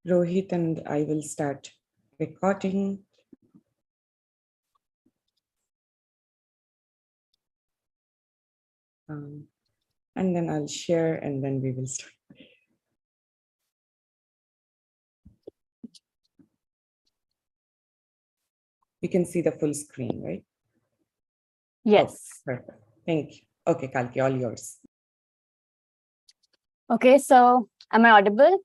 Rohit and I will start recording. And then I'll share and then we will start. You can see the full screen, right? Yes. Oh, perfect. Thank you. Okay, Kalki, all yours. Okay, so am I audible?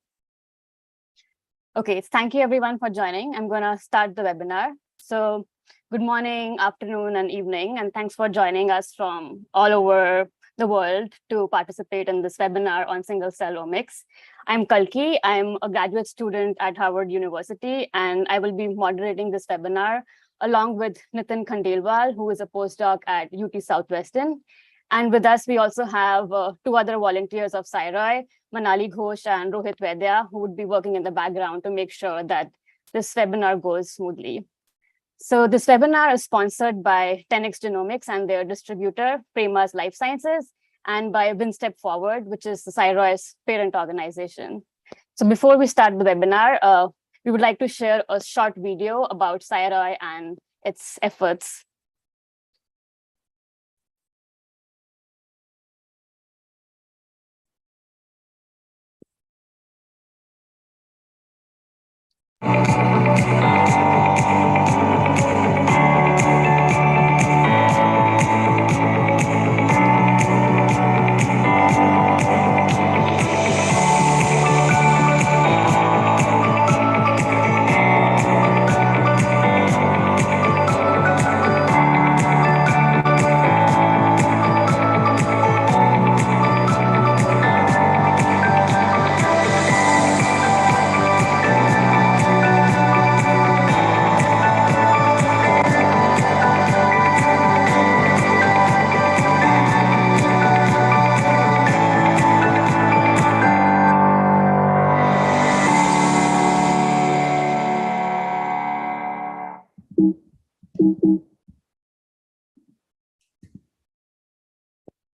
Okay, thank you everyone for joining. I'm going to start the webinar. So good morning, afternoon, and evening, and thanks for joining us from all over the world to participate in this webinar on single-cell omics. I'm Kalki. I'm a graduate student at Harvard University, and I will be moderating this webinar along with Nitin Khandelwal, who is a postdoc at UT Southwestern. And with us, we also have two other volunteers of Sci-ROI, Manali Ghosh and Rohit Vaidya, who would be working in the background to make sure that this webinar goes smoothly. So this webinar is sponsored by 10x Genomics and their distributor, Premas Life Sciences, and by WinStep Forward, which is the Sci-ROI's parent organization. So before we start the webinar, we would like to share a short video about Sci-ROI and its efforts.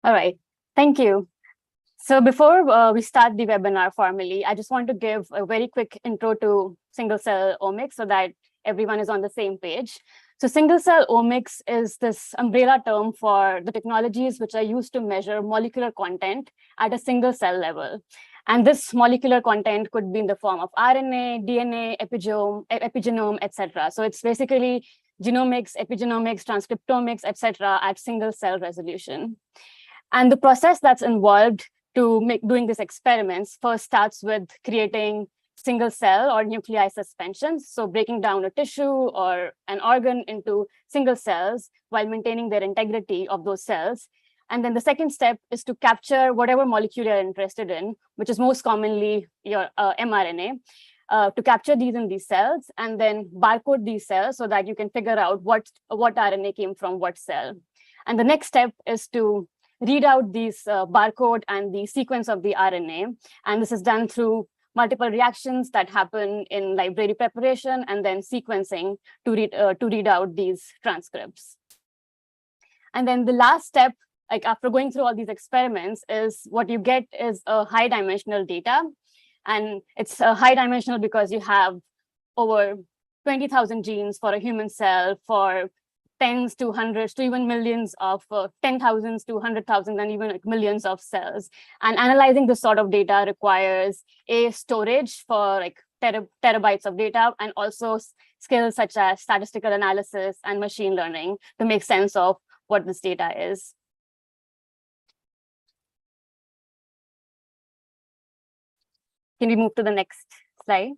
All right, thank you. So before we start the webinar formally, I just want to give a very quick intro to single-cell omics so that everyone is on the same page. So single-cell omics is this umbrella term for the technologies which are used to measure molecular content at a single cell level. And this molecular content could be in the form of RNA, DNA, epigenome, etc. So it's basically genomics, epigenomics, transcriptomics, etc. at single cell resolution. And the process that's involved to doing these experiments first starts with creating single cell or nuclei suspensions. So breaking down a tissue or an organ into single cells while maintaining their integrity of those cells. And then the second step is to capture whatever molecule you're interested in, which is most commonly your mRNA, to capture these in these cells and then barcode these cells so that you can figure out what RNA came from what cell. And the next step is to read out these barcode and the sequence of the RNA. And this is done through multiple reactions that happen in library preparation and then sequencing to read out these transcripts. And then the last step, like after going through all these experiments, is what you get is a high dimensional data. And it's high dimensional because you have over 20,000 genes for a human cell, for tens to hundreds to even millions of 10,000s to 100,000 and even like millions of cells. And analyzing this sort of data requires a storage for like terabytes of data and also skills such as statistical analysis and machine learning to make sense of what this data is. Can we move to the next slide?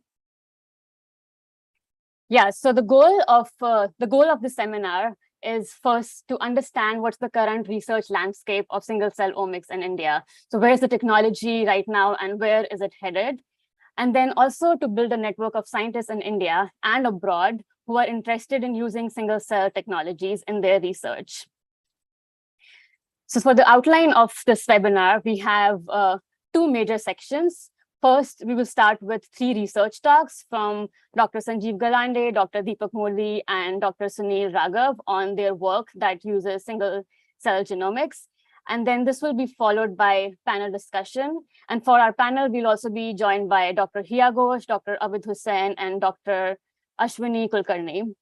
Yeah, so the goal of the seminar is first to understand what's the current research landscape of single-cell omics in India. So where's the technology right now and where is it headed? And then also to build a network of scientists in India and abroad who are interested in using single-cell technologies in their research. So for the outline of this webinar, we have two major sections. First, we will start with 3 research talks from Dr. Sanjeev Galande, Dr. Deepak Modi, and Dr. Sunil Raghav on their work that uses single-cell genomics. And then this will be followed by panel discussion. And for our panel, we'll also be joined by Dr. Hiya Ghosh, Dr. Abid Hussain, and Dr. Ashwini Kulkarni.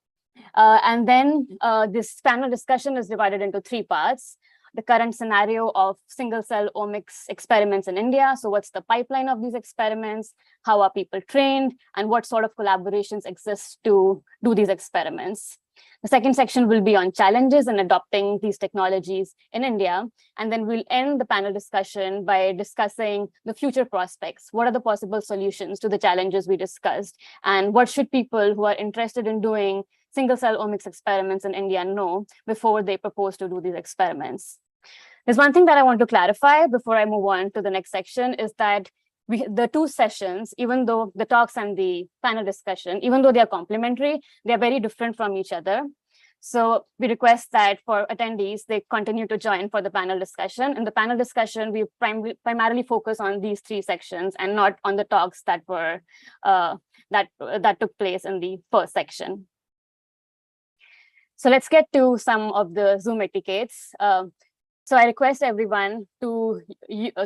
And then this panel discussion is divided into 3 parts. The current scenario of single-cell omics experiments in India. So what's the pipeline of these experiments? How are people trained? And what sort of collaborations exist to do these experiments? The second section will be on challenges in adopting these technologies in India. And then we'll end the panel discussion by discussing the future prospects. What are the possible solutions to the challenges we discussed? And what should people who are interested in doing single-cell omics experiments in India know before they propose to do these experiments? There's one thing that I want to clarify before I move on to the next section is that the 2 sessions, even though the talks and the panel discussion, even though they are complementary, they're very different from each other. So we request that for attendees, they continue to join for the panel discussion. In the panel discussion, we primarily focus on these 3 sections and not on the talks that were that took place in the first section. So let's get to some of the Zoom etiquettes. So I request everyone to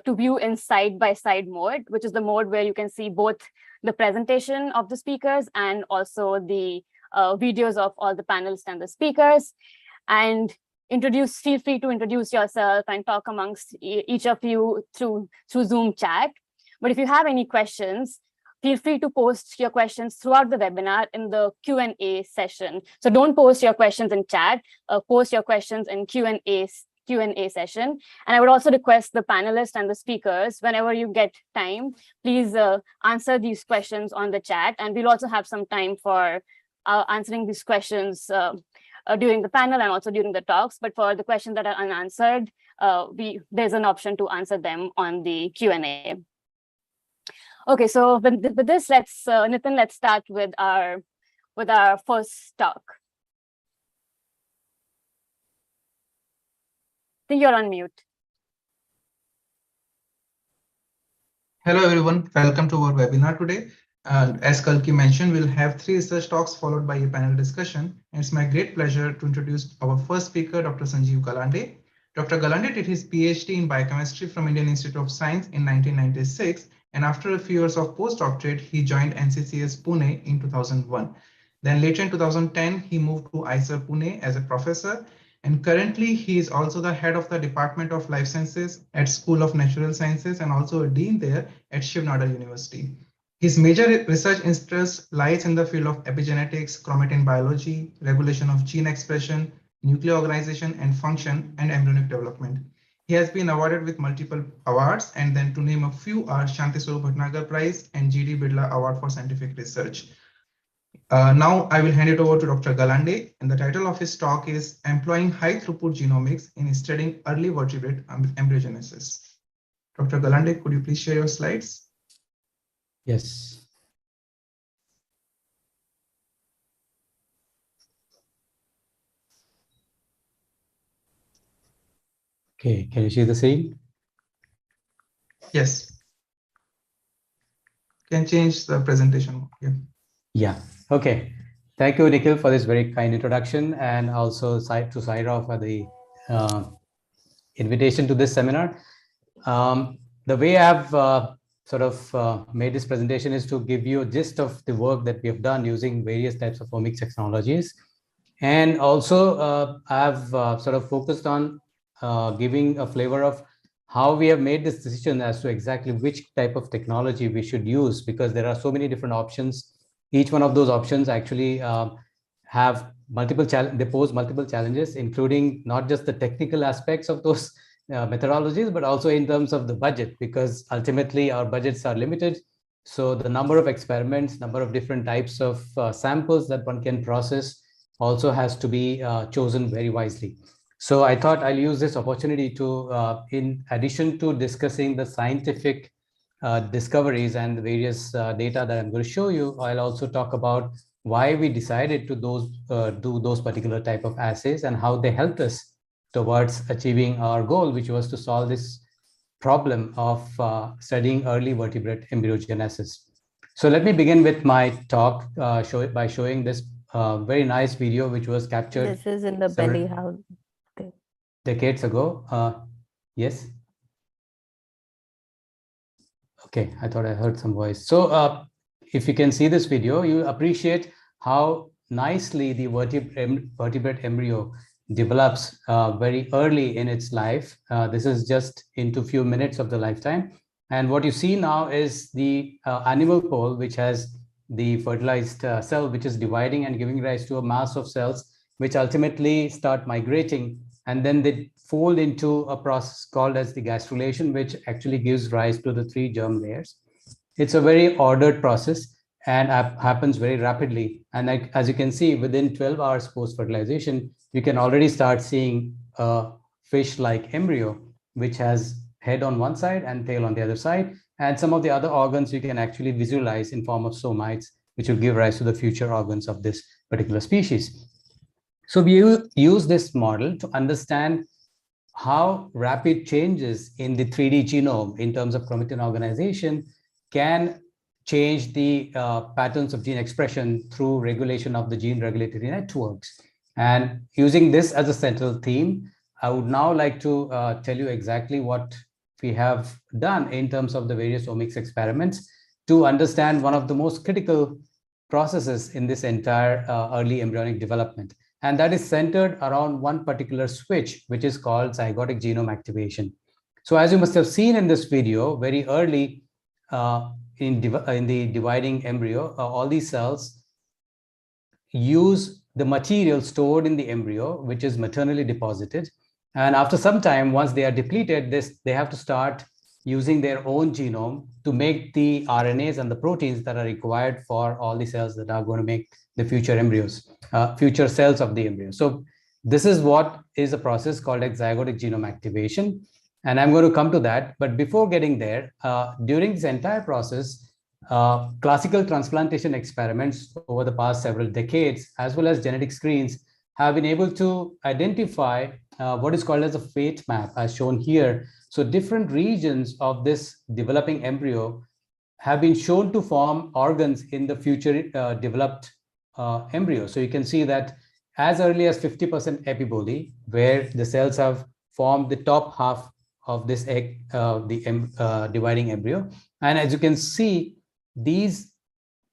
view in side-by-side mode, which is the mode where you can see both the presentation of the speakers and also the videos of all the panelists and the speakers. And feel free to introduce yourself and talk amongst each of you through Zoom chat. But if you have any questions, feel free to post your questions throughout the webinar in the Q&A session. So don't post your questions in chat, post your questions in Q&A session. And I would also request the panelists and the speakers, whenever you get time, please answer these questions on the chat. And we'll also have some time for answering these questions during the panel and also during the talks. But for the questions that are unanswered, there's an option to answer them on the Q&A. Okay, so with this, Nitin, let's start with our first talk. I think you're on mute. Hello everyone, welcome to our webinar today. As Kalki mentioned, we'll have 3 research talks followed by a panel discussion. And it's my great pleasure to introduce our first speaker, Dr. Sanjeev Galande. Dr. Galande did his PhD in biochemistry from Indian Institute of Science in 1996. And after a few years of postdoctorate, he joined NCBS Pune in 2001. Then later in 2010, he moved to IISER Pune as a professor. And currently, he is also the head of the Department of Life Sciences at School of Natural Sciences and also a dean there at Shiv Nadar University. His major research interest lies in the field of epigenetics, chromatin biology, regulation of gene expression, nuclear organization and function, and embryonic development. He has been awarded with multiple awards, and then to name a few are Shanti Swarup Bhatnagar Prize and G.D. Bidla Award for Scientific Research. Now I will hand it over to Dr. Galande, and the title of his talk is Employing High Throughput Genomics in Studying Early Vertebrate Embryogenesis. Dr. Galande, could you please share your slides? Yes. Okay, can you see the scene? Yes. Can change the presentation. Yeah. Okay. Thank you, Nikhil, for this very kind introduction, and also to Sci-ROI for the invitation to this seminar. The way I've made this presentation is to give you a gist of the work that we have done using various types of omics technologies. And also I've focused on giving a flavor of how we have made this decision as to exactly which type of technology we should use, because there are so many different options. Each one of those options actually have they pose multiple challenges, including not just the technical aspects of those methodologies, but also in terms of the budget, because ultimately our budgets are limited. So the number of experiments, number of different types of samples that one can process also has to be chosen very wisely. So I thought I'll use this opportunity to, in addition to discussing the scientific discoveries and the various data that I'm going to show you, I'll also talk about why we decided to do those particular type of assays and how they helped us towards achieving our goal, which was to solve this problem of studying early vertebrate embryogenesis. So let me begin with my talk by showing this very nice video, which was captured. This is in the belly. How? Decades ago. Yes. Okay, I thought I heard some voice. So if you can see this video, you appreciate how nicely the vertebrate embryo develops very early in its life. This is just into few minutes of the lifetime. And what you see now is the animal pole, which has the fertilized cell, which is dividing and giving rise to a mass of cells, which ultimately start migrating. And then they fold into a process called as the gastrulation, which actually gives rise to the 3 germ layers. It's a very ordered process and happens very rapidly. And like, as you can see, within 12 hours post-fertilization, you can already start seeing a fish-like embryo, which has head on one side and tail on the other side. And some of the other organs you can actually visualize in form of somites, which will give rise to the future organs of this particular species. So we use this model to understand how rapid changes in the 3D genome in terms of chromatin organization can change the patterns of gene expression through regulation of the gene regulatory networks. And using this as a central theme, I would now like to tell you exactly what we have done in terms of the various omics experiments to understand one of the most critical processes in this entire early embryonic development. And that is centered around one particular switch, which is called zygotic genome activation. So as you must have seen in this video, very early in the dividing embryo, all these cells use the material stored in the embryo, which is maternally deposited. And after some time, once they are depleted, they have to start using their own genome to make the RNAs and the proteins that are required for all the cells that are going to make the future embryos, future cells of the embryo. So this is what is a process called zygotic genome activation. And I'm going to come to that. But before getting there, during this entire process, classical transplantation experiments over the past several decades, as well as genetic screens, have been able to identify what is called as a fate map, as shown here. So different regions of this developing embryo have been shown to form organs in the future developed embryo. So you can see that as early as 50% epibole, where the cells have formed the top half of this egg, dividing embryo. And as you can see, these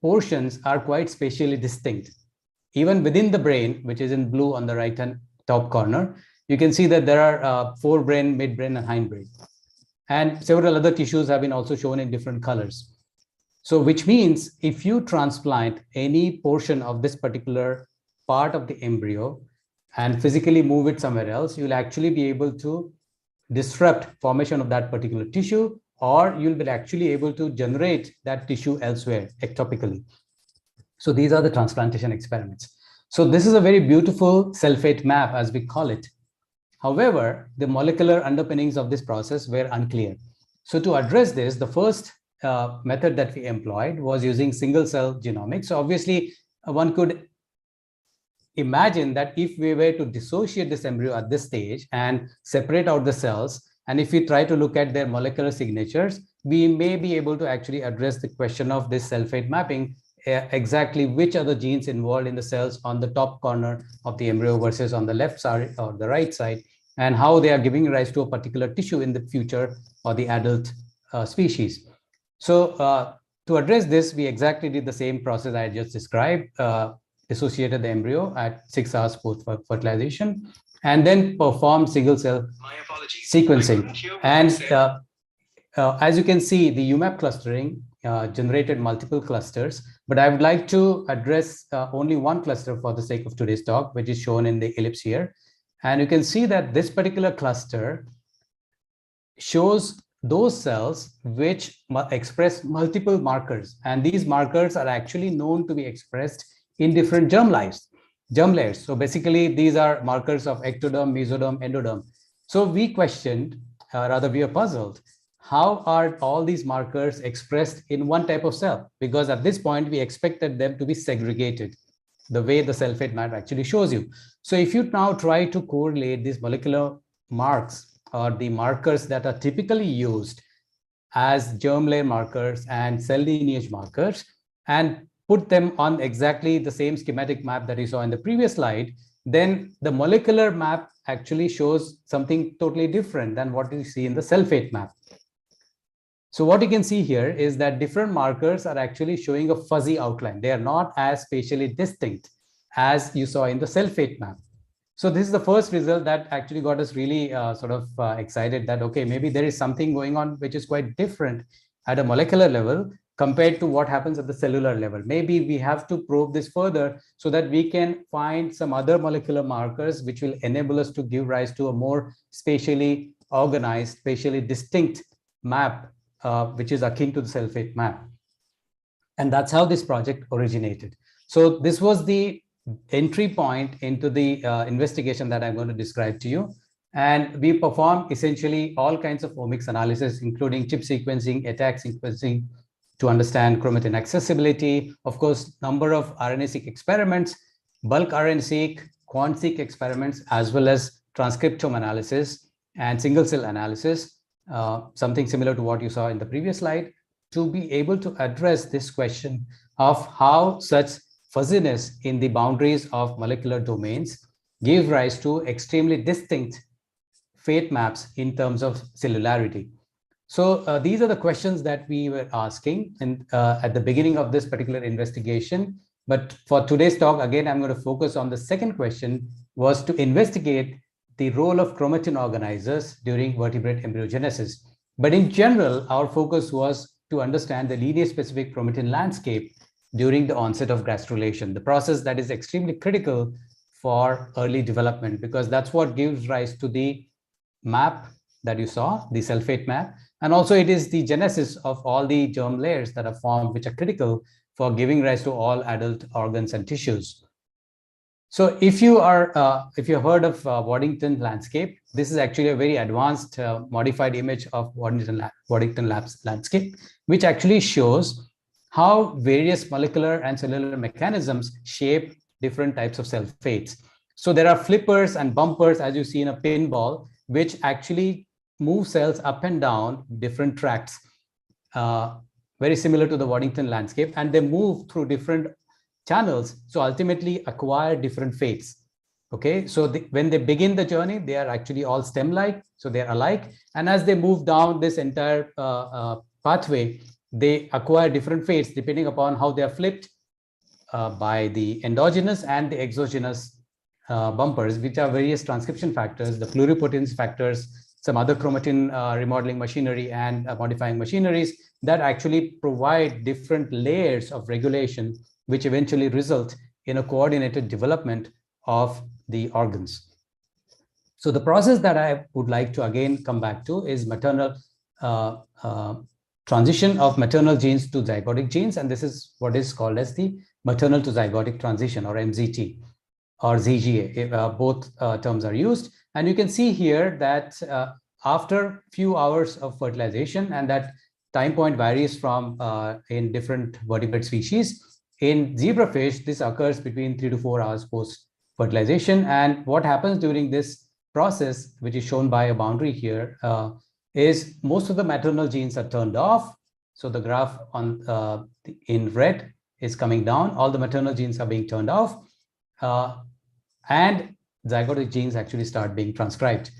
portions are quite spatially distinct. Even within the brain, which is in blue on the right-hand top corner, you can see that there are forebrain, midbrain, and hindbrain. And several other tissues have been also shown in different colors. So which means if you transplant any portion of this particular part of the embryo and physically move it somewhere else, you'll actually be able to disrupt formation of that particular tissue, or you'll be actually able to generate that tissue elsewhere ectopically. So these are the transplantation experiments. So this is a very beautiful cell-fate map, as we call it. However, the molecular underpinnings of this process were unclear. So to address this, the first method that we employed was using single-cell genomics. So obviously, one could imagine that if we were to dissociate this embryo at this stage and separate out the cells, and if we try to look at their molecular signatures, we may be able to actually address the question of this cell-fate mapping, exactly which are the genes involved in the cells on the top corner of the embryo versus on the left side or the right side, and how they are giving rise to a particular tissue in the future or the adult species. So to address this, we exactly did the same process I just described, dissociated the embryo at 6 hours post-fertilization, and then performed single-cell sequencing. And as you can see, the UMAP clustering generated multiple clusters, but I would like to address only one cluster for the sake of today's talk, which is shown in the ellipse here. And you can see that this particular cluster shows those cells which express multiple markers. And these markers are actually known to be expressed in different germ layers. So basically, these are markers of ectoderm, mesoderm, endoderm. So we questioned, rather we are puzzled, how are all these markers expressed in one type of cell? Because at this point, we expected them to be segregated, the way the cell-fate map actually shows you. So if you now try to correlate these molecular marks or the markers that are typically used as germ layer markers and cell lineage markers and put them on exactly the same schematic map that you saw in the previous slide, then the molecular map actually shows something totally different than what you see in the cell-fate map. So what you can see here is that different markers are actually showing a fuzzy outline. They are not as spatially distinct as you saw in the cell-fate map. So this is the first result that actually got us really excited that, okay, maybe there is something going on which is quite different at a molecular level compared to what happens at the cellular level. Maybe we have to probe this further so that we can find some other molecular markers which will enable us to give rise to a more spatially organized, spatially distinct map, which is akin to the cell-fate map. And that's how this project originated. So this was the entry point into the investigation that I'm going to describe to you. And we perform essentially all kinds of omics analysis, including chip sequencing, ATAC sequencing, to understand chromatin accessibility, of course, number of RNA-seq experiments, bulk RNA-seq, quant-seq experiments, as well as transcriptome analysis and single-cell analysis, something similar to what you saw in the previous slide, to be able to address this question of how such fuzziness in the boundaries of molecular domains gives rise to extremely distinct fate maps in terms of cellularity. So these are the questions that we were asking at the beginning of this particular investigation. But for today's talk, again, I'm going to focus on the second question, was to investigate the role of chromatin organizers during vertebrate embryogenesis. But in general, our focus was to understand the lineage-specific chromatin landscape during the onset of gastrulation, the process that is extremely critical for early development, because that's what gives rise to the map that you saw, the cell-fate map. And also it is the genesis of all the germ layers that are formed, which are critical for giving rise to all adult organs and tissues. So if you have heard of Waddington landscape, this is actually a very advanced modified image of Waddington landscape, which actually shows how various molecular and cellular mechanisms shape different types of cell fates. So there are flippers and bumpers, as you see in a pinball, which actually move cells up and down different tracks, very similar to the Waddington landscape, and they move through different channels, so ultimately acquire different fates. Okay, so when they begin the journey, they are actually all stem-like, so they're alike, and as they move down this entire pathway, they acquire different fates depending upon how they are flipped by the endogenous and the exogenous bumpers, which are various transcription factors, the pluripotent factors, some other chromatin remodeling machinery and modifying machineries that actually provide different layers of regulation, which eventually result in a coordinated development of the organs. So the process that I would like to again come back to is maternal transition of maternal genes to zygotic genes. And this is what is called as the maternal to zygotic transition, or MZT, or ZGA. Both terms are used. And you can see here that after few hours of fertilization, and that time point varies from in different vertebrate species. In zebrafish, this occurs between 3 to 4 hours post fertilization. And what happens during this process, which is shown by a boundary here, is most of the maternal genes are turned off. So the graph on in red is coming down. All the maternal genes are being turned off, and zygotic genes actually start being transcribed.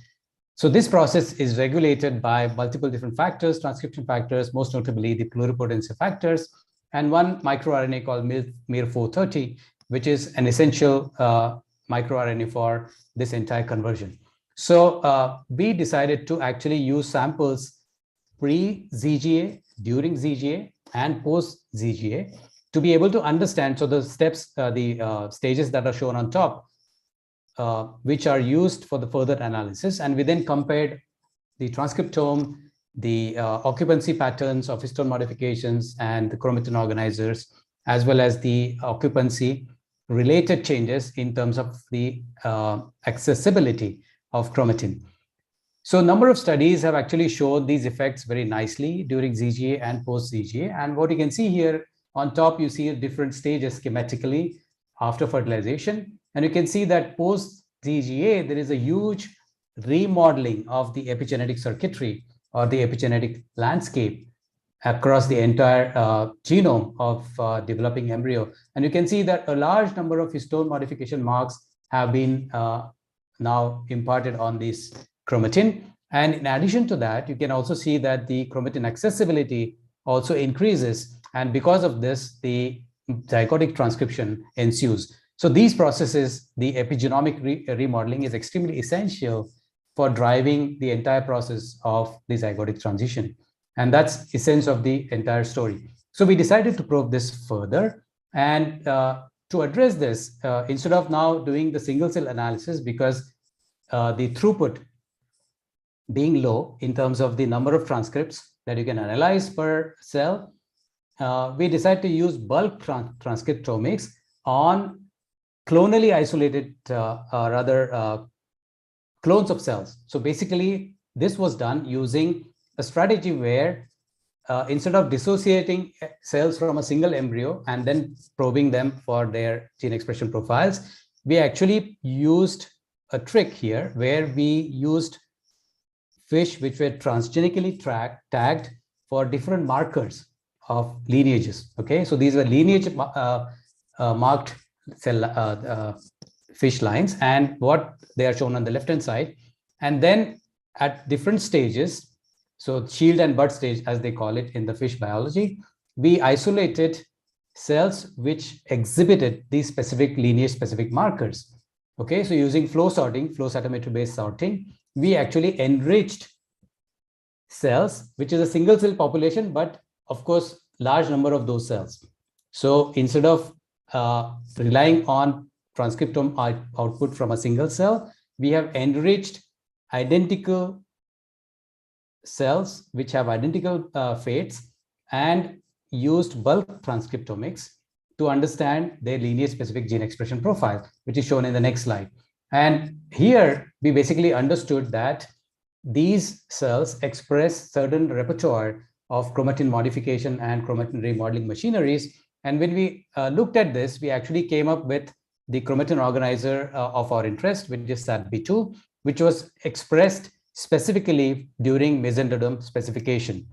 So this process is regulated by multiple different factors, transcription factors, most notably the pluripotency factors, and one microRNA called MIR430, which is an essential microRNA for this entire conversion. So we decided to actually use samples pre-ZGA, during ZGA, and post-ZGA to be able to understand. So the steps, the stages that are shown on top, which are used for the further analysis. And we then compared the transcriptome, the occupancy patterns of histone modifications and the chromatin organizers, as well as the occupancy related changes in terms of the accessibility of chromatin. So a number of studies have actually showed these effects very nicely during ZGA and post-ZGA. And what you can see here on top, you see different stages schematically after fertilization. And you can see that post-ZGA, there is a huge remodeling of the epigenetic circuitry or the epigenetic landscape across the entire genome of developing embryo. And you can see that a large number of histone modification marks have been now imparted on this chromatin. And in addition to that, you can also see that the chromatin accessibility also increases. And because of this, the zygotic transcription ensues. So these processes, the epigenomic remodeling is extremely essential for driving the entire process of the zygotic transition. And that's the essence of the entire story. So we decided to probe this further. And to address this, instead of now doing the single cell analysis, because the throughput being low in terms of the number of transcripts that you can analyze per cell, we decided to use bulk transcriptomics on clonally isolated, clones of cells. So basically, this was done using a strategy where instead of dissociating cells from a single embryo and then probing them for their gene expression profiles, we actually used a trick here where we used fish which were transgenically tagged for different markers of lineages. Okay, so these were lineage marked cell fish lines, and what they are shown on the left hand side. And then at different stages, so shield and bud stage, as they call it in the fish biology, we isolated cells which exhibited these specific lineage specific markers. Okay, so using flow sorting, flow cytometry based sorting, we actually enriched cells, which is a single cell population, but of course, large number of those cells. So instead of relying on transcriptome output from a single cell, we have enriched identical cells which have identical fates and used bulk transcriptomics to understand their lineage specific gene expression profile, which is shown in the next slide. And here we basically understood that these cells express certain repertoire of chromatin modification and chromatin remodeling machineries. And when we looked at this, we actually came up with the chromatin organizer of our interest, which is SATB2, which was expressed specifically during mesenteric specification.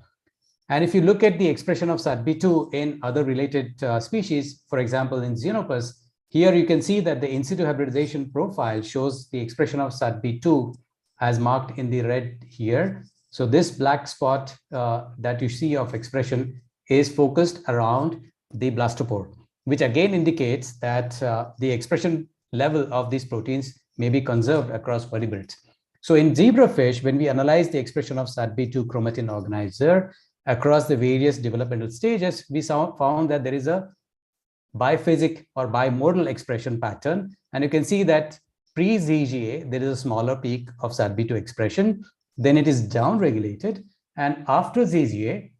And if you look at the expression of SATB2 in other related species, for example, in Xenopus, here you can see that the in situ hybridization profile shows the expression of SATB2 as marked in the red here. So this black spot that you see of expression is focused around the blastopore, which again indicates that the expression level of these proteins may be conserved across vertebrates. So in zebrafish, when we analyze the expression of SATB2 chromatin organizer across the various developmental stages, we found that there is a biphasic or bimodal expression pattern. And you can see that pre-ZGA, there is a smaller peak of SATB2 expression, then it is downregulated. And after ZGA,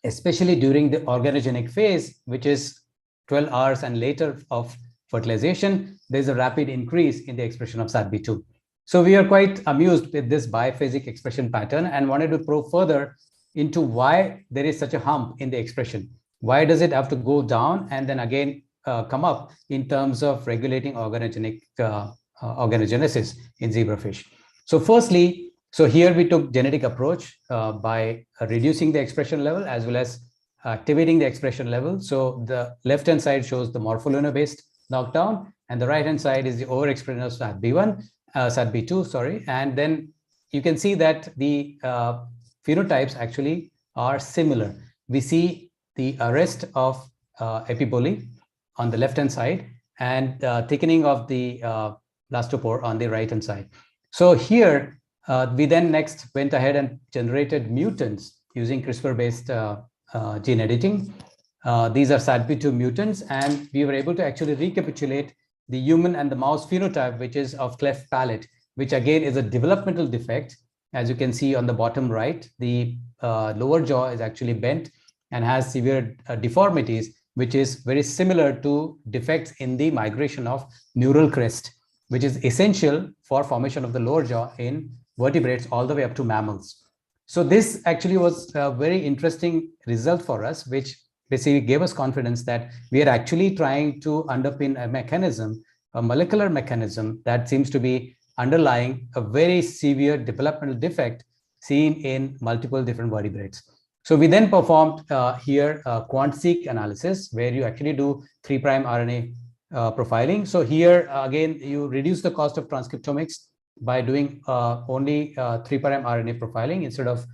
especially during the organogenic phase, which is 12 hours and later of fertilization, there's a rapid increase in the expression of SATB2. So we are quite amused with this biphasic expression pattern and wanted to probe further into why there is such a hump in the expression. Why does it have to go down and then again come up in terms of regulating organogenesis in zebrafish? So firstly, so here we took genetic approach by reducing the expression level as well as activating the expression level. So the left-hand side shows the morpholunar-based knockdown, and the right-hand side is the overexpression of SATB2, sorry. And then you can see that the phenotypes actually are similar. We see the arrest of epiboly on the left-hand side and thickening of the blastopore on the right-hand side. So here, we then next went ahead and generated mutants using CRISPR-based gene editing. These are SATB2 mutants, and we were able to actually recapitulate the human and the mouse phenotype, which is of cleft palate, which again is a developmental defect. As you can see on the bottom right, the lower jaw is actually bent and has severe deformities, which is very similar to defects in the migration of neural crest, which is essential for formation of the lower jaw in vertebrates all the way up to mammals. So this actually was a very interesting result for us, which basically gave us confidence that we are actually trying to underpin a mechanism, a molecular mechanism that seems to be underlying a very severe developmental defect seen in multiple different vertebrates. So we then performed here a quant-seq analysis where you actually do 3' RNA profiling. So here, again, you reduce the cost of transcriptomics by doing only 3' RNA profiling instead of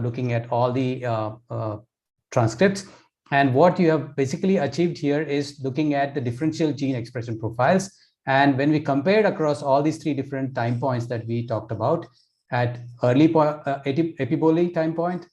looking at all the transcripts. And what you have basically achieved here is looking at the differential gene expression profiles. And when we compared across all these 3 different time points that we talked about, at early epiboly time point,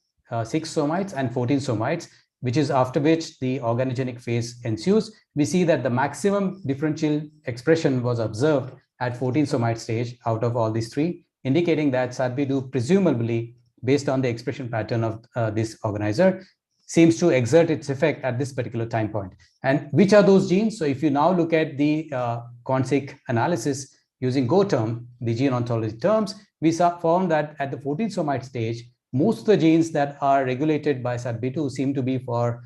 6 somites and 14 somites, which is after which the organogenic phase ensues, we see that the maximum differential expression was observed at 14 somite stage out of all these 3, indicating that SADB2, presumably based on the expression pattern of this organizer, seems to exert its effect at this particular time point. And which are those genes? So if you now look at the CONSIC analysis using GoTerm, the gene ontology terms, we found that at the 14 somite stage, most of the genes that are regulated by SADB2 seem to be for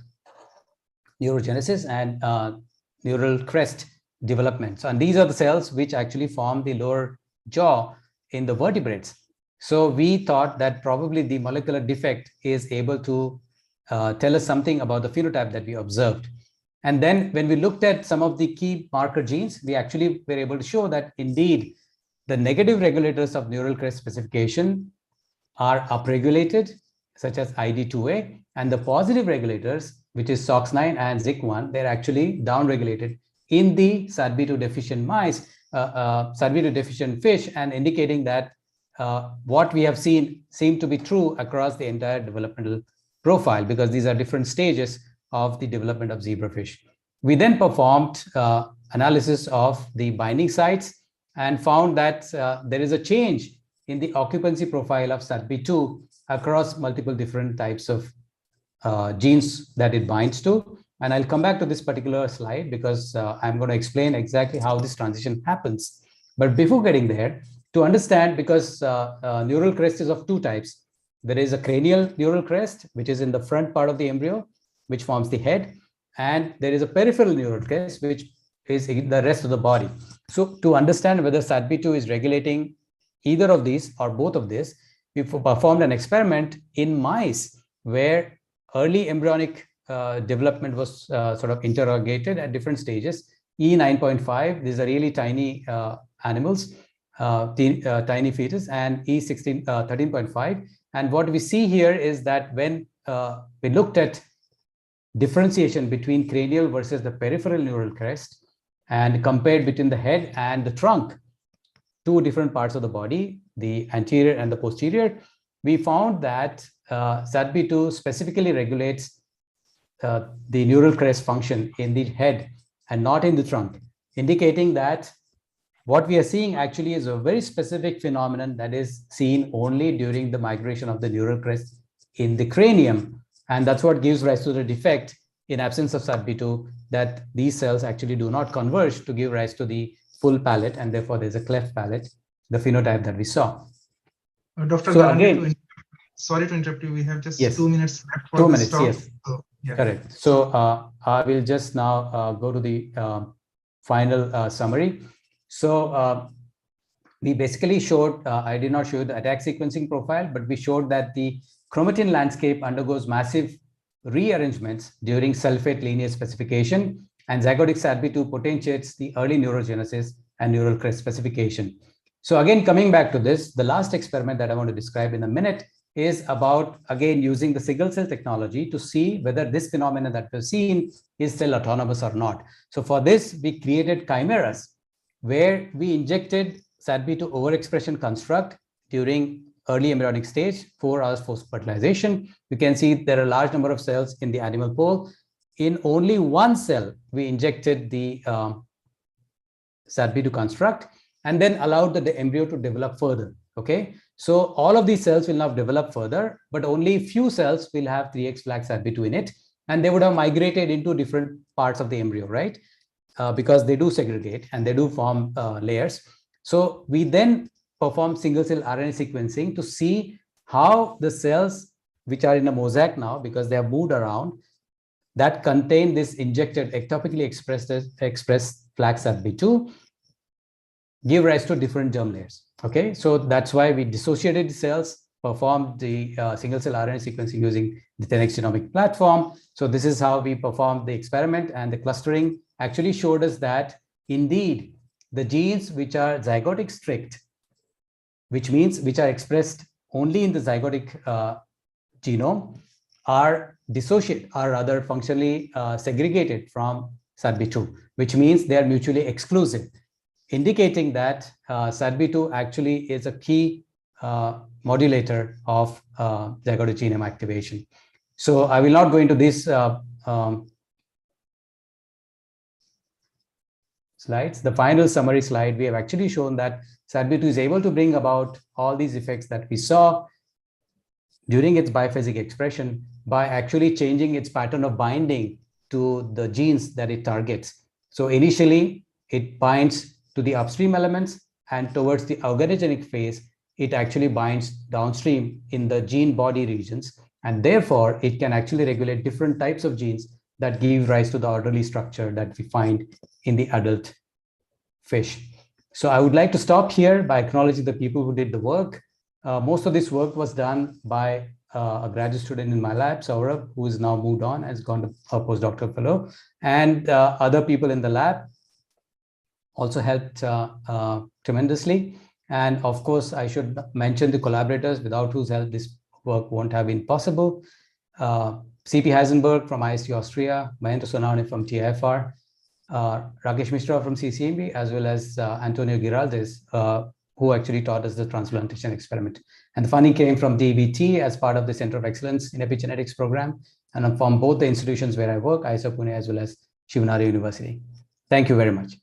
neurogenesis and neural crest development. So, and these are the cells which actually form the lower jaw in the vertebrates. So we thought that probably the molecular defect is able to tell us something about the phenotype that we observed. And then when we looked at some of the key marker genes, we actually were able to show that indeed the negative regulators of neural crest specification are upregulated, such as ID2A, and the positive regulators, which is SOX9 and ZIC1, they're actually downregulated in the SADB2 deficient mice, SADB2 deficient fish, and indicating that what we have seen seemed to be true across the entire developmental profile, because these are different stages of the development of zebrafish. We then performed analysis of the binding sites and found that there is a change in the occupancy profile of SADB2 across multiple different types of genes that it binds to. And I'll come back to this particular slide because I'm going to explain exactly how this transition happens. But before getting there, to understand, because neural crest is of 2 types. There is a cranial neural crest, which is in the front part of the embryo, which forms the head. And there is a peripheral neural crest, which is in the rest of the body. So to understand whether SADB2 is regulating either of these or both of these, we performed an experiment in mice where early embryonic development was sort of interrogated at different stages. E9.5, these are really tiny animals, tiny fetus, and E13.5. And what we see here is that when we looked at differentiation between cranial versus the peripheral neural crest and compared between the head and the trunk, 2 different parts of the body, the anterior and the posterior, we found that SADB2 specifically regulates the neural crest function in the head and not in the trunk, indicating that what we are seeing actually is a very specific phenomenon that is seen only during the migration of the neural crest in the cranium. And that's what gives rise to the defect in absence of SADB2, that these cells actually do not converge to give rise to the full palate, and therefore there's a cleft palate, the phenotype that we saw. Dr. So Galande, again, sorry to interrupt you. We have just yes, 2 minutes left for 2 this minutes, talk. yes. So, yeah. Correct. So I will just now go to the final summary. So we basically showed, I did not show the attack sequencing profile, but we showed that the chromatin landscape undergoes massive rearrangements during sulfate lineage specification, and zygotic SADB2 potentiates the early neurogenesis and neural crest specification. So again, coming back to this, the last experiment that I want to describe in a minute is about, again, using the single cell technology to see whether this phenomenon that we've seen is still autonomous or not. So for this, we created chimeras where we injected SADB2 overexpression construct during early embryonic stage, 4 hours post-fertilization. You can see there are a large number of cells in the animal pole. In only 1 cell, we injected the SADB2 construct and then allowed the embryo to develop further. Okay, so all of these cells will now develop further, but only few cells will have 3x flag SADB2 in it, and they would have migrated into different parts of the embryo, right? Because they do segregate and they do form layers. So we then perform single cell RNA sequencing to see how the cells, which are in a mosaic now because they have moved around, that contain this injected ectopically expressed flag SADB2, give rise to different germ layers. Okay, so that's why we dissociated the cells, performed the single cell RNA sequencing using the 10x genomic platform. So this is how we performed the experiment, and the clustering actually showed us that indeed the genes which are zygotic strict, which means which are expressed only in the zygotic genome, are dissociated, or rather functionally segregated from SADB2, which means they are mutually exclusive, indicating that SADB2 actually is a key modulator of zygotic genome activation. So I will not go into this slides. The final summary slide, we have actually shown that SADB2 is able to bring about all these effects that we saw during its biphasic expression by actually changing its pattern of binding to the genes that it targets. So initially, it binds to the upstream elements, and towards the organogenic phase, it actually binds downstream in the gene body regions. And therefore, it can actually regulate different types of genes that give rise to the orderly structure that we find in the adult fish. So I would like to stop here by acknowledging the people who did the work. Most of this work was done by a graduate student in my lab, Saurabh, who is now moved on, has gone to a postdoctoral fellow, and other people in the lab also helped tremendously. And of course, I should mention the collaborators without whose help this work won't have been possible. CP Heisenberg from IST Austria, Mahendra Sonawne from TIFR, Rakesh Mishra from CCMB, as well as Antonio Giraldes, who actually taught us the transplantation experiment. And the funding came from DBT as part of the Center of Excellence in Epigenetics program, and from both the institutions where I work, IISER Pune as well as Shivanari University. Thank you very much.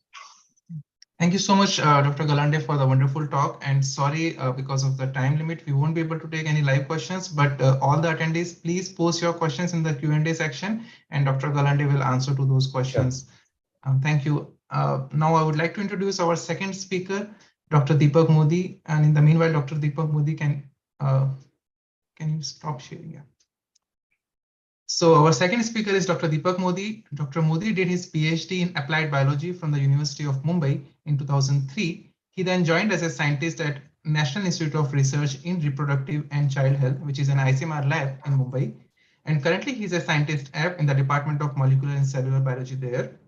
Thank you so much, Dr. Galande, for the wonderful talk. And sorry, because of the time limit, we won't be able to take any live questions, but all the attendees, please post your questions in the Q&A section, and Dr. Galande will answer to those questions. Sure. Thank you. Now I would like to introduce our second speaker, Dr. Deepak Modi. And in the meanwhile, Dr. Deepak Modi, can you stop sharing? Yeah. So our second speaker is Dr. Deepak Modi. Dr. Modi did his PhD in applied biology from the University of Mumbai in 2003. He then joined as a scientist at National Institute of Research in Reproductive and Child Health, which is an ICMR lab in Mumbai. And currently he's a scientist in the Department of Molecular and Cellular Biology there.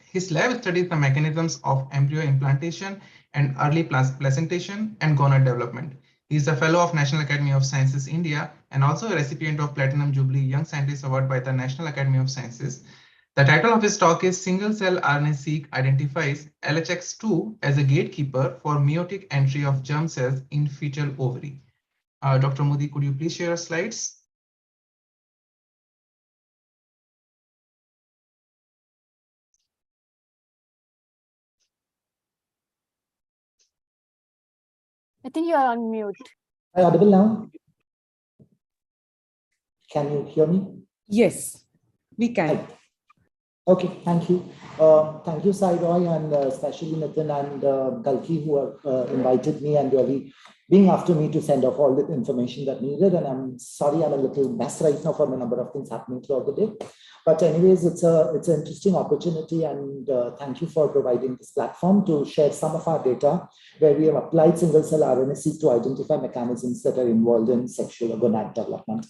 His lab studies the mechanisms of embryo implantation and early placentation and gonad development. He is a fellow of National Academy of Sciences, India, and also a recipient of Platinum Jubilee Young Scientist Award by the National Academy of Sciences. The title of his talk is Single-Cell RNA-seq identifies LHX2 as a gatekeeper for meiotic entry of germ cells in fetal ovary. Dr. Modi, could you please share your slides? I think you are on mute. Am I audible now? Can you hear me? Yes, we can. Hi. Okay, thank you. Thank you, Sci-ROI, and especially Nitin and Kalki, who have invited me and really being after me to send off all the information that needed. And I'm sorry, I'm a little mess right now from a number of things happening throughout the day. But anyways, it's an interesting opportunity, and thank you for providing this platform to share some of our data where we have applied single-cell RNA-seq to identify mechanisms that are involved in sexual or gonad development.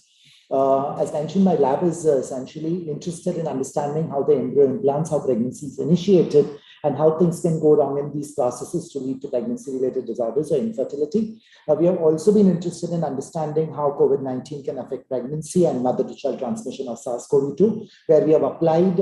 As mentioned, my lab is essentially interested in understanding how the embryo implants, how pregnancy is initiated, and how things can go wrong in these processes to lead to pregnancy-related disorders or infertility. We have also been interested in understanding how COVID-19 can affect pregnancy and mother-to-child transmission of SARS-CoV-2, where we have applied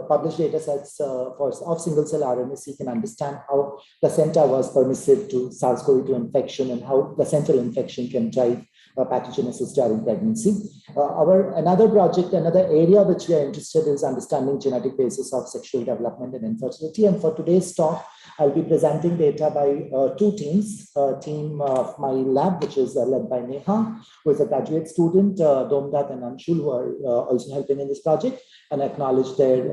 published data sets of single-cell RNA-seq and understand how placenta was permissive to SARS-CoV-2 infection and how placental infection can drive pathogenesis during pregnancy. Another project, another area which we are interested in is understanding genetic basis of sexual development and infertility. And for today's talk, I'll be presenting data by two teams. A team of my lab, which is led by Neha, who is a graduate student, Domdat and Anshul, who are also helping in this project, and acknowledge their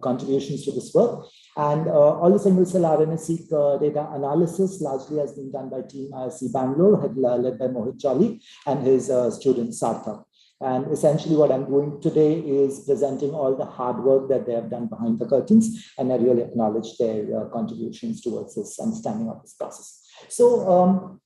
contributions to this work. And all the single-cell RNA-seq data analysis largely has been done by team IISER Bangalore, led by Mohit Jolly and his student Sarthak. And essentially what I'm doing today is presenting all the hard work that they have done behind the curtains, and I really acknowledge their contributions towards this understanding of this process. So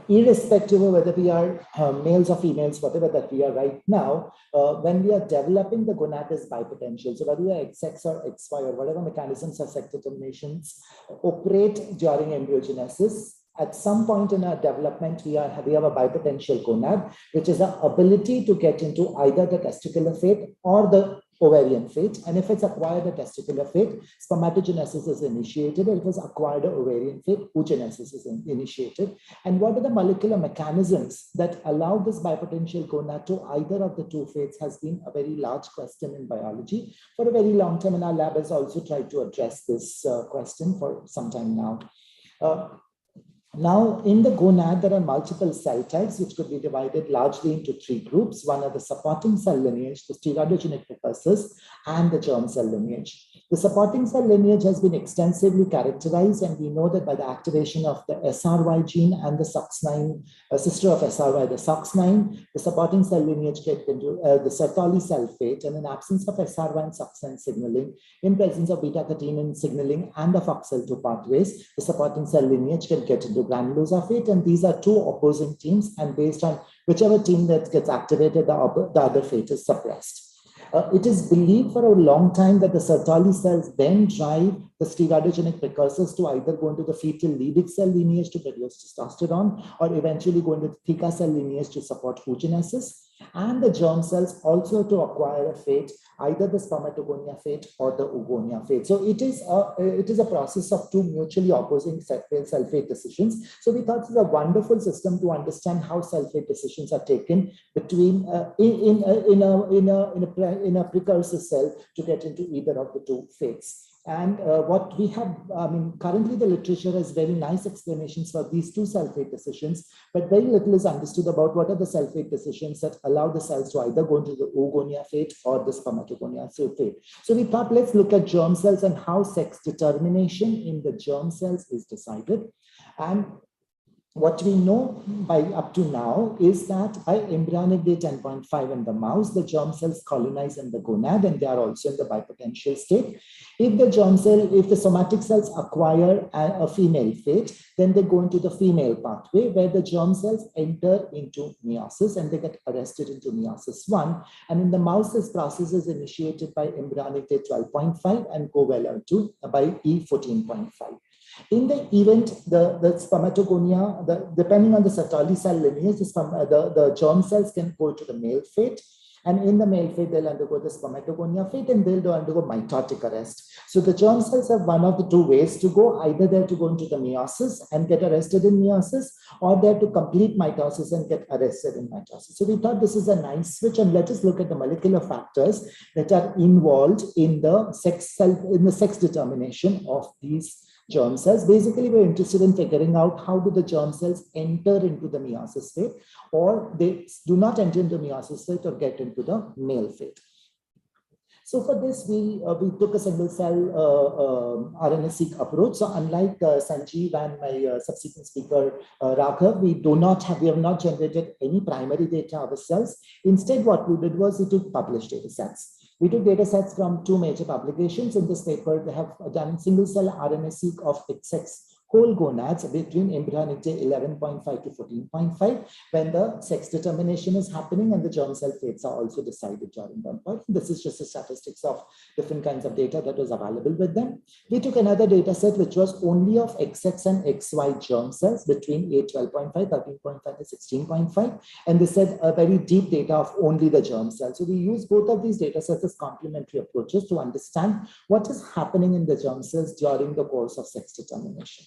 irrespective of whether we are males or females, whatever that we are right now, when we are developing the gonad is bipotential. So whether we are XX or XY or whatever mechanisms of sex determinations operate during embryogenesis, at some point in our development, we have a bipotential gonad, which is the ability to get into either the testicular fate or the ovarian fate. And if it's acquired a testicular fate, spermatogenesis is initiated. If it's acquired an ovarian fate, oogenesis is initiated. And what are the molecular mechanisms that allow this bipotential gonad to either of the two fates has been a very large question in biology. For a very long time, and our lab has also tried to address this question for some time now. Now, in the gonad, there are multiple cell types, which could be divided largely into three groups. One are the supporting cell lineage, the steroidogenic precursors, and the germ cell lineage. The supporting cell lineage has been extensively characterized, and we know that by the activation of the SRY gene and the SOX9, sister of SRY, the SOX9, the supporting cell lineage get into the Sertoli cell fate, and in absence of SRY and SOX9 signaling, in presence of beta-catenin signaling and the FOXL2 pathways, the supporting cell lineage can get into granulosa fate, and these are two opposing teams, and based on whichever team that gets activated, the other fate is suppressed. It is believed for a long time that the Sertoli cells then drive the steroidogenic precursors to either go into the fetal Leydig cell lineage to produce testosterone, or eventually go into the theca cell lineage to support oogenesis, and the germ cells also to acquire a fate, either the spermatogonia fate or the oogonia fate. So it is a process of two mutually opposing cell fate decisions. So we thought it was a wonderful system to understand how cell fate decisions are taken between in a precursor cell to get into either of the two fates. And what we have, currently the literature has very nice explanations for these two cell fate decisions, but very little is understood about what are the cell fate decisions that allow the cells to either go into the oogonia fate or the spermatogonia fate. So we thought, let's look at germ cells and how sex determination in the germ cells is decided. And what we know by up to now is that by embryonic day 10.5 in the mouse, the germ cells colonize in the gonad, and they are also in the bipotential state. If the somatic cells acquire a female fate, then they go into the female pathway where the germ cells enter into meiosis and they get arrested into meiosis 1. And in the mouse, this process is initiated by embryonic day 12.5 and go well into by E14.5. In the event, the spermatogonia, depending on the Sertoli cell lineage, the germ cells can go to the male fate. And in the male fate, they'll undergo the spermatogonia fate and they'll undergo mitotic arrest. So the germ cells have one of the two ways to go. Either they're to go into the meiosis and get arrested in meiosis, or they're to complete mitosis and get arrested in mitosis. So we thought this is a nice switch, and let us look at the molecular factors that are involved in the sex determination of these germ cells. Basically, we're interested in figuring out how do the germ cells enter into the meiosis fate, or they do not enter into meiosis fate or get into the male fate. So for this, we took a single cell RNA-seq approach. So unlike Sanjeev and my subsequent speaker, Raghav, we have not generated any primary data ourselves. Instead, what we did was we took published data sets. We took data sets from two major publications. In this paper, they have done single cell RNA-seq of XX whole gonads between embryonic day 11.5 to 14.5, when the sex determination is happening and the germ cell fates are also decided during that point. This is just the statistics of different kinds of data that was available with them. We took another data set which was only of XX and XY germ cells between A12.5, 13.5 to 16.5, and this had a very deep data of only the germ cells. So we use both of these data sets as complementary approaches to understand what is happening in the germ cells during the course of sex determination.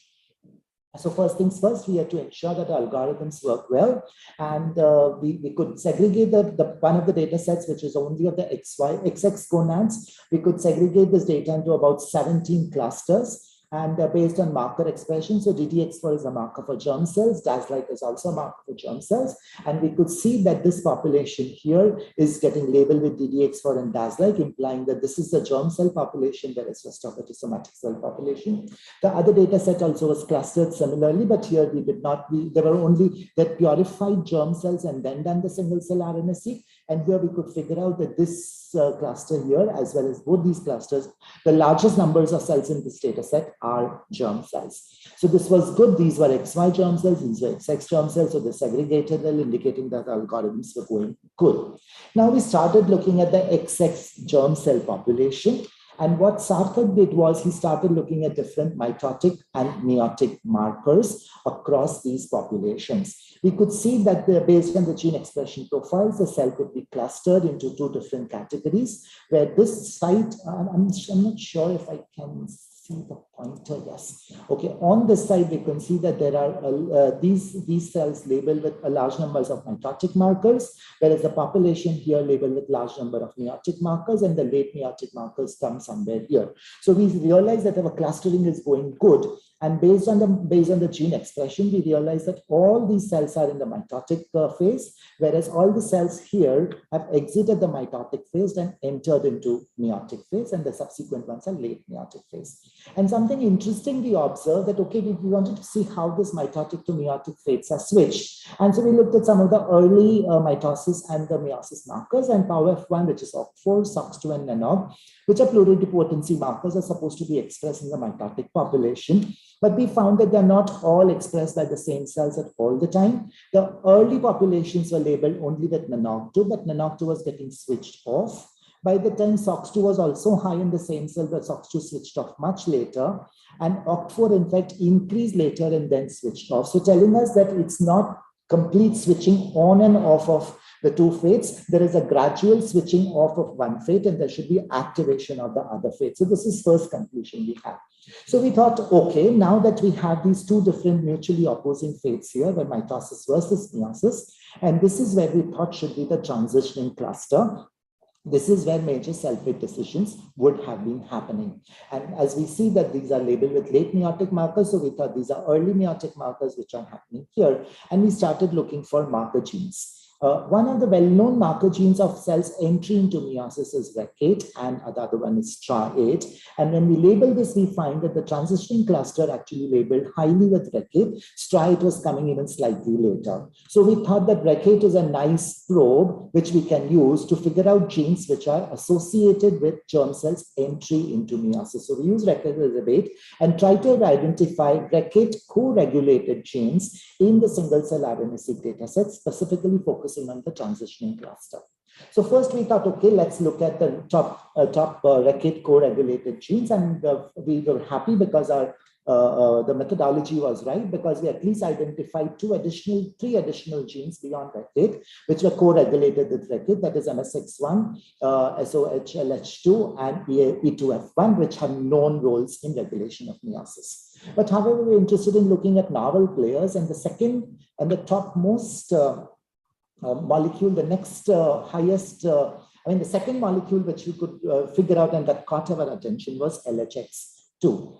So first things first, we had to ensure that our algorithms work well, and we could segregate one of the data sets, which is only of the XX gonads. We could segregate this data into about 17 clusters. And based on marker expression, so DDX4 is a marker for germ cells, DAS-like is also a marker for germ cells, and we could see that this population here is getting labeled with DDX4 and DAS-like, implying that this is the germ cell population, whereas rest of it is somatic cell population. The other data set also was clustered similarly, but here we did not, there were only that purified germ cells and then done the single cell RNA-seq. And here we could figure out that this cluster here, as well as both these clusters, the largest numbers of cells in this data set are germ cells. So this was good. These were XY germ cells, these were XX germ cells. So they segregated well, indicating that algorithms were going good. Now we started looking at the XX germ cell population. And what Sarthak did was he started looking at different mitotic and meiotic markers across these populations. We could see that based on the gene expression profiles, the cell could be clustered into two different categories, where this site, I'm not sure if I can see the pointer, yes. Okay, on this side, we can see that there are these cells labeled with a large numbers of mitotic markers, whereas the population here labeled with large number of meiotic markers, and the late meiotic markers come somewhere here. So we realize that our clustering is going good. And based on the gene expression, we realize that all these cells are in the mitotic phase, whereas all the cells here have exited the mitotic phase and entered into meiotic phase, and the subsequent ones are late meiotic phase. And something interesting we observed that, okay, we wanted to see how this mitotic to meiotic phase are switched. And so we looked at some of the early mitosis and the meiosis markers, and POWF1, which is OCT4, SOX2, and NANOG, which are pluripotency markers, are supposed to be expressed in the mitotic population. But we found that they're not all expressed by the same cells at all the time. The early populations were labeled only with NANOG2, but NANOG2 was getting switched off. By the time SOX2 was also high in the same cell, but SOX2 switched off much later. And OCT4, in fact, increased later and then switched off. So telling us that it's not complete switching on and off of the two fates. There is a gradual switching off of one fate, and there should be activation of the other fate. So this is first conclusion we have. So we thought, okay, now that we have these two different mutually opposing fates here, the mitosis versus meiosis, and this is where we thought should be the transitioning cluster. This is where major cell fate decisions would have been happening. And as we see that these are labeled with late meiotic markers, so we thought these are early meiotic markers which are happening here. And we started looking for marker genes. One of the well-known marker genes of cells entry into meiosis is REC8, and the other one is STRA8. And when we label this, we find that the transitioning cluster actually labeled highly with REC8. STRA8 was coming even slightly later. So we thought that REC8 is a nice probe which we can use to figure out genes which are associated with germ cells entry into meiosis. So we use REC8 as a bait and try to identify REC8 co-regulated genes in the single cell RNA-seq data set, specifically focusing on the transitioning cluster. So first we thought, okay, let's look at the top REC8 co-regulated genes, and we were happy because the methodology was right, because we at least identified three additional genes beyond REC8, which were co-regulated with REC8, that is MSX1, SOHLH2, and E2F1, which have known roles in regulation of meiosis. But however, we're interested in looking at novel players, and the second and the topmost molecule, the next highest, the second molecule which we could figure out and that caught our attention was LHX2.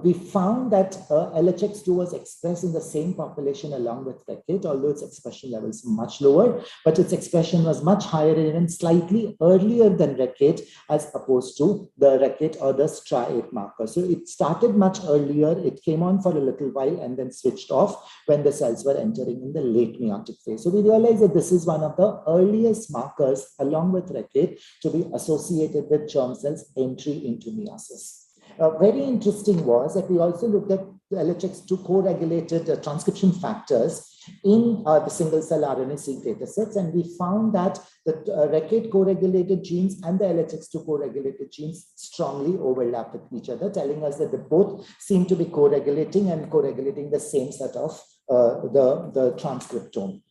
We found that LHX2 was expressed in the same population along with REC8, although its expression levels were much lower, but its expression was much higher and even slightly earlier than REC8 as opposed to the REC8 or the STRA8 marker. So it started much earlier, it came on for a little while and then switched off when the cells were entering in the late meiotic phase. So we realized that this is one of the earliest markers along with REC8 to be associated with germ cells entry into meiosis. Very interesting was that we also looked at the LHX2 co-regulated transcription factors in the single cell RNA-seq data sets, and we found that the REC8 co-regulated genes and the LHX2 co-regulated genes strongly overlap with each other, telling us that they both seem to be co-regulating and co-regulating the same set of the transcriptome.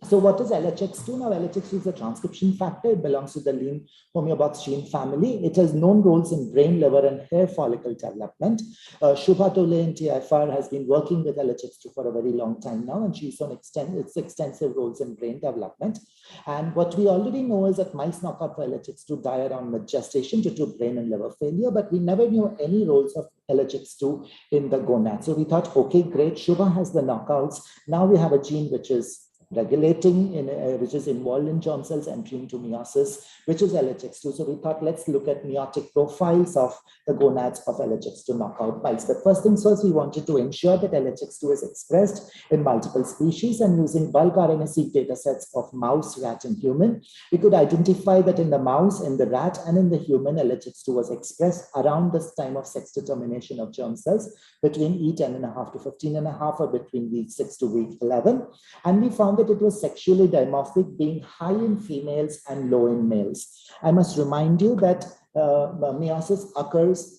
So what is LHX2? Now, LHX2 is a transcription factor. It belongs to the lean homeobox gene family. It has known roles in brain, liver, and hair follicle development. Shubha Tole in TIFR has been working with LHX2 for a very long time now, and she's on its extensive roles in brain development. And what we already know is that mice knockout for LHX2 die around mid-gestation due to brain and liver failure, but we never knew any roles of LHX2 in the gonad. So we thought, okay, great, Shubha has the knockouts. Now we have a gene which is regulating, which is involved in germ cells entry into meiosis, which is LHX2. So we thought, let's look at meiotic profiles of the gonads of LHX2 knockout mice. But first things first, we wanted to ensure that LHX2 is expressed in multiple species, and using bulk RNA-seq data sets of mouse, rat, and human, we could identify that in the mouse, in the rat, and in the human, LHX2 was expressed around this time of sex determination of germ cells between E10.5 to 15.5, or between week 6 to week 11. And we found that it was sexually dimorphic, being high in females and low in males. I must remind you that meiosis occurs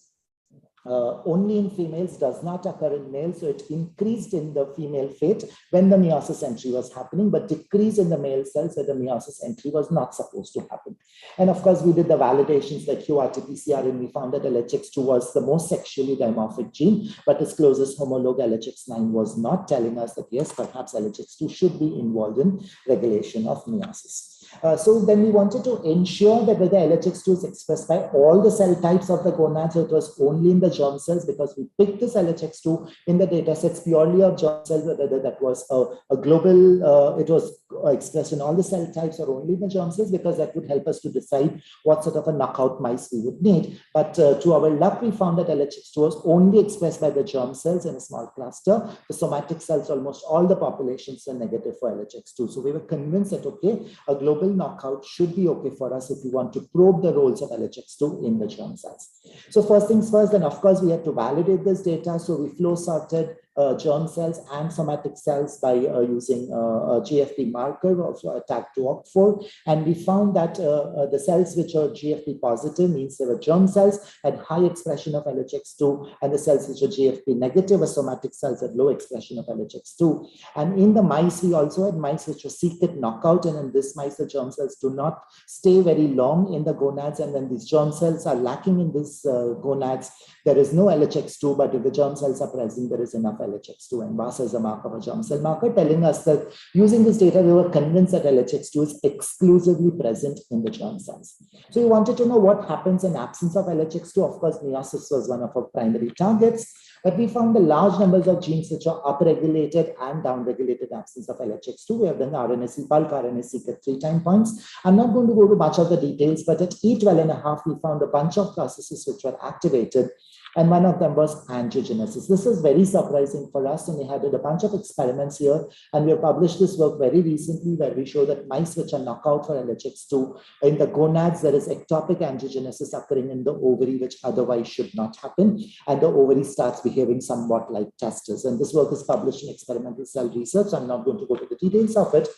only in females, does not occur in males. So it increased in the female fate when the meiosis entry was happening, but decreased in the male cells where the meiosis entry was not supposed to happen. And of course, we did the validations like qRT-PCR, and we found that LHX2 was the most sexually dimorphic gene, but its closest homologue LHX9 was not, telling us that yes, perhaps LHX2 should be involved in regulation of meiosis. So then we wanted to ensure that whether LHX2 is expressed by all the cell types of the gonads, or it was only in the germ cells, because we picked this LHX2 in the data sets purely of germ cells, whether that was a global, it was expressed in all the cell types or only the germ cells, because that would help us to decide what sort of a knockout mice we would need. But to our luck, we found that LHX2 was only expressed by the germ cells in a small cluster. The somatic cells, almost all the populations are negative for LHX2. So we were convinced that, okay, a global knockout should be okay for us if we want to probe the roles of LHX2 in the germ cells. So first things first, then of course we had to validate this data. So we flow sorted germ cells and somatic cells by using a GFP marker of tag to OCT4. And we found that the cells which are GFP positive, means they were germ cells, had high expression of LHX2, and the cells which are GFP negative were somatic cells had low expression of LHX2. And in the mice, we also had mice which were c-KIT knockout, and in this mice, the germ cells do not stay very long in the gonads, and when these germ cells are lacking in these gonads, there is no LHX2, but if the germ cells are present, there is enough LHX2, and VASA is a marker, a germ cell marker, telling us that using this data, we were convinced that LHX2 is exclusively present in the germ cells. So we wanted to know what happens in absence of LHX2. Of course, meiosis was one of our primary targets, but we found the large numbers of genes which are upregulated and downregulated absence of LHX2. We have done the RNA-seq, bulk RNA-seq at 3 time points. I'm not going to go to much of the details, but at E12.5, we found a bunch of processes which were activated, and one of them was angiogenesis. This is very surprising for us, and we had a bunch of experiments here, and we have published this work very recently where we show that mice which are knockout for LHX2, in the gonads, there is ectopic angiogenesis occurring in the ovary, which otherwise should not happen, and the ovary starts behaving somewhat like testes. And this work is published in Experimental Cell Research. I'm not going to go to the details of it,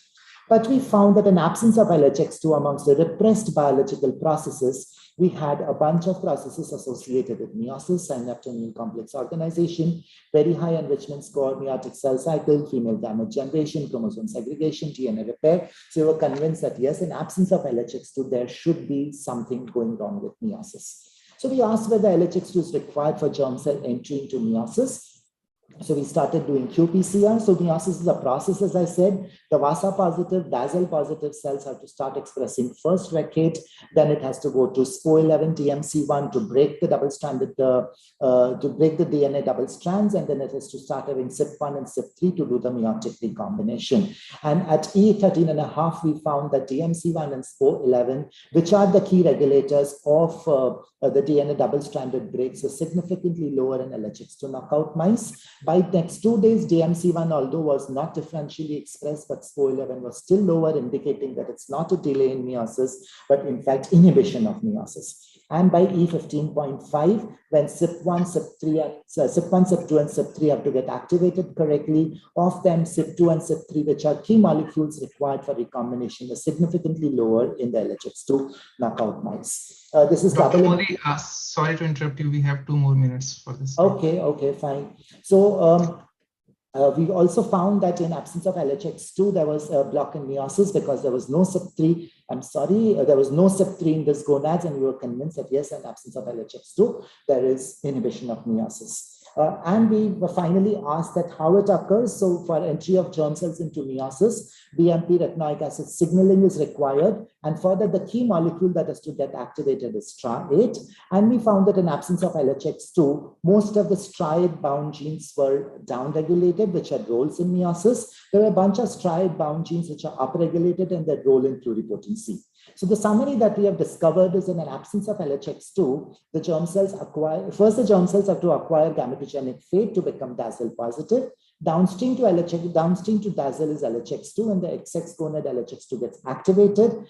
but we found that in absence of LHX2 amongst the repressed biological processes, we had a bunch of processes associated with meiosis, synaptic immune complex organization, very high enrichment score, meiotic cell cycle, female gamete generation, chromosome segregation, DNA repair. So we were convinced that yes, in absence of LHX2, there should be something going wrong with meiosis. So we asked whether LHX2 is required for germ cell entry into meiosis. So we started doing qPCR. So meiosis is a process, as I said. The VASA positive, DAZL positive cells have to start expressing first recate. Then it has to go to SPO11 DMC1 to break the double-stranded, to break the DNA double strands. And then it has to start having CYP1 and CYP3 to do the meiotic recombination. And at E13.5, we found that DMC1 and SPO11, which are the key regulators of the DNA double-stranded breaks, are significantly lower in LHX2 knockout mice. By next 2 days, DMC1, although was not differentially expressed, but SPO11 was still lower, indicating that it's not a delay in meiosis, but in fact inhibition of meiosis. And by E15.5, when CYP1, CYP2, and CYP3 have to get activated correctly, of them CYP2 and CYP3, which are key molecules required for recombination, were significantly lower in the LHX2 knockout mice. This is Dr. Modi, sorry to interrupt you. We have 2 more minutes for this. Okay, fine. So we also found that in absence of LHX2, there was a block in meiosis because there was no CYP3. There was no CYP3 in this gonads, and we were convinced that yes, in absence of LHX2, there is inhibition of meiosis. And we were finally asked that how it occurs. So for entry of germ cells into meiosis, BMP retinoic acid signaling is required. And further, the key molecule that is to get activated is STRA8. And we found that in absence of LHX2, most of the STRA8 bound genes were downregulated, which had roles in meiosis. There are a bunch of STRA8 bound genes which are upregulated and that role in pluripotency. So the summary that we have discovered is in an absence of LHX2, the germ cells acquire, first the germ cells have to acquire gametogenic fate to become DAZL positive. Downstream to DAZL is LHX2, and the XX gonad LHX2 gets activated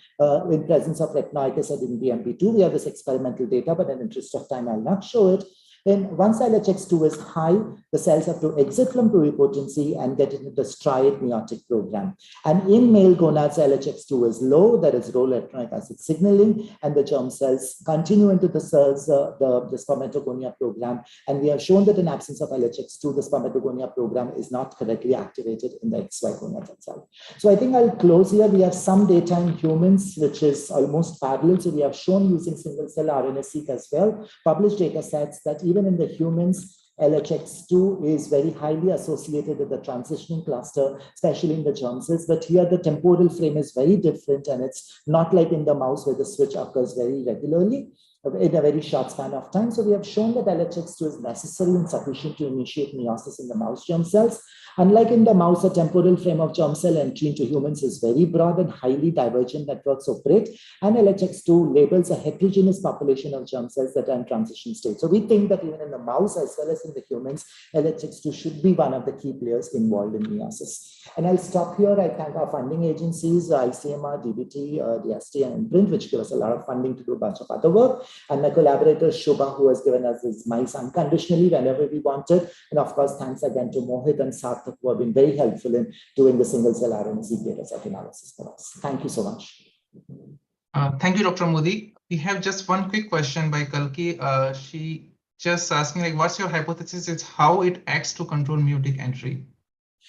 in presence of retinoic acid in BMP2. We have this experimental data, but in interest of time, I'll not show it. Then once LHX2 is high, the cells have to exit from pluripotency and get into the STRA8 meiotic program. And in male gonads, LHX2 is low, there is low retinoic acid signaling, and the germ cells continue into the cells, the spermatogonia program. And we have shown that in absence of LHX2, the spermatogonia program is not correctly activated in the XY gonad itself. So I think I'll close here. We have some data in humans, which is almost parallel. So we have shown using single cell RNA-seq as well, published data sets that even in the humans, LHX2 is very highly associated with the transitioning cluster, especially in the germ cells. But here the temporal frame is very different, and it's not like in the mouse where the switch occurs very regularly in a very short span of time. So we have shown that LHX2 is necessary and sufficient to initiate meiosis in the mouse germ cells. Unlike in the mouse, the temporal frame of germ cell entry into humans is very broad and highly divergent networks operate. And LHX2 labels a heterogeneous population of germ cells that are in transition state. So we think that even in the mouse as well as in the humans, LHX2 should be one of the key players involved in meiosis. And I'll stop here. I thank our funding agencies, ICMR, DBT, DST, and Imprint, which give us a lot of funding to do a bunch of other work. And my collaborator, Shubha, who has given us his mice unconditionally whenever we wanted. And of course, thanks again to Mohit and Sarthak, who have been very helpful in doing the single cell RNA-seq data set analysis for us. Thank you so much. Thank you, Dr. Modi. We have just one quick question by Kalki. She just asked me, like, what's your hypothesis? It's how it acts to control meiotic entry.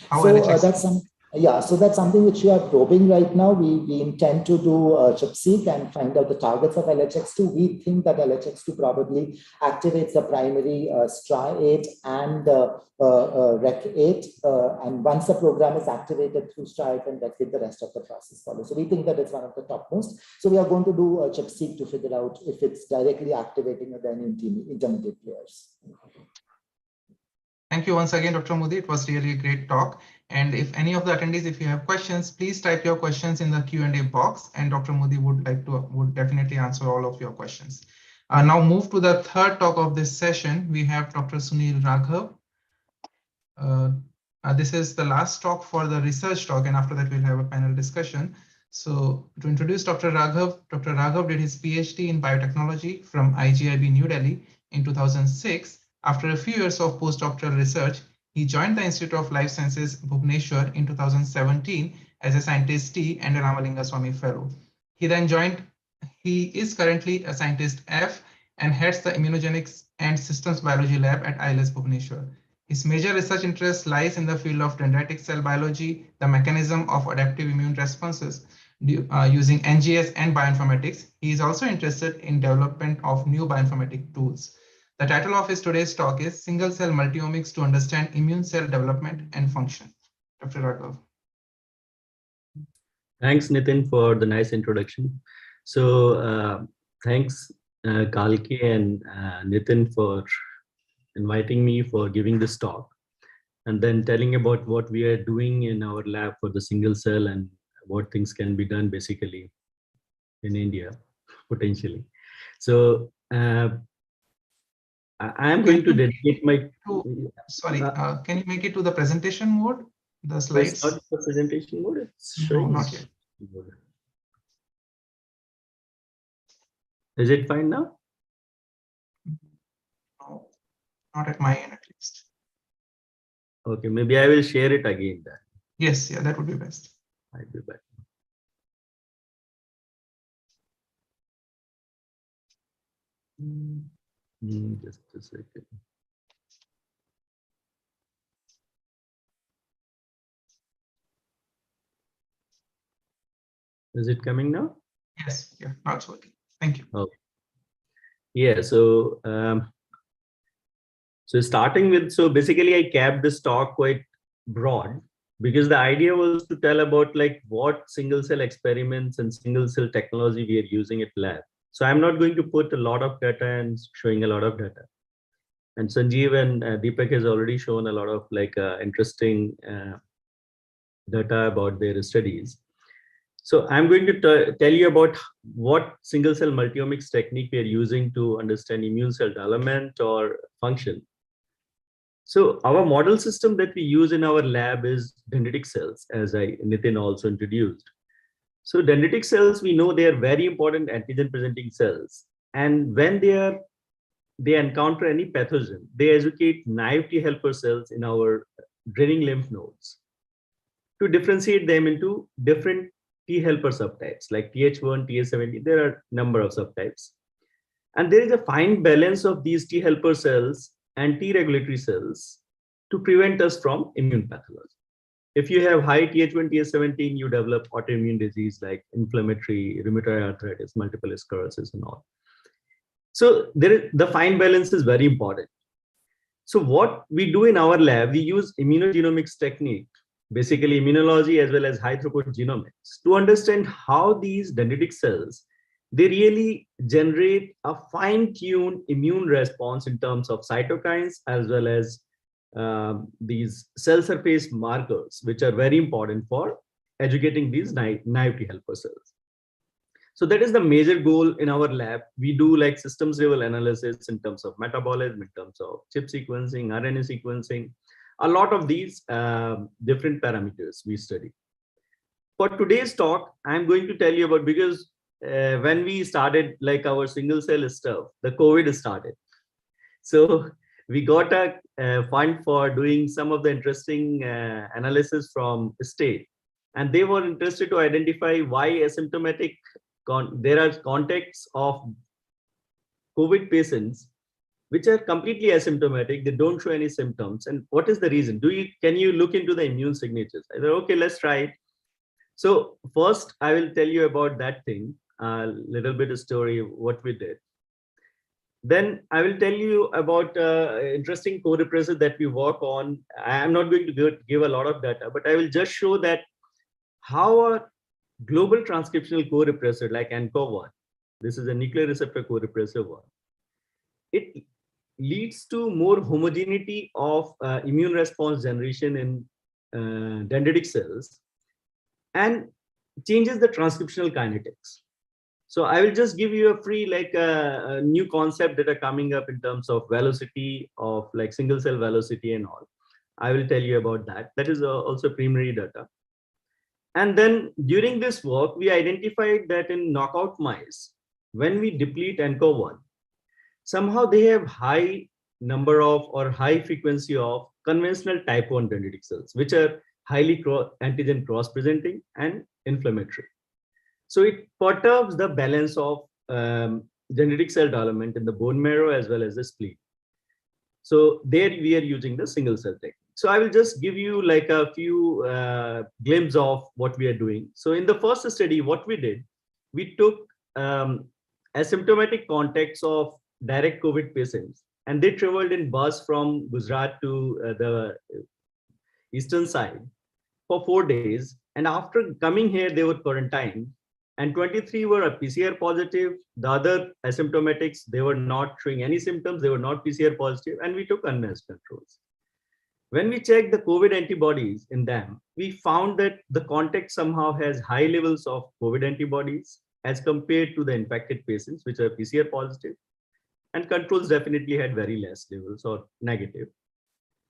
How So that's something which we are probing right now. We intend to do ChIP-seq and find out the targets of LHX2. We think that LHX2 probably activates the primary STRA8 and REC8. And once the program is activated through STRA8 and REC8, the rest of the process follows. So we think that it's one of the topmost. So we are going to do ChIP-seq to figure out if it's directly activating or then intermediate players. Thank you once again, Dr. Modi. It was really a great talk. And if any of the attendees, if you have questions, please type your questions in the Q&A box, and Dr. Modi would definitely answer all of your questions. Now move to the third talk of this session. We have Dr. Sunil Raghav. This is the last talk for the research talk, and after that we'll have a panel discussion. So to introduce Dr. Raghav did his PhD in biotechnology from IGIB New Delhi in 2006. After a few years of postdoctoral research, he joined the Institute of Life Sciences Bhubneswar in 2017 as a scientist T and a Ramalinga Swami Fellow. He is currently a scientist F and heads the Immunogenics and Systems Biology Lab at ILS Bhubneswar. His major research interest lies in the field of dendritic cell biology, the mechanism of adaptive immune responses using NGS and bioinformatics. He is also interested in development of new bioinformatic tools. The title of his today's talk is Single Cell Multiomics to Understand Immune Cell Development and Function. Dr. Raghav. Thanks, Nitin, for the nice introduction. So thanks, Kalki and Nitin, for inviting me for giving this talk and then telling about what we are doing in our lab for the single cell and what things can be done basically in India, potentially. So I am going to dedicate my... Sorry, can you make it to the presentation mode? The slides? It's not the presentation mode, it's showing. No, not yet. Is it fine now? No, not at my end at least. Okay, maybe I will share it again then. Yes, yeah, that would be best. I'll be back. Just a second. Is it coming now? Yes, yeah, now it's working. Thank you. Okay. Yeah, so So starting with, so basically I kept this talk quite broad because the idea was to tell about like what single cell experiments and single cell technology we are using at lab. So I'm not going to put a lot of data and showing a lot of data. And Sanjeev and Deepak has already shown a lot of like interesting data about their studies. So I'm going to tell you about what single cell multiomics technique we are using to understand immune cell development or function. So our model system that we use in our lab is dendritic cells, as Nitin also introduced. So dendritic cells, we know they are very important antigen presenting cells. And when they encounter any pathogen, they educate naive T helper cells in our draining lymph nodes to differentiate them into different T helper subtypes like Th1, Th17. There are a number of subtypes. And there is a fine balance of these T helper cells and T regulatory cells to prevent us from immune pathology. If you have high Th1, Th17, you develop autoimmune disease like inflammatory rheumatoid arthritis, multiple sclerosis, and all. So the fine balance is very important. So what we do in our lab, we use immunogenomics technique, basically immunology as well as high throughput genomics, to understand how these dendritic cells, they really generate a fine-tuned immune response in terms of cytokines as well as these cell surface markers, which are very important for educating these naive T helper cells. So that is the major goal in our lab. We do like systems level analysis in terms of metabolism, in terms of chip sequencing, RNA sequencing, a lot of these different parameters we study. For today's talk, I'm going to tell you about, because when we started like our single cell stuff, the COVID started. So we got a fund for doing some of the interesting analysis from state. And they were interested to identify why asymptomatic, there are contacts of COVID patients which are completely asymptomatic. They don't show any symptoms. And what is the reason? Can you look into the immune signatures? I said, okay, let's try it. So first, I will tell you about that thing, a little bit of story of what we did. Then I will tell you about interesting co-repressor that we work on. I am not going to give a lot of data, but I will just show that how a global transcriptional co-repressor like NCOV1, this is a nuclear receptor co-repressor one, it leads to more homogeneity of immune response generation in dendritic cells and changes the transcriptional kinetics. So I will just give you a free like a new concept that are coming up in terms of velocity of like single cell velocity and all. I will tell you about that. That is also preliminary data. And then during this work, we identified that in knockout mice, when we deplete NCOV1, somehow they have high number of or high frequency of conventional type 1 dendritic cells, which are highly antigen cross-presenting and inflammatory. So it perturbs the balance of dendritic cell development in the bone marrow as well as the spleen. So there we are using the single cell technique. So I will just give you like a few glimpses of what we are doing. So in the first study, what we did, we took asymptomatic contacts of direct COVID patients, and they traveled in bus from Gujarat to the eastern side for 4 days. And after coming here, they were quarantined, and 23 were PCR positive. The other asymptomatics, they were not showing any symptoms. They were not PCR positive, and we took unmasked controls. When we checked the COVID antibodies in them, we found that the contact somehow has high levels of COVID antibodies as compared to the infected patients, which are PCR positive, and controls definitely had very less levels or negative.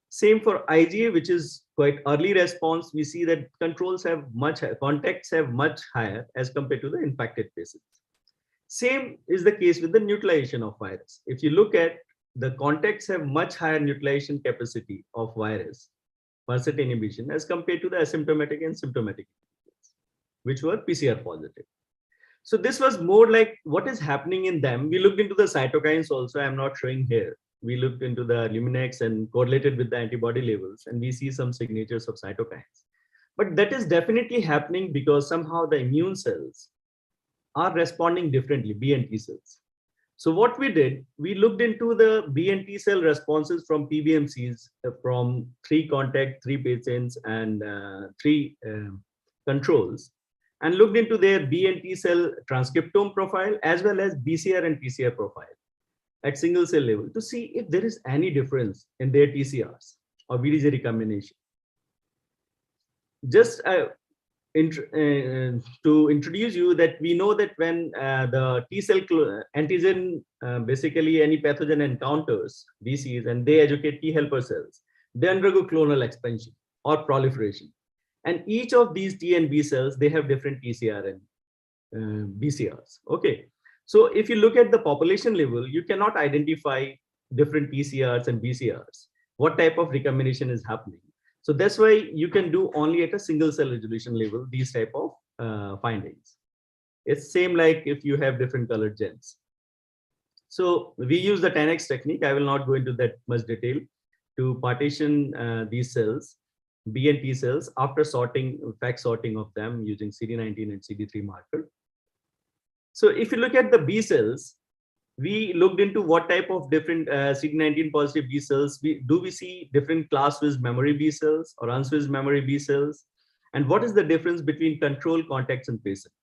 Same for IgA, which is quite early response. We see that controls have much higher, contacts have much higher as compared to the infected patients. Same is the case with the neutralization of virus. If you look at the contacts have much higher neutralization capacity of virus, percent inhibition, as compared to the asymptomatic and symptomatic, which were PCR positive. So this was more like what is happening in them. We looked into the cytokines also. I'm not showing here. We looked into the Luminex and correlated with the antibody levels, and we see some signatures of cytokines. But that is definitely happening because somehow the immune cells are responding differently, B and T cells. So what we did, we looked into the B and T cell responses from PBMCs from 3 contact, 3 patients, and 3 controls, and looked into their B and T cell transcriptome profile as well as BCR and TCR profile at single cell level to see if there is any difference in their TCRs or VDJ recombination. Just to introduce you that we know that when the T cell antigen, basically any pathogen encounters VCs and they educate T helper cells, they undergo clonal expansion or proliferation. And each of these T and B cells, they have different TCR and BCRs. Okay. So if you look at the population level, you cannot identify different TCRs and BCRs, what type of recombination is happening. So that's why you can do only at a single cell resolution level, these type of findings. It's same like if you have different colored gens. So we use the 10x technique. I will not go into that much detail to partition these cells, B and T cells, after sorting, fact sorting of them using CD19 and CD3 marker. So if you look at the B cells, we looked into what type of different CD19 positive B cells. Do we see different class-switched memory B cells or unswitched memory B cells? And what is the difference between control, contacts, and patient?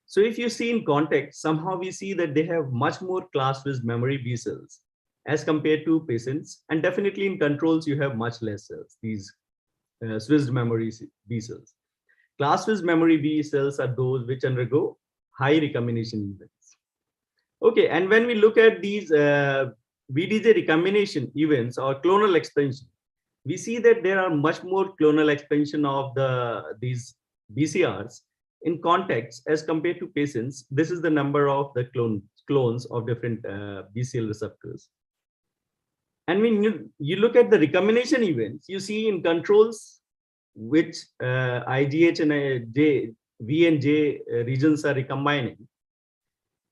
So if you see in context, somehow we see that they have much more class-switched memory B cells as compared to patients. And definitely in controls, you have much less cells, these switched memory B cells. Class-switched memory B cells are those which undergo high recombination events. Okay, and when we look at these VDJ recombination events or clonal expansion, we see that there are much more clonal expansion of these BCRs in contacts as compared to patients. This is the number of the clones of different BCL receptors. And when you look at the recombination events, you see in controls which IGH and V and J regions are recombining.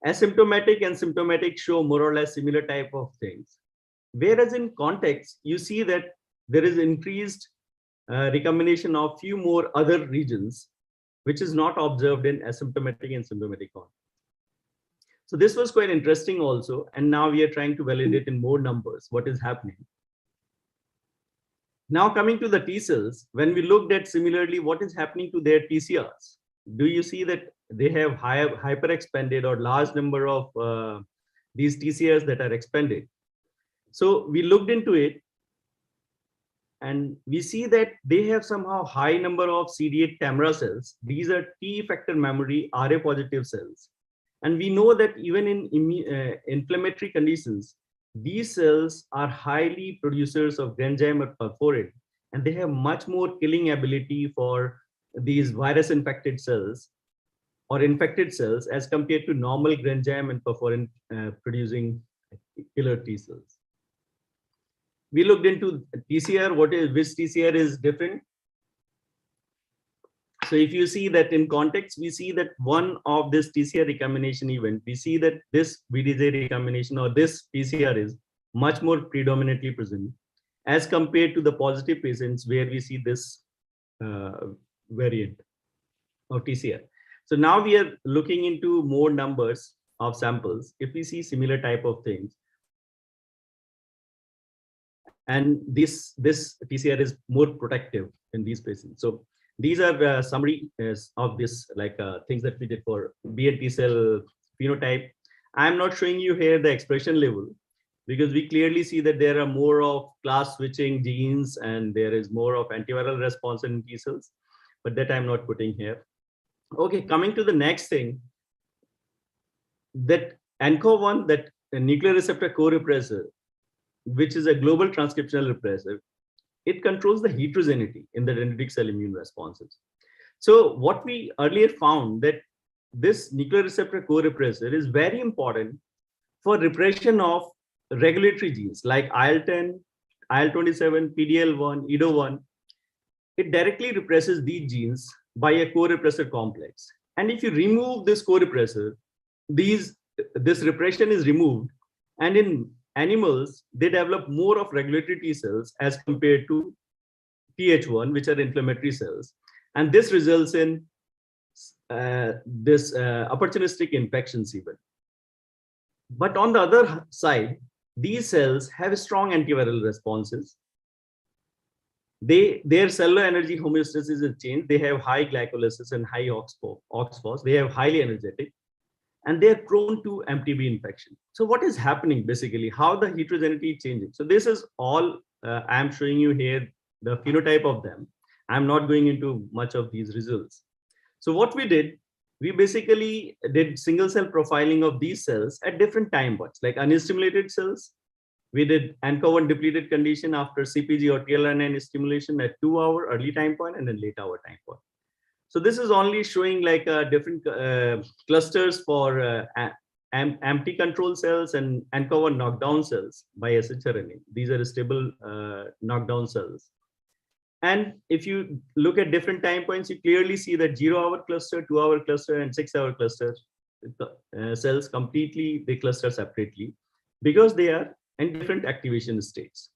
Asymptomatic and symptomatic show more or less similar type of things. Whereas in context, you see that there is increased recombination of few more other regions, which is not observed in asymptomatic and symptomatic context. So this was quite interesting also. And now we are trying to validate in more numbers what is happening. Now coming to the T cells, when we looked at similarly what is happening to their TCRs, do you see that they have hyper expanded or large number of these TCRs that are expanded? So we looked into it and we see that they have somehow high number of CD8 TAMRA cells. These are T effector memory RA positive cells. And we know that even in inflammatory conditions, these cells are highly producers of granzyme or perforin, and they have much more killing ability for these virus infected cells or infected cells as compared to normal granzyme and perforin producing killer T cells. We looked into TCR, which TCR is different. So if you see that in context, we see that one of this TCR recombination event, we see that this VDJ recombination or this PCR is much more predominantly present as compared to the positive patients where we see this variant of TCR. So now we are looking into more numbers of samples. If we see similar type of things, and this TCR is more protective in these patients. So these are summary of this things that we did for B and T cell phenotype. I'm not showing you here the expression level because we clearly see that there are more of class switching genes and there is more of antiviral response in T cells, but that I'm not putting here. Okay, coming to the next thing, that ANCO1, that nuclear receptor co-repressor, which is a global transcriptional repressor, it controls the heterogeneity in the dendritic cell immune responses. So what we earlier found that this nuclear receptor co-repressor is very important for repression of regulatory genes like IL-10, IL-27, PDL1, EDO1. It directly represses these genes by a co-repressor complex. And if you remove this co-repressor, this repression is removed. And in animals, they develop more of regulatory T cells as compared to Th1, which are inflammatory cells. And this results in this opportunistic infections even. But on the other side, these cells have strong antiviral responses. Their cellular energy homeostasis is changed. They have high glycolysis and high OXPHOS. They are highly energetic, and they are prone to MTB infection. So what is happening basically? How the heterogeneity is changing? So this is all I am showing you here, the phenotype of them. I'm not going into much of these results. So what we did, we basically did single cell profiling of these cells at different time points, like unstimulated cells. We did ANCA1 depleted condition after CpG or TLR9 stimulation at 2-hour early time point and then late hour time point. So this is only showing like different clusters for empty control cells and ANCA1 knockdown cells by shRNA. These are stable knockdown cells. And if you look at different time points, you clearly see that 0-hour cluster, 2-hour cluster, and 6-hour cluster cells completely, they cluster separately because they are in different activation states.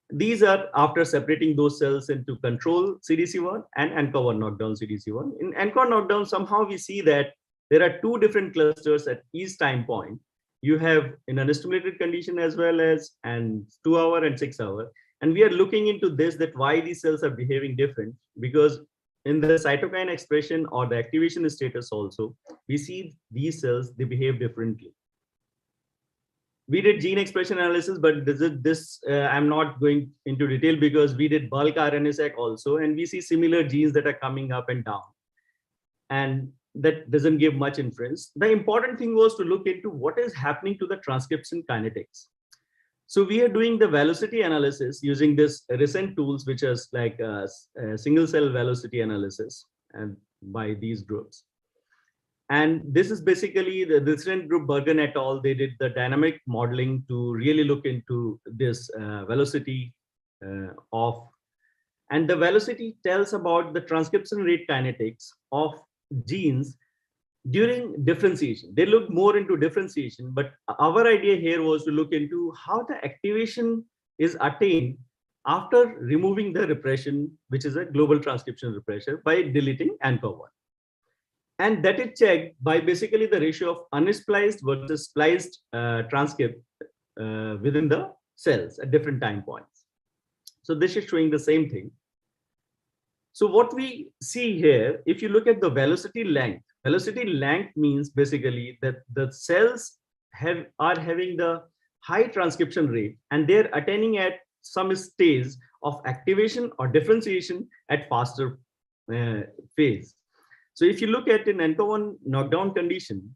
These are after separating those cells into control CDC1 and ANCA1 knockdown CDC1. In ANCA1 knockdown, somehow we see that there are two different clusters at each time point. You have in an unstimulated condition as well as and 2-hour and 6-hour. And we are looking into this, that why these cells are behaving different, because in the cytokine expression or the activation status also, we see these cells, they behave differently. We did gene expression analysis, but I'm not going into detail because we did bulk RNA-seq also, and we see similar genes that are coming up and down. And that doesn't give much inference. The important thing was to look into what is happening to the transcription kinetics. So we are doing the velocity analysis using this recent tools, which is like a single cell velocity analysis and by these groups. And this is basically the recent group, Bergen et al. They did the dynamic modeling to really look into this velocity of, and the velocity tells about the transcription rate kinetics of genes during differentiation. They look more into differentiation, but our idea here was to look into how the activation is attained after removing the repression, which is a global transcription repressor, by deleting ANCA1. And that is checked by basically the ratio of unspliced versus spliced transcript within the cells at different time points. So this is showing the same thing. So what we see here, if you look at the velocity length means basically that the cells are having the high transcription rate and they're attaining at some stage of activation or differentiation at faster phase. So if you look at an ANCA1 knockdown condition,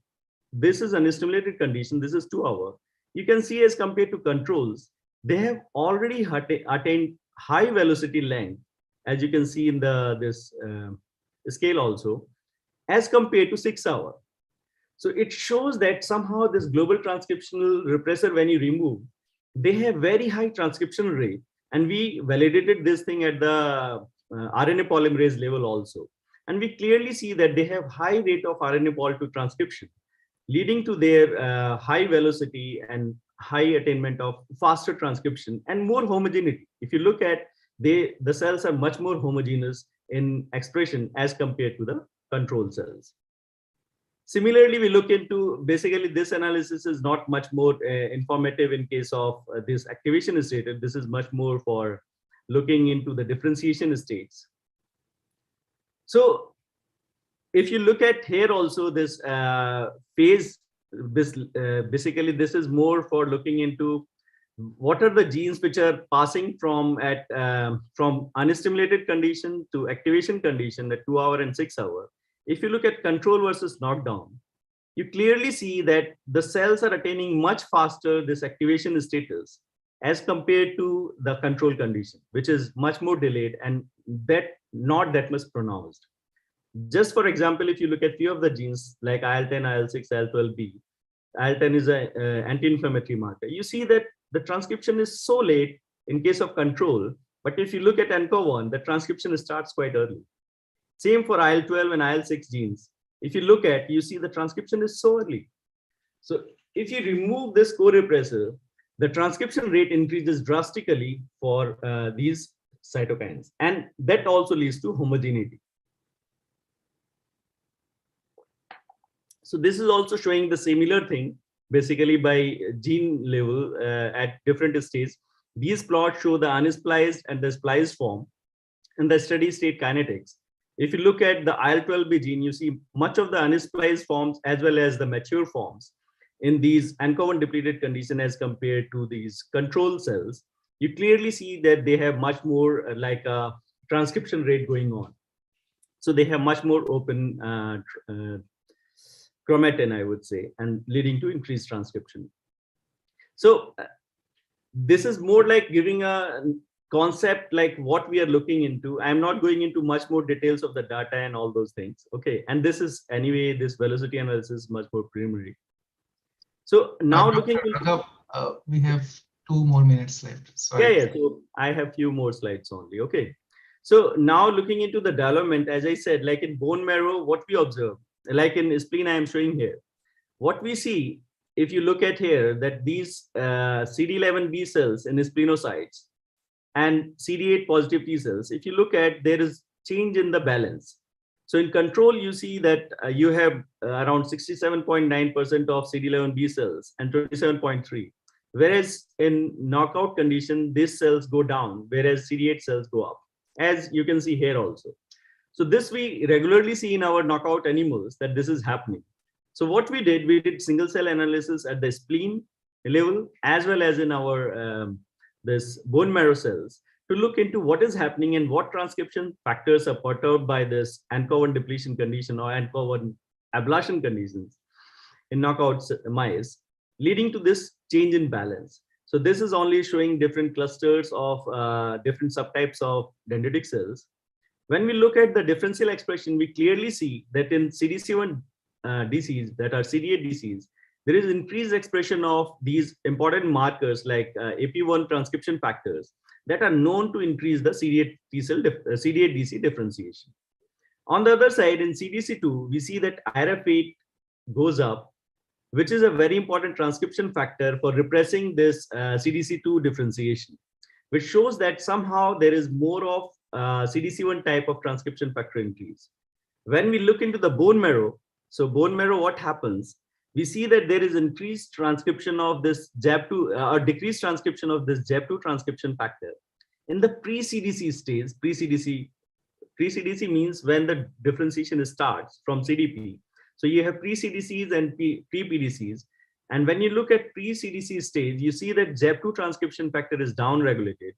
this is an stimulated condition, this is 2-hour. You can see as compared to controls, they have already attained high velocity length, as you can see in this scale also, as compared to 6-hour. So it shows that somehow this global transcriptional repressor, when you remove, they have very high transcription rate. And we validated this thing at the RNA polymerase level also. And we clearly see that they have high rate of RNA pol to transcription, leading to their high velocity and high attainment of faster transcription and more homogeneity. If you look at the cells are much more homogeneous in expression as compared to the control cells. Similarly, we look into basically this analysis is not much more informative in case of this activation state. This is much more for looking into the differentiation states. So if you look at here also this phase, basically this is more for looking into what are the genes which are passing from unstimulated condition to activation condition at 2-hour and 6-hour. If you look at control versus knockdown, you clearly see that the cells are attaining much faster this activation status as compared to the control condition, which is much more delayed and that not that much pronounced. Just for example, if you look at few of the genes like IL-10, IL-6, IL-12B, IL-10 is an anti-inflammatory marker. You see that the transcription is so late in case of control, but if you look at ANCA1, the transcription starts quite early. Same for IL-12 and IL-6 genes. If you look at, you see the transcription is so early. So if you remove this co-repressor, the transcription rate increases drastically for these cytokines. And that also leads to homogeneity. So this is also showing the similar thing basically by gene level at different stages. These plots show the unspliced and the spliced form in the steady state kinetics. If you look at the IL-12B gene, you see much of the unspliced forms as well as the mature forms in these ANCOV1 depleted condition as compared to these control cells. You clearly see that they have much more like a transcription rate going on. So they have much more open chromatin, I would say, and leading to increased transcription. So this is more like giving a concept like what we are looking into. I'm not going into much more details of the data and all those things. Okay, and this is anyway, this velocity analysis is much more preliminary. So now looking into, we have 2 more minutes left. Sorry. Yeah, so I have few more slides only. Okay, so now looking into the development, as I said, like in bone marrow, what we observe, like in spleen, I am showing here, what we see, if you look at here, that these CD11B cells in splenocytes and CD8 positive T cells, if you look at, there is change in the balance. So in control, you see that you have around 67.9% of CD11B cells and 27.3. Whereas in knockout condition, these cells go down, whereas CD8 cells go up, as you can see here also. So this we regularly see in our knockout animals that this is happening. So what we did single cell analysis at the spleen level, as well as in our this bone marrow cells, to look into what is happening and what transcription factors are perturbed by this ANCOV1 depletion condition or ANCOV1 ablation conditions in knockout mice, leading to this change in balance. So this is only showing different clusters of different subtypes of dendritic cells. When we look at the differential expression, we clearly see that in CDC1 DCs, that are CD8 DCs, there is increased expression of these important markers like AP1 transcription factors that are known to increase the CD8 CD8 DC differentiation. On the other side, in CDC2, we see that IRF8 goes up, which is a very important transcription factor for repressing this CDC2 differentiation, which shows that somehow there is more of CDC1 type of transcription factor increase. When we look into the bone marrow, so bone marrow, what happens? We see that there is increased transcription of this JAB2 or decreased transcription of this JAB2 transcription factor. In the pre-CDC stage, pre-CDC means when the differentiation starts from CDP. So you have pre-CDCs and pre-PDCs. And when you look at pre-CDC stage, you see that JAB2 transcription factor is down-regulated.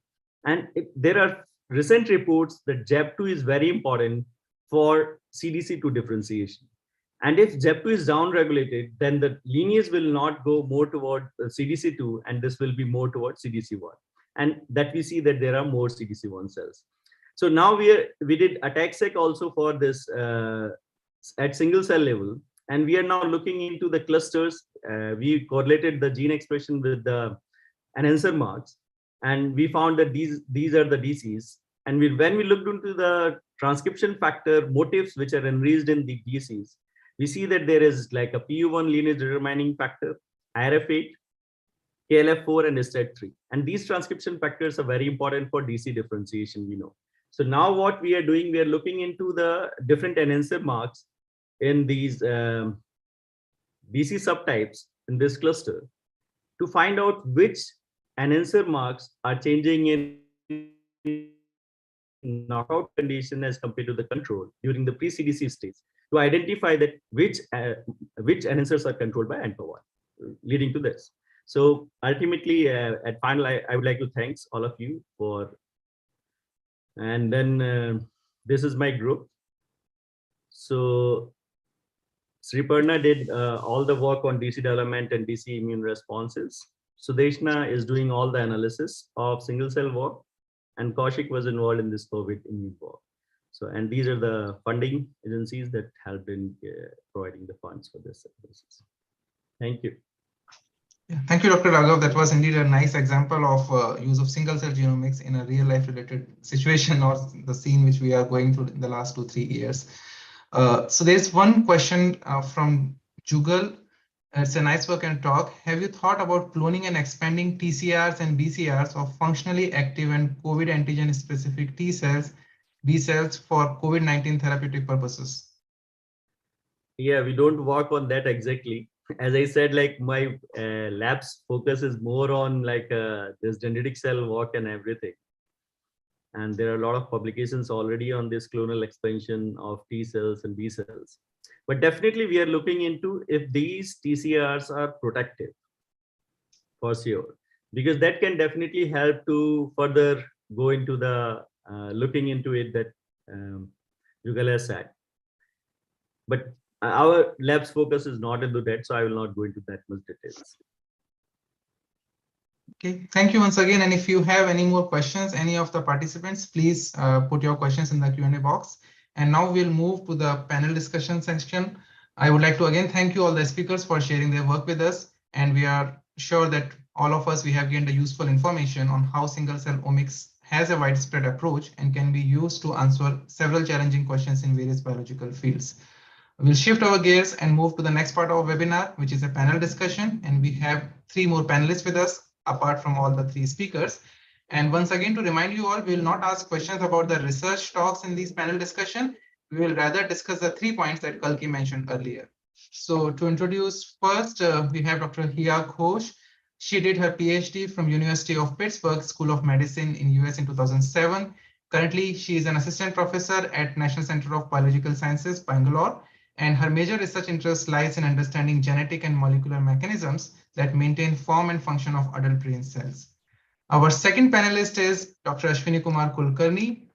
And there are recent reports that JAB2 is very important for CDC2 differentiation. And if JAB2 is down-regulated, then the lineage will not go more toward CDC2, and this will be more towards CDC1. And that we see that there are more CDC1 cells. So now we did ATAC-seq also for this at single cell level, and we are now looking into the clusters. We correlated the gene expression with the enhancer marks, and we found that these are the DCs. And when we looked into the transcription factor motifs which are enriched in the DCs, we see that there is like a PU1 lineage determining factor, IRF8, KLF4, and STAT3. And these transcription factors are very important for DC differentiation, we know. So now what we are doing, we are looking into the different enhancer marks in these DC subtypes in this cluster to find out which enhancer marks are changing in knockout condition as compared to the control during the pre-CDC stage, to identify that which enhancers are controlled by ANCOV1, leading to this. So ultimately, at final, I would like to thank all of you for, and then this is my group. So Sriparna did all the work on DC development and DC immune responses. Sudeshna is doing all the analysis of single cell work, and Kaushik was involved in this COVID immune work. So, and these are the funding agencies that helped in providing the funds for this analysis. Thank you. Yeah, thank you, Dr. Raghav. That was indeed a nice example of use of single cell genomics in a real life related situation or the scene which we are going through in the last 2-3 years. So there's one question from Jugal. It's a nice work and talk. Have you thought about cloning and expanding TCRs and BCRs of functionally active and COVID antigen specific T cells, B cells for COVID-19 therapeutic purposes? Yeah, we don't work on that exactly. as I said, like my lab's focus is more on like this dendritic cell walk and everything. And there are a lot of publications already on this clonal expansion of T cells and B cells. But definitely we are looking into if these TCRs are protective, for sure, because that can definitely help to further go into the looking into it that Yugal has said. But our lab's focus is not into that, so I will not go into that much details. Okay, thank you once again. And if you have any more questions, any of the participants, please put your questions in the Q&A box. And now we'll move to the panel discussion section. I would like to again thank you all the speakers for sharing their work with us. And we are sure that all of us, we have gained a useful information on how single-cell omics has a widespread approach and can be used to answer several challenging questions in various biological fields. We'll shift our gears and move to the next part of our webinar, which is a panel discussion. And we have 3 more panelists with us, apart from all the 3 speakers. And once again, to remind you all, we will not ask questions about the research talks in these panel discussion. We will rather discuss the 3 points that Kalki mentioned earlier. So to introduce first, we have Dr. Hiya Ghosh. She did her PhD from University of Pittsburgh School of Medicine in US in 2007. Currently, she is an assistant professor at National Center of Biological Sciences, Bangalore. And her major research interest lies in understanding genetic and molecular mechanisms that maintain form and function of adult brain cells. Our second panelist is Dr. Ashwini Kumar Kulkarni.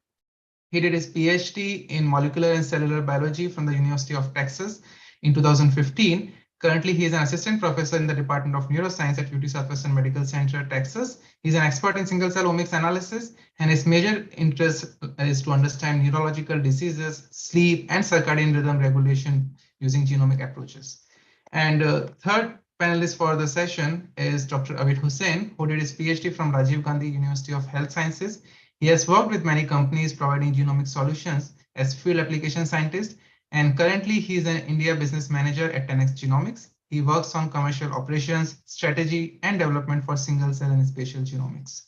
He did his PhD in molecular and cellular biology from the University of Texas in 2015. Currently, he is an assistant professor in the Department of Neuroscience at UT Southwestern Medical Center, Texas. He's an expert in single-cell omics analysis, and his major interest is to understand neurological diseases, sleep, and circadian rhythm regulation using genomic approaches. And third panelist for the session is Dr. Abid Hussain, who did his PhD from Rajiv Gandhi University of Health Sciences. He has worked with many companies providing genomic solutions as field application scientist, and currently he is an India business manager at 10x Genomics. He works on commercial operations, strategy, and development for single cell and spatial genomics.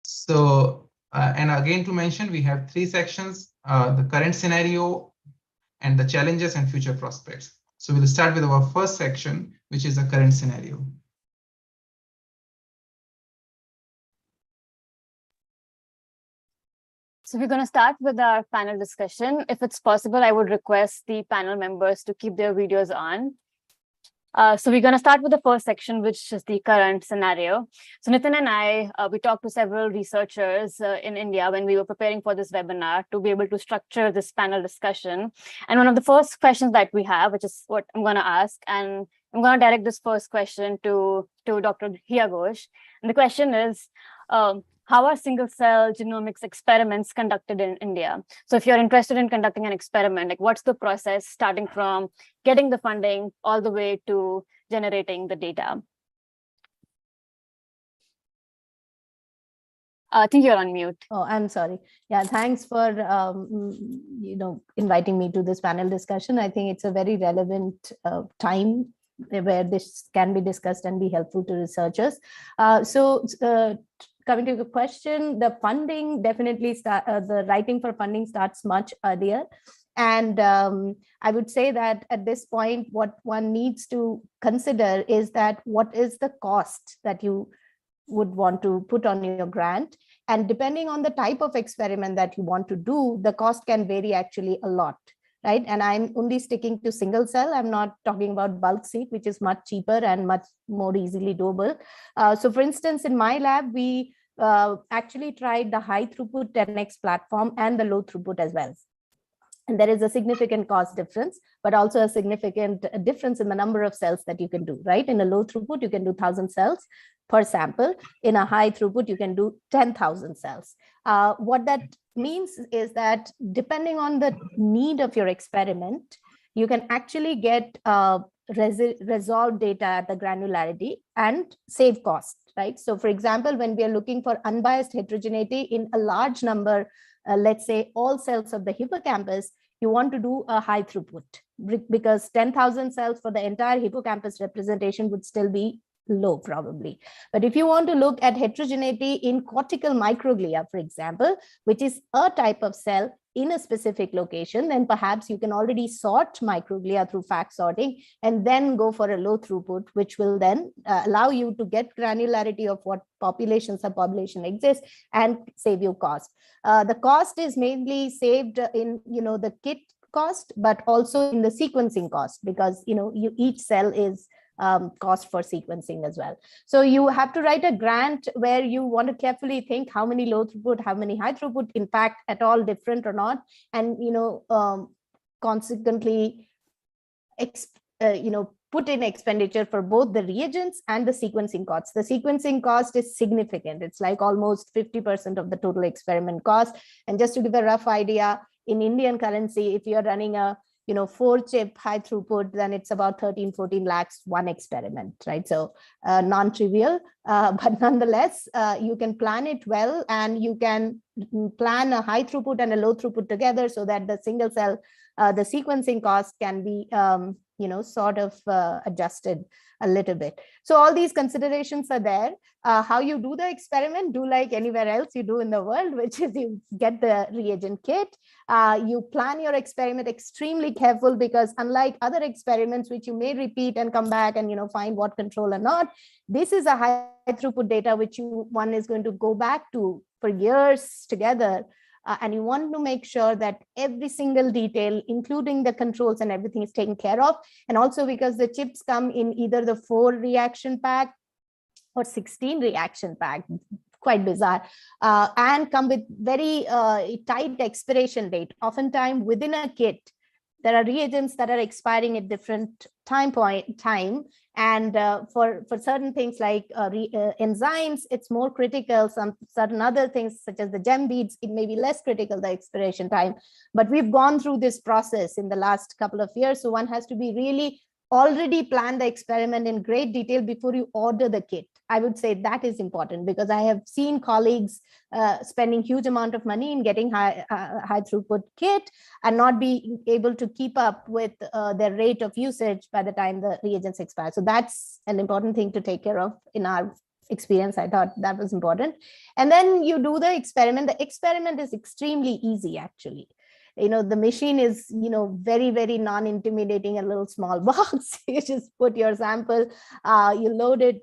So, and again to mention, we have 3 sections, the current scenario and the challenges and future prospects. So we'll start with our first section, which is the current scenario. So we're going to start with our panel discussion. If it's possible, I would request the panel members to keep their videos on. So we're going to start with the first section, which is the current scenario. So Nitin and I, we talked to several researchers in India when we were preparing for this webinar to be able to structure this panel discussion. And one of the first questions that we have, which is what I'm going to ask, and I'm going to direct this first question to Dr. Hiya Ghosh. And the question is, how are single-cell genomics experiments conducted in India? So if you're interested in conducting an experiment, like what's the process starting from getting the funding all the way to generating the data? I think you're on mute. Oh, I'm sorry. Yeah, thanks for inviting me to this panel discussion. I think it's a very relevant time where this can be discussed and be helpful to researchers. Coming to the question, the funding definitely the writing for funding starts much earlier. And I would say that at this point, what one needs to consider is that what is the cost that you would want to put on your grant. And depending on the type of experiment that you want to do, the cost can vary actually a lot. Right. And I'm only sticking to single cell. I'm not talking about bulk seq, which is much cheaper and much more easily doable. So for instance, in my lab, we actually tried the high throughput 10x platform and the low throughput as well. And there is a significant cost difference, but also a significant difference in the number of cells that you can do, right? In a low throughput, you can do 1,000 cells per sample. In a high throughput, you can do 10,000 cells. What that means is that depending on the need of your experiment, you can actually get resolved data at the granularity and save cost, right? So for example, when we are looking for unbiased heterogeneity in a large number, let's say all cells of the hippocampus, you want to do a high throughput because 10,000 cells for the entire hippocampus representation would still be low probably. But if you want to look at heterogeneity in cortical microglia, for example, which is a type of cell in a specific location, then perhaps you can already sort microglia through FACT sorting and then go for a low throughput, which will then allow you to get granularity of what population, subpopulation exists and save you cost. The cost is mainly saved in, the kit cost, but also in the sequencing cost, because, each cell is cost for sequencing as well. So you have to write a grant where you want to carefully think how many low throughput, how many high throughput, in fact, at all different or not, and consequently, put in expenditure for both the reagents and the sequencing costs. The sequencing cost is significant. It's like almost 50% of the total experiment cost. And just to give a rough idea, in Indian currency, if you're running a 4-chip high throughput, then it's about 13-14 lakhs one experiment, right? So non-trivial, but nonetheless, you can plan it well, and you can plan a high throughput and a low throughput together so that the single cell, the sequencing cost can be, sort of adjusted a little bit. So all these considerations are there. How you do the experiment, do like anywhere else you do in the world, which is you get the reagent kit, you plan your experiment extremely careful, because unlike other experiments, which you may repeat and come back and find what control or not, this is a high throughput data which one is going to go back to for years together. And you want to make sure that every single detail, including the controls and everything, is taken care of. And also because the chips come in either the 4 reaction pack or 16 reaction pack, quite bizarre, and come with very tight expiration date. Oftentimes within a kit, there are reagents that are expiring at different time. And for certain things like enzymes, it's more critical. Some certain other things such as the gem beads, it may be less critical, the expiration time. But we've gone through this process in the last couple of years. So one has to be really already plan the experiment in great detail before you order the kit. I would say that is important, because I have seen colleagues spending huge amount of money in getting high throughput kit and not be able to keep up with their rate of usage by the time the reagents expire. So that's an important thing to take care of in our experience. I thought that was important. And then you do the experiment. The experiment is extremely easy, actually. The machine is, very, very non-intimidating, a little small box. You just put your sample, you load it,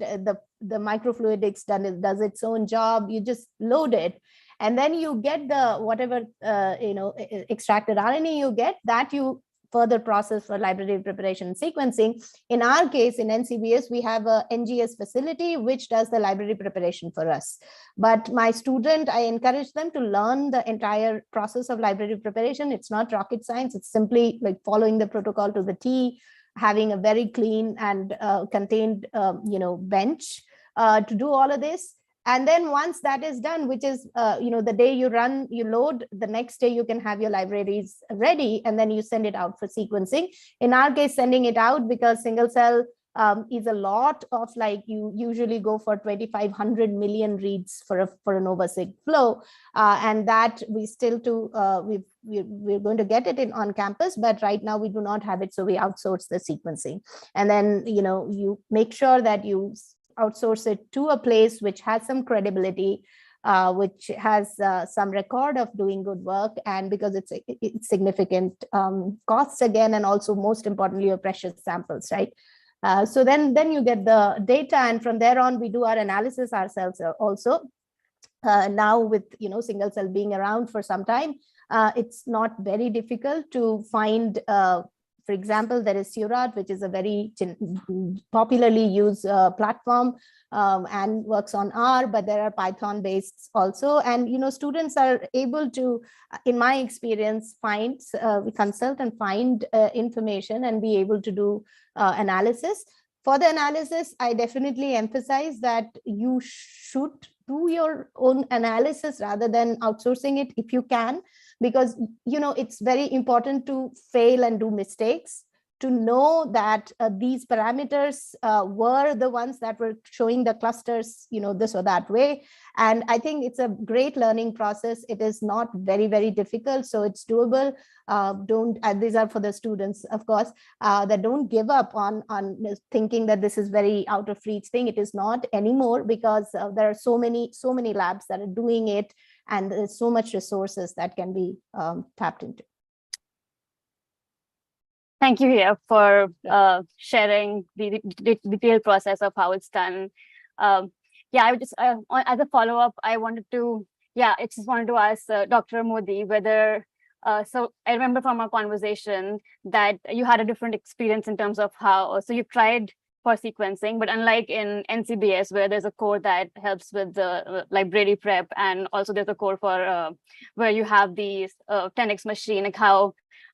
the microfluidics does its own job. You just load it. And then you get the whatever, extracted RNA you get, that you further process for library preparation and sequencing. In our case, in NCBS, we have a NGS facility which does the library preparation for us. But my student, I encourage them to learn the entire process of library preparation. It's not rocket science. It's simply like following the protocol to the T, having a very clean and contained, bench to do all of this. And then once that is done, which is, the day you load, the next day you can have your libraries ready, and then you send it out for sequencing. In our case, sending it out, because single cell is a lot of, like, you usually go for 2,500 million reads for an NovaSig flow. And that we still we're going to get it on campus, but right now we do not have it. So we outsource the sequencing. And then, you make sure that you outsource it to a place which has some credibility, which has some record of doing good work, and because it's significant costs again, and also most importantly your precious samples, right? So then you get the data, and from there on we do our analysis ourselves also. Now with single cell being around for some time, it's not very difficult to find. For example, there is Seurat, which is a very popularly used platform and works on R, but there are Python-based also. And, students are able to, in my experience, consult and find information and be able to do analysis. For the analysis, I definitely emphasize that you should do your own analysis rather than outsourcing it if you can, because it's very important to fail and do mistakes to know that these parameters were the ones that were showing the clusters, this or that way. And I think it's a great learning process. It is not very, very difficult, so it's doable. These are for the students, of course, that don't give up on thinking that this is very out of reach thing. It is not anymore, because there are so many labs that are doing it, and there's so much resources that can be tapped into. Thank you, Hiya, for sharing the detailed process of how it's done. Yeah, I would just, as a follow-up, I wanted to ask Dr. Modi whether, so I remember from our conversation that you had a different experience in terms of how, so you tried for sequencing, but unlike in NCBS, where there's a core that helps with the library prep, and also there's a core for where you have the 10x machine, like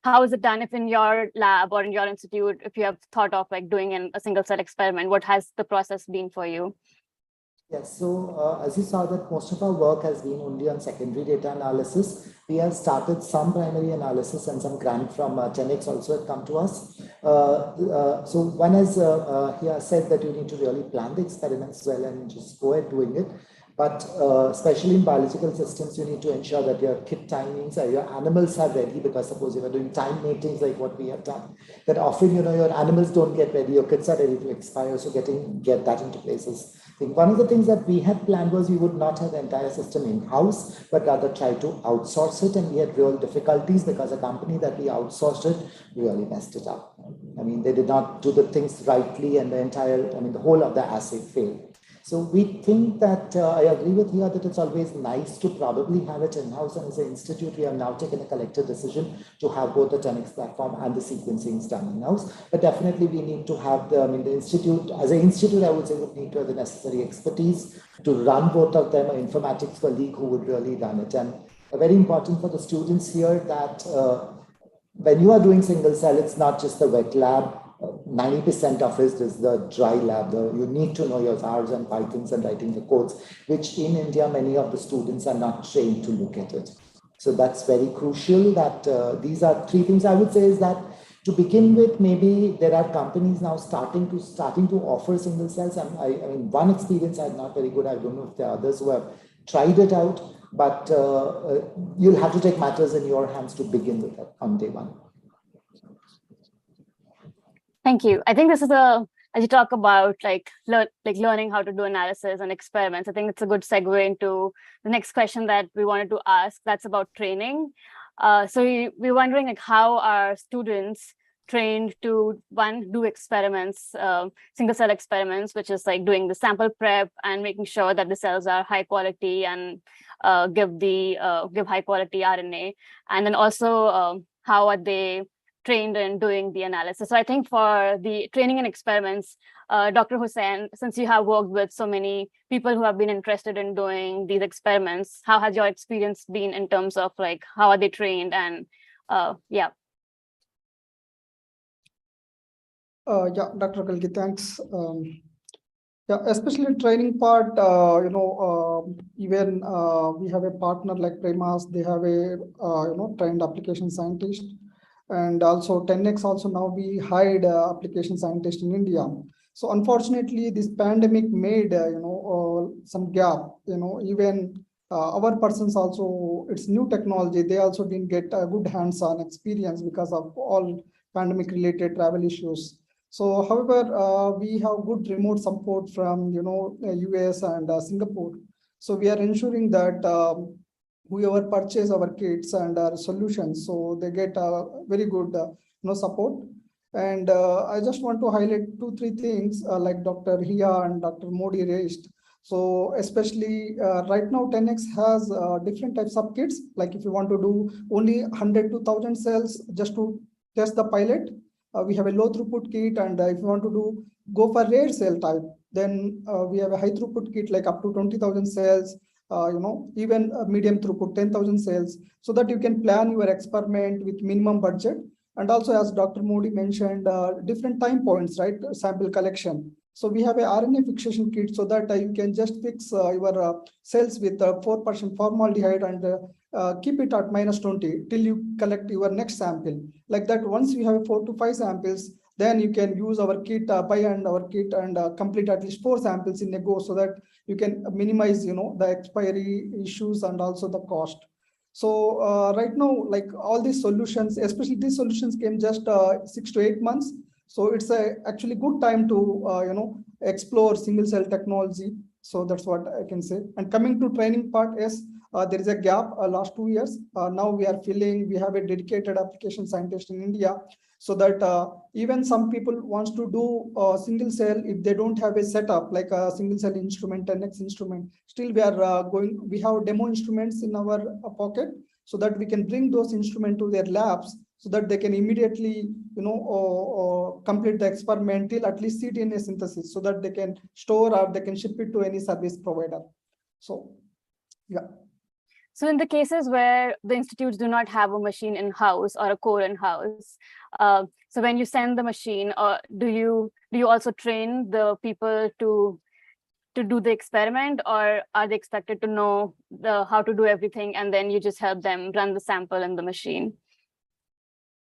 how is it done if in your lab or in your institute, if you have thought of like doing a single cell experiment, what has the process been for you? Yes, so as you saw that most of our work has been only on secondary data analysis. We have started some primary analysis, and some grant from 10x also had come to us. So one is, he has said that you need to really plan the experiments well and just go ahead doing it. But especially in biological systems, you need to ensure that your kit timings or your animals are ready, because suppose you are doing time matings like what we have done, that often, your animals don't get ready, your kits are ready to expire, so get that into places. I think one of the things that we had planned was we would not have the entire system in-house, but rather try to outsource it, and we had real difficulties because the company that we outsourced it really messed it up. I mean, they did not do the things rightly, and the whole of the assay failed. So we think that, I agree with you that it's always nice to probably have it in-house, and as an institute, we have now taken a collective decision to have both the 10x platform and the sequencing done in-house. But definitely we need to have the institute, as an institute, I would say, would need to have the necessary expertise to run both of them, an informatics colleague who would really run it. And very important for the students here that when you are doing single cell, it's not just the wet lab. 90% of it is the dry lab. You need to know your R's and Pythons and writing the codes, which in India, many of the students are not trained to look at it. So that's very crucial. That these are three things I would say is that to begin with, maybe there are companies now starting to offer single cells. And I mean, one experience I had not very good. I don't know if there are others who have tried it out, but you'll have to take matters in your hands to begin with that on day one. Thank you. I think this is as you talk about learning how to do analysis and experiments, I think it's a good segue into the next question that we wanted to ask. That's about training. So we're wondering how are students trained to do experiments, single cell experiments, which is like doing the sample prep and making sure that the cells are high quality and give high quality RNA, and then also how are they trained in doing the analysis. So I think for the training and experiments, Dr. Hussain, since you have worked with so many people who have been interested in doing these experiments, how has your experience been in terms of how are they trained? And yeah. Yeah, Dr. Galande, thanks. Yeah, especially training part, even we have a partner like Premas, they have a trained application scientist. And also 10x also now we hired application scientist in India. So unfortunately, this pandemic made some gap. Even our persons also, it's new technology. They also didn't get a good hands-on experience because of all pandemic-related travel issues. So, however, we have good remote support from US and Singapore. So we are ensuring that whoever purchase our kits and our solutions, so they get a very good support. And I just want to highlight 2-3 things like Dr. Hiya and Dr. Modi raised. So especially right now 10x has different types of kits. Like if you want to do only 100 to 1000 cells just to test the pilot, we have a low throughput kit. And if you want to go for rare cell type, then we have a high throughput kit like up to 20,000 cells. Even a medium throughput 10,000 cells, so that you can plan your experiment with minimum budget. And also, as Dr. Modi mentioned, different time points, right? Sample collection. So we have a RNA fixation kit so that you can just fix your cells with 4% formaldehyde and keep it at -20 till you collect your next sample. Like that, once you have 4 to 5 samples, then you can use our kit, buy our kit and complete at least 4 samples in a go, so that you can minimize, the expiry issues and also the cost. So right now, like all these solutions, especially these solutions came just 6 to 8 months. So it's a actually good time to, explore single cell technology. So that's what I can say. And coming to training part, yes, there is a gap last 2 years. Now we are filling, we have a dedicated application scientist in India, so that even some people wants to do single cell, if they don't have a setup like a single cell instrument, 10x instrument, still we are we have demo instruments in our pocket, so that we can bring those instruments to their labs, so that they can immediately, complete the experiment till at least cDNA synthesis, so that they can store or they can ship it to any service provider. So, yeah. So in the cases where the institutes do not have a machine in-house or a core in-house, so when you send the machine, do you also train the people to do the experiment, or are they expected to know how to do everything and then you just help them run the sample in the machine?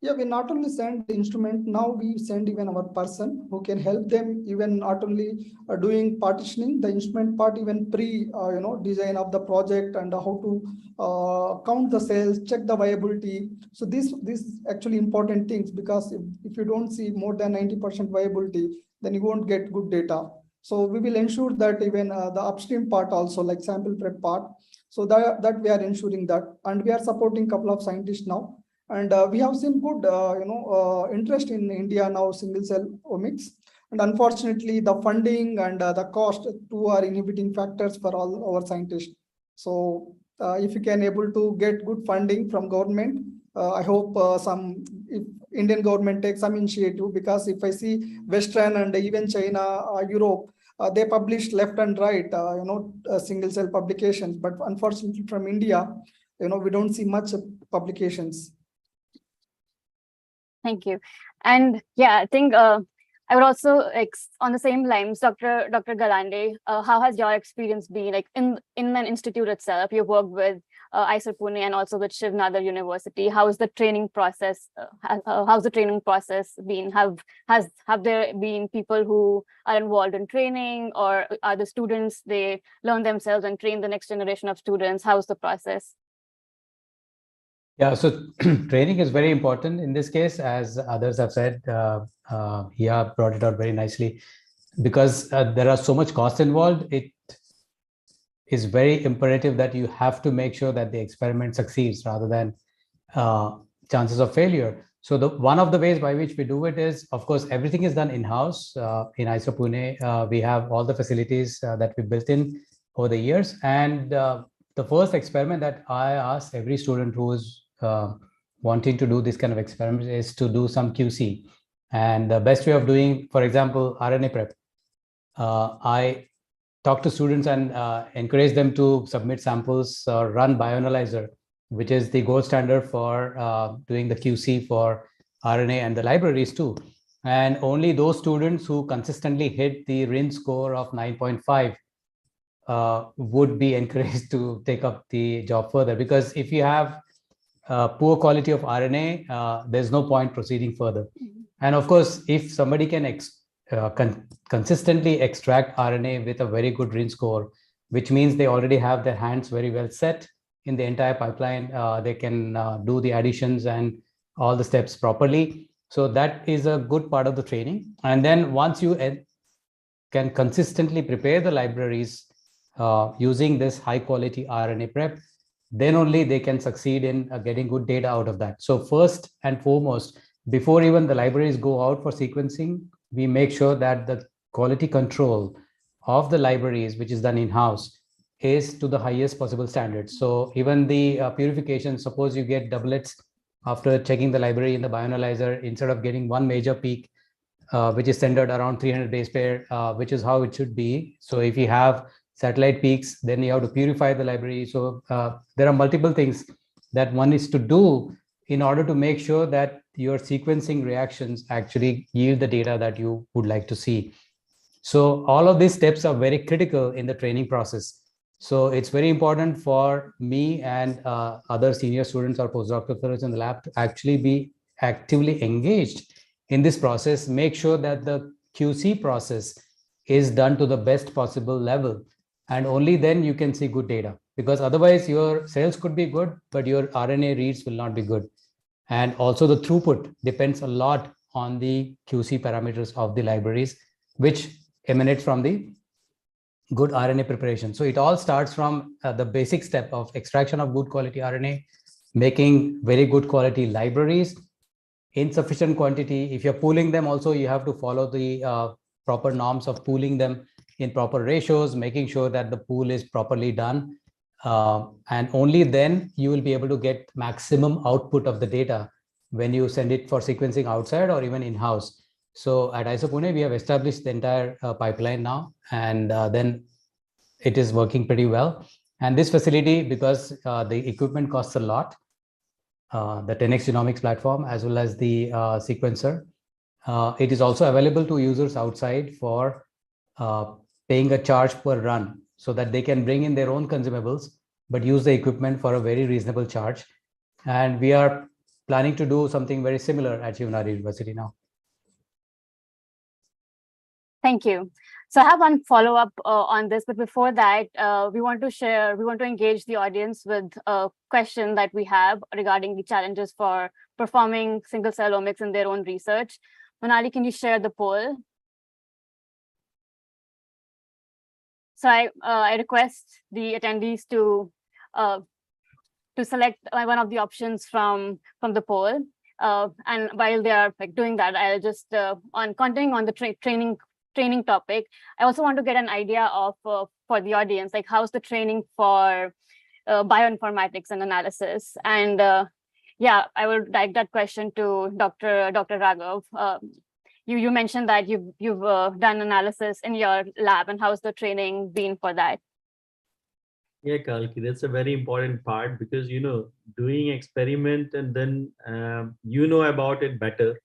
Yeah, we not only send the instrument, now we send even our person who can help them, even not only doing partitioning the instrument part, even design of the project and how to count the cells, check the viability. So this actually important things, because if you don't see more than 90% viability, then you won't get good data. So we will ensure that even the upstream part also, like sample prep part, so that we are ensuring that, and we are supporting a couple of scientists now. And we have seen good, interest in India now, single cell omics. And unfortunately, the funding and the cost too are inhibiting factors for all our scientists. So if you can able to get good funding from government, I hope if Indian government takes some initiative, because if I see Western and even China, Europe, they publish left and right, single cell publications. But unfortunately, from India, we don't see much publications. Thank you. And yeah, I think I would also, on the same lines, Dr. Galande, how has your experience been, like in an institute itself? You've worked with IISER Pune and also with Shiv Nadar University. How is the training process? How's the training process been? Have there been people who are involved in training, or are the students, they learn themselves and train the next generation of students? How's the process? Yeah, so training is very important in this case, as others have said. Hia brought it out very nicely, because there are so much cost involved. It is very imperative that you have to make sure that the experiment succeeds rather than chances of failure. So one of the ways by which we do it is, of course, everything is done in-house. In IISER Pune, we have all the facilities that we built in over the years. And the first experiment that I ask every student who is wanting to do this kind of experiment is to do some QC. And the best way of doing, for example, RNA prep, I talk to students and encourage them to submit samples or run bioanalyzer, which is the gold standard for doing the QC for RNA and the libraries too. And only those students who consistently hit the RIN score of 9.5 would be encouraged to take up the job further, because if you have poor quality of RNA, there's no point proceeding further. And of course, if somebody can consistently extract RNA with a very good RIN score, which means they already have their hands very well set in the entire pipeline, they can do the additions and all the steps properly. So that is a good part of the training. And then once you can consistently prepare the libraries using this high quality RNA prep, then only they can succeed in getting good data out of that. So first and foremost, before even the libraries go out for sequencing, we make sure that the quality control of the libraries, which is done in-house, is to the highest possible standards. So even the purification, suppose you get doublets after checking the library in the bioanalyzer, instead of getting one major peak, which is centered around 300 base pair, which is how it should be. So if you have satellite peaks, then you have to purify the library. So there are multiple things that one is to do in order to make sure that your sequencing reactions actually yield the data that you would like to see. So all of these steps are very critical in the training process. So it's very important for me and other senior students or postdoctoral fellows in the lab to actually be actively engaged in this process, make sure that the QC process is done to the best possible level. And only then you can see good data, because otherwise your cells could be good, but your RNA reads will not be good. And also the throughput depends a lot on the QC parameters of the libraries, which emanate from the good RNA preparation. So it all starts from the basic step of extraction of good quality RNA, making very good quality libraries in sufficient quantity. If you're pooling them also, you have to follow the proper norms of pooling them in proper ratios, making sure that the pool is properly done. And only then you will be able to get maximum output of the data when you send it for sequencing outside or even in-house. So at IISER Pune, we have established the entire pipeline now, and then it is working pretty well. And this facility, because the equipment costs a lot, the 10x Genomics platform, as well as the sequencer, it is also available to users outside for paying a charge per run, so that they can bring in their own consumables, but use the equipment for a very reasonable charge. And we are planning to do something very similar at Yuvanadi University now. Thank you. So I have one follow-up on this, but before that, we want to engage the audience with a question that we have regarding the challenges for performing single-cell omics in their own research. Manali, can you share the poll? So I request the attendees to select one of the options from the poll. And while they are doing that, I'll just continuing on the training topic, I also want to get an idea of for the audience, like how's the training for bioinformatics and analysis. And yeah, I will direct that question to Dr. Raghav. You mentioned that you've done analysis in your lab, and how's the training been for that? Yeah, Kalki, that's a very important part, because doing experiment and then about it better,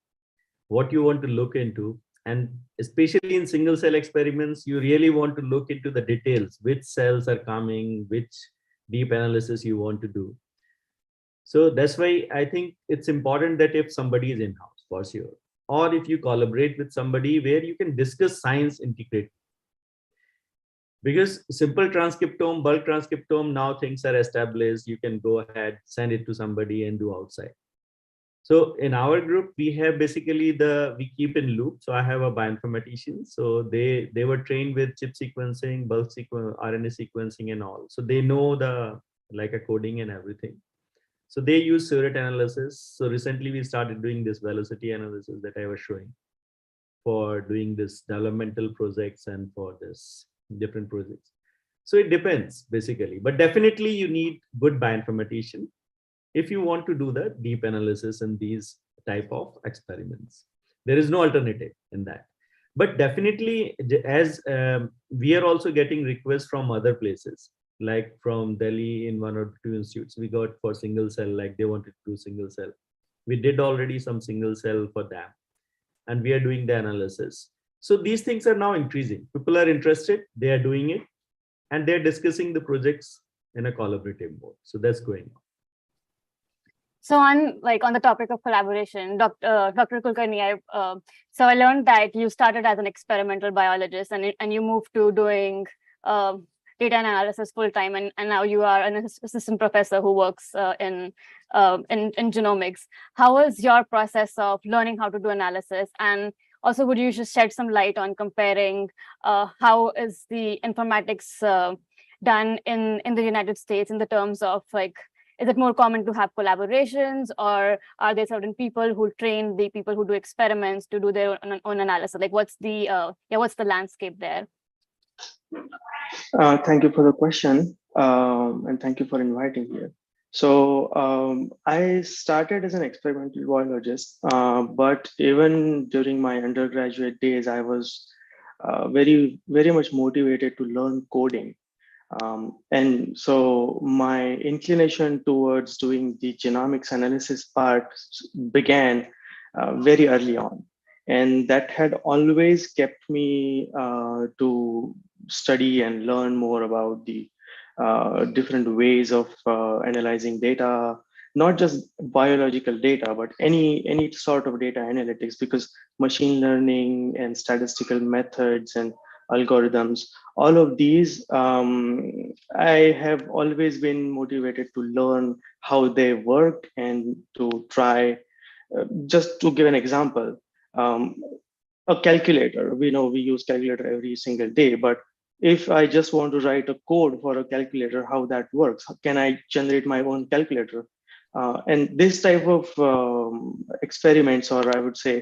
what you want to look into. And especially in single cell experiments, you really want to look into the details, which cells are coming, which deep analysis you want to do. So that's why I think it's important that if somebody is in-house, for sure, or if you collaborate with somebody where you can discuss science integrate. Because simple transcriptome, bulk transcriptome, now things are established, you can go ahead, send it to somebody and do outside. So in our group, we have basically we keep in loop. So I have a bioinformatician. So they were trained with chip sequencing, bulk RNA sequencing and all. So they know a coding and everything. So they use surrogate analysis. So recently we started doing this velocity analysis that I was showing for doing this developmental projects and for this different projects. So it depends basically, but definitely you need good bioinformatician if you want to do the deep analysis in these type of experiments. There is no alternative in that. But definitely, as we are also getting requests from other places, like from Delhi in 1 or 2 institutes, we got for single cell, like they wanted to do single cell. We did already some single cell for them, and we are doing the analysis. So these things are now increasing. People are interested, they are doing it, and they're discussing the projects in a collaborative mode. So that's going on. So on the topic of collaboration, Dr. Kulkarni, so I learned that you started as an experimental biologist and you moved to doing data analysis full time, and now you are an assistant professor who works in genomics. How was your process of learning how to do analysis? And also, would you just shed some light on comparing how is the informatics done in the United States in the terms of is it more common to have collaborations, or are there certain people who train the people who do experiments to do their own analysis? What's the landscape there? Thank you for the question, and thank you for inviting me. So I started as an experimental biologist, but even during my undergraduate days, I was very much motivated to learn coding. And so my inclination towards doing the genomics analysis part began very early on. And that had always kept me to study and learn more about the different ways of analyzing data, not just biological data, but any sort of data analytics, because machine learning and statistical methods and algorithms, all of these, I have always been motivated to learn how they work and to try. Just to give an example, a calculator, we know we use calculator every single day, but if I just want to write a code for a calculator, how that works, can I generate my own calculator? And this type of experiments, or I would say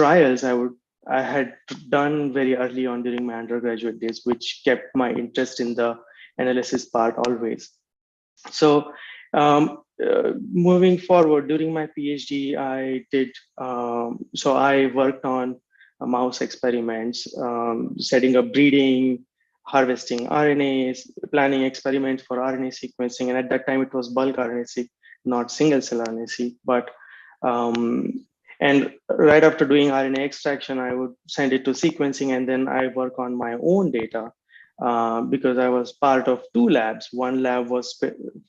trials, I had done very early on during my undergraduate days, which kept my interest in the analysis part always. So moving forward, during my PhD, I worked on mouse experiments, setting up breeding, harvesting RNAs, planning experiments for RNA sequencing. And at that time, it was bulk RNA-seq, not single cell RNA-seq. But and right after doing RNA extraction, I would send it to sequencing, and then I work on my own data. Because I was part of two labs. One lab was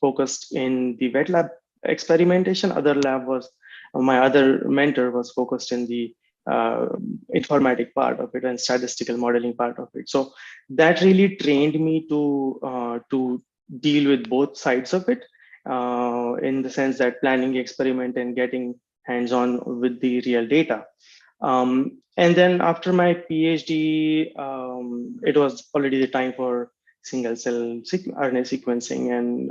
focused in the wet lab experimentation. Other lab was, my other mentor was focused in the informatic part of it and statistical modeling part of it. So that really trained me to deal with both sides of it, in the sense that planning the experiment and getting hands-on with the real data. And then after my PhD, it was already the time for single cell RNA sequencing, and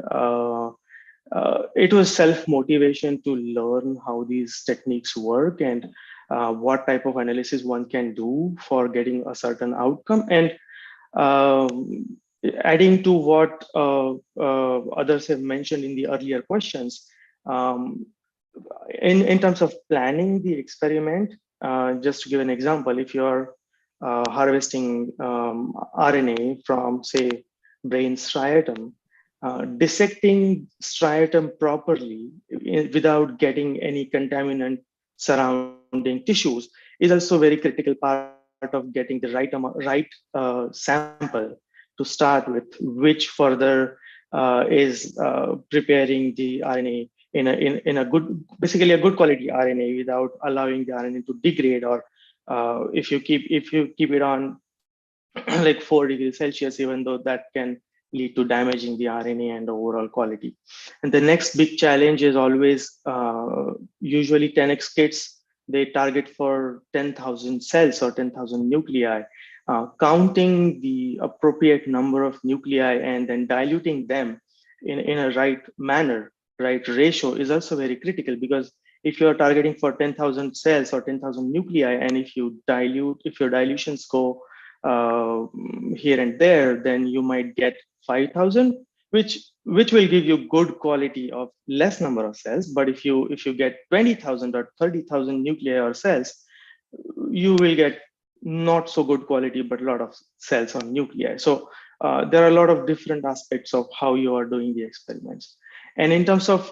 it was self-motivation to learn how these techniques work and what type of analysis one can do for getting a certain outcome. And adding to what others have mentioned in the earlier questions, in terms of planning the experiment, just to give an example, if you're harvesting RNA from, say, brain striatum, dissecting striatum properly without getting any contaminant surrounding tissues is also a very critical part of getting the right sample to start with, which further is preparing the RNA in a good, basically a good quality RNA without allowing the RNA to degrade, or if you keep it on like 4 degrees Celsius, even though that can lead to damaging the RNA and the overall quality. And the next big challenge is always usually 10x kits, they target for 10,000 cells or 10,000 nuclei. Counting the appropriate number of nuclei and then diluting them in a right manner, right ratio, is also very critical, because if you're targeting for 10,000 cells or 10,000 nuclei, and if your dilutions go here and there, then you might get 5,000, which will give you good quality of less number of cells. But if you get 20,000 or 30,000 nuclei or cells, you will get not so good quality, but a lot of cells on nuclei. So there are a lot of different aspects of how you are doing the experiments. And in terms of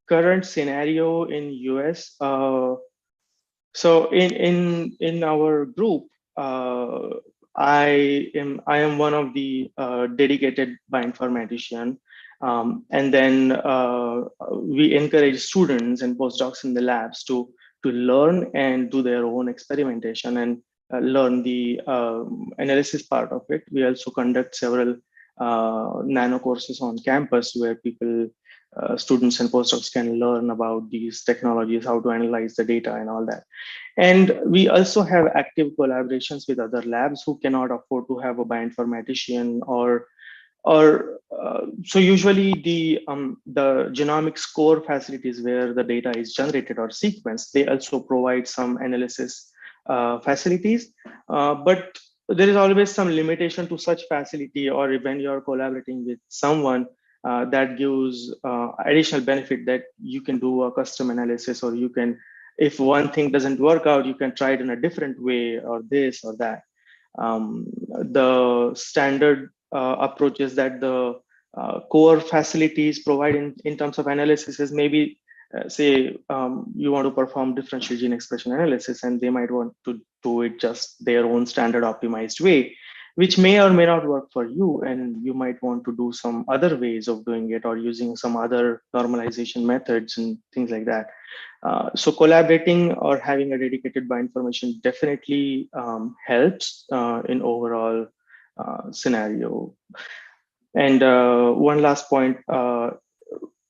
current scenario in US, so in our group, I am one of the dedicated bioinformatician, and then we encourage students and postdocs in the labs to learn and do their own experimentation and learn the analysis part of it. We also conduct several nano courses on campus where people, students and postdocs, can learn about these technologies, how to analyze the data and all that. And we also have active collaborations with other labs who cannot afford to have a bioinformatician, so usually the genomics core facilities where the data is generated or sequenced, they also provide some analysis facilities, but there is always some limitation to such facility, or when you're collaborating with someone that gives additional benefit, that you can do a custom analysis, or you can, if one thing doesn't work out, you can try it in a different way, or this or that. The standard approaches that the core facilities provide in terms of analysis is maybe, say, you want to perform differential gene expression analysis, and they might want to do it just their own standard optimized way. which may or may not work for you, and you might want to do some other ways of doing it or using some other normalization methods and things like that. So collaborating or having a dedicated bioinformation definitely helps in overall scenario. And one last point,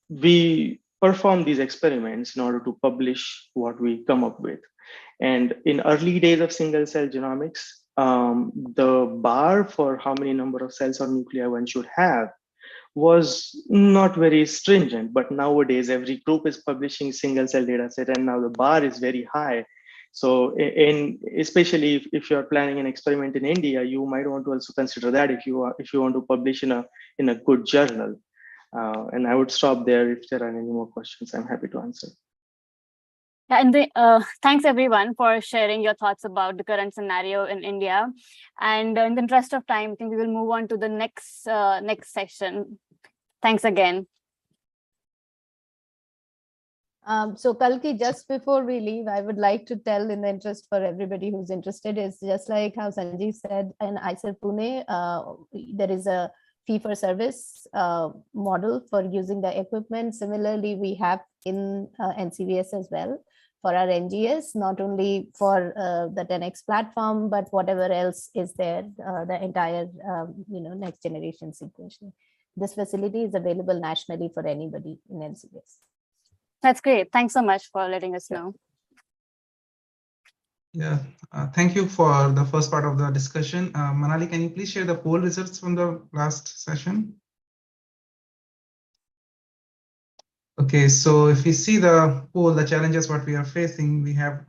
we perform these experiments in order to publish what we come up with. And in early days of single cell genomics, the bar for how many number of cells or nuclei one should have was not very stringent. But nowadays, every group is publishing single cell data set, and now the bar is very high. So especially if you're planning an experiment in India, you might want to also consider that if you want to publish in a good journal. And I would stop there. If there are any more questions, I'm happy to answer. Yeah, and thanks everyone for sharing your thoughts about the current scenario in India. And in the interest of time, I think we will move on to the next session. Thanks again. So Kalki, just before we leave, I would like to tell, in the interest for everybody who's interested, is just like how Sanjeev said, in IISER Pune, there is a fee-for-service model for using the equipment. Similarly, we have in NCBS as well for our NGS, not only for the 10x platform, but whatever else is there, the entire next generation sequencing. This facility is available nationally for anybody in NCBS. That's great. Thanks so much for letting us know. Yeah, thank you for the first part of the discussion. Manali, can you please share the poll results from the last session? Okay, so if we see the poll, the challenges what we are facing, we have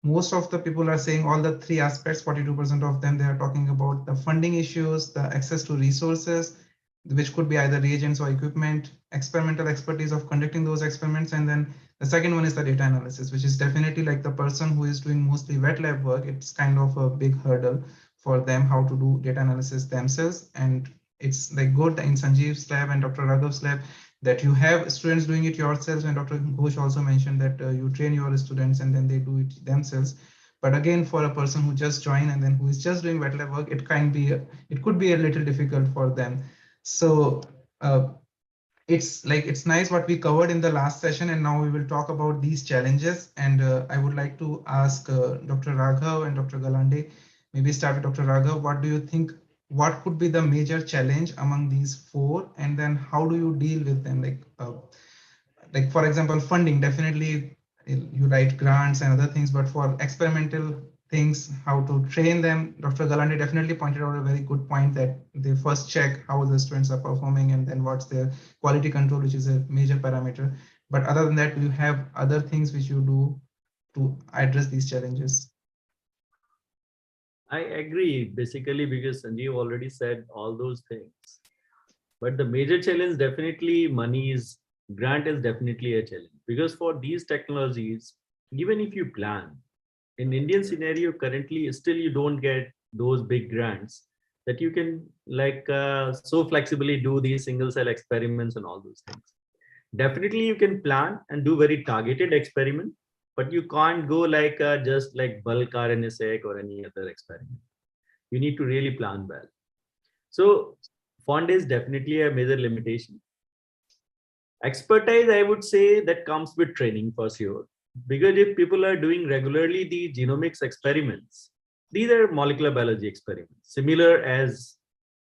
most of the people are saying all the three aspects, 42% of them, they are talking about the funding issues, the access to resources, which could be either reagents or equipment, experimental expertise of conducting those experiments, and then the second one is the data analysis, which is definitely like the person who is doing mostly wet lab work. It's kind of a big hurdle for them how to do data analysis themselves. And it's like good in Sanjeev's lab and Dr. Raghav's lab that you have students doing it yourselves, and Dr. Ghosh also mentioned that you train your students and then they do it themselves. But again, for a person who just joined and then who is just doing wet lab work, it could be a little difficult for them. So it's nice what we covered in the last session, and now we will talk about these challenges. And I would like to ask Dr. Raghav and Dr. Galande, maybe start with Dr. Raghav. What do you think? What could be the major challenge among these four, and then how do you deal with them? Like for example, funding. Definitely, you write grants and other things, but for experimental things, how to train them. Dr. Galande definitely pointed out a very good point that they first check how the students are performing and then what's their quality control, which is a major parameter. But other than that, you have other things which you do to address these challenges. I agree, basically, because Sanjeev already said all those things. But the major challenge, definitely grant is definitely a challenge, because for these technologies, even if you plan, in Indian scenario currently, still you don't get those big grants that you can so flexibly do these single cell experiments and all those things. Definitely you can plan and do very targeted experiment, but you can't go just like bulk RNA-seq or any other experiment. You need to really plan well. So fund is definitely a major limitation. Expertise, I would say, that comes with training for sure. Because if people are doing regularly the genomics experiments, these are molecular biology experiments, similar as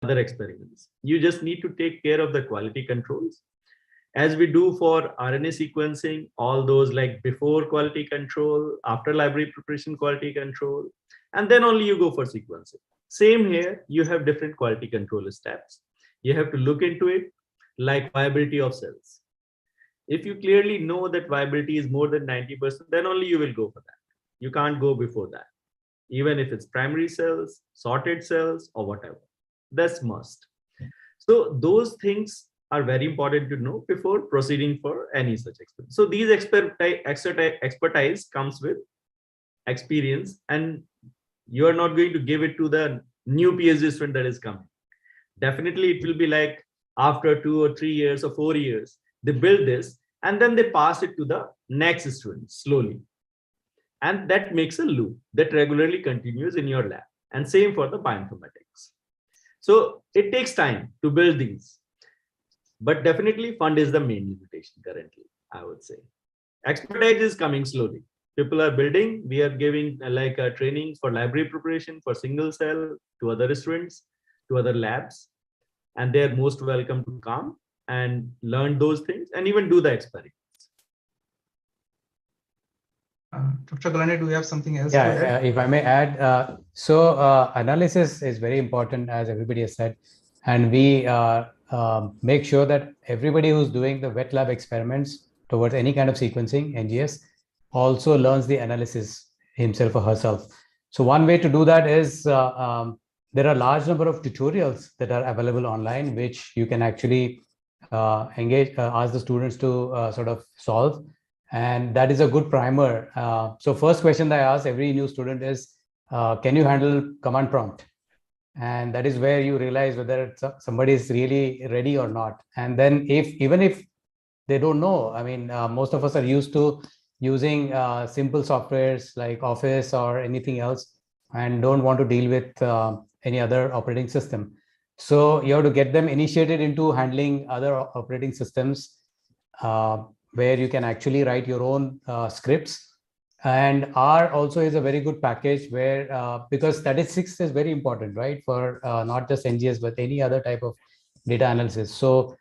other experiments. You just need to take care of the quality controls. As we do for RNA sequencing, all those like before quality control, after library preparation quality control, and then only you go for sequencing. Same here, you have different quality control steps. You have to look into it, like viability of cells. If you clearly know that viability is more than 90%, then only you will go for that. You can't go before that, even if it's primary cells, sorted cells, or whatever. That's must. So those things are very important to know before proceeding for any such experiment. So these expertise comes with experience, and you are not going to give it to the new PhD student that is coming. Definitely, it will be like after 2 or 3 years or 4 years, they build this and then they pass it to the next student slowly. And that makes a loop that regularly continues in your lab. And same for the bioinformatics. So it takes time to build these, but definitely fund is the main limitation currently, I would say. Expertise is coming slowly. People are building. We are giving like a training for library preparation for single cell to other students, to other labs, and they're most welcome to come and learn those things and even do the experiment. Dr. Galande, do you have something else? Yeah, if I may add, analysis is very important, as everybody has said, and we make sure that everybody who's doing the wet lab experiments towards any kind of sequencing, NGS, also learns the analysis himself or herself. So one way to do that is there are a large number of tutorials that are available online, which you can actually ask the students to sort of solve. And that is a good primer. So first question that I ask every new student is, can you handle command prompt? And that is where you realize whether somebody is really ready or not. And then even if they don't know, I mean, most of us are used to using simple softwares like Office or anything else and don't want to deal with any other operating system. So you have to get them initiated into handling other operating systems where you can actually write your own scripts. And R also is a very good package where, because statistics is very important, right? For not just NGS, but any other type of data analysis. So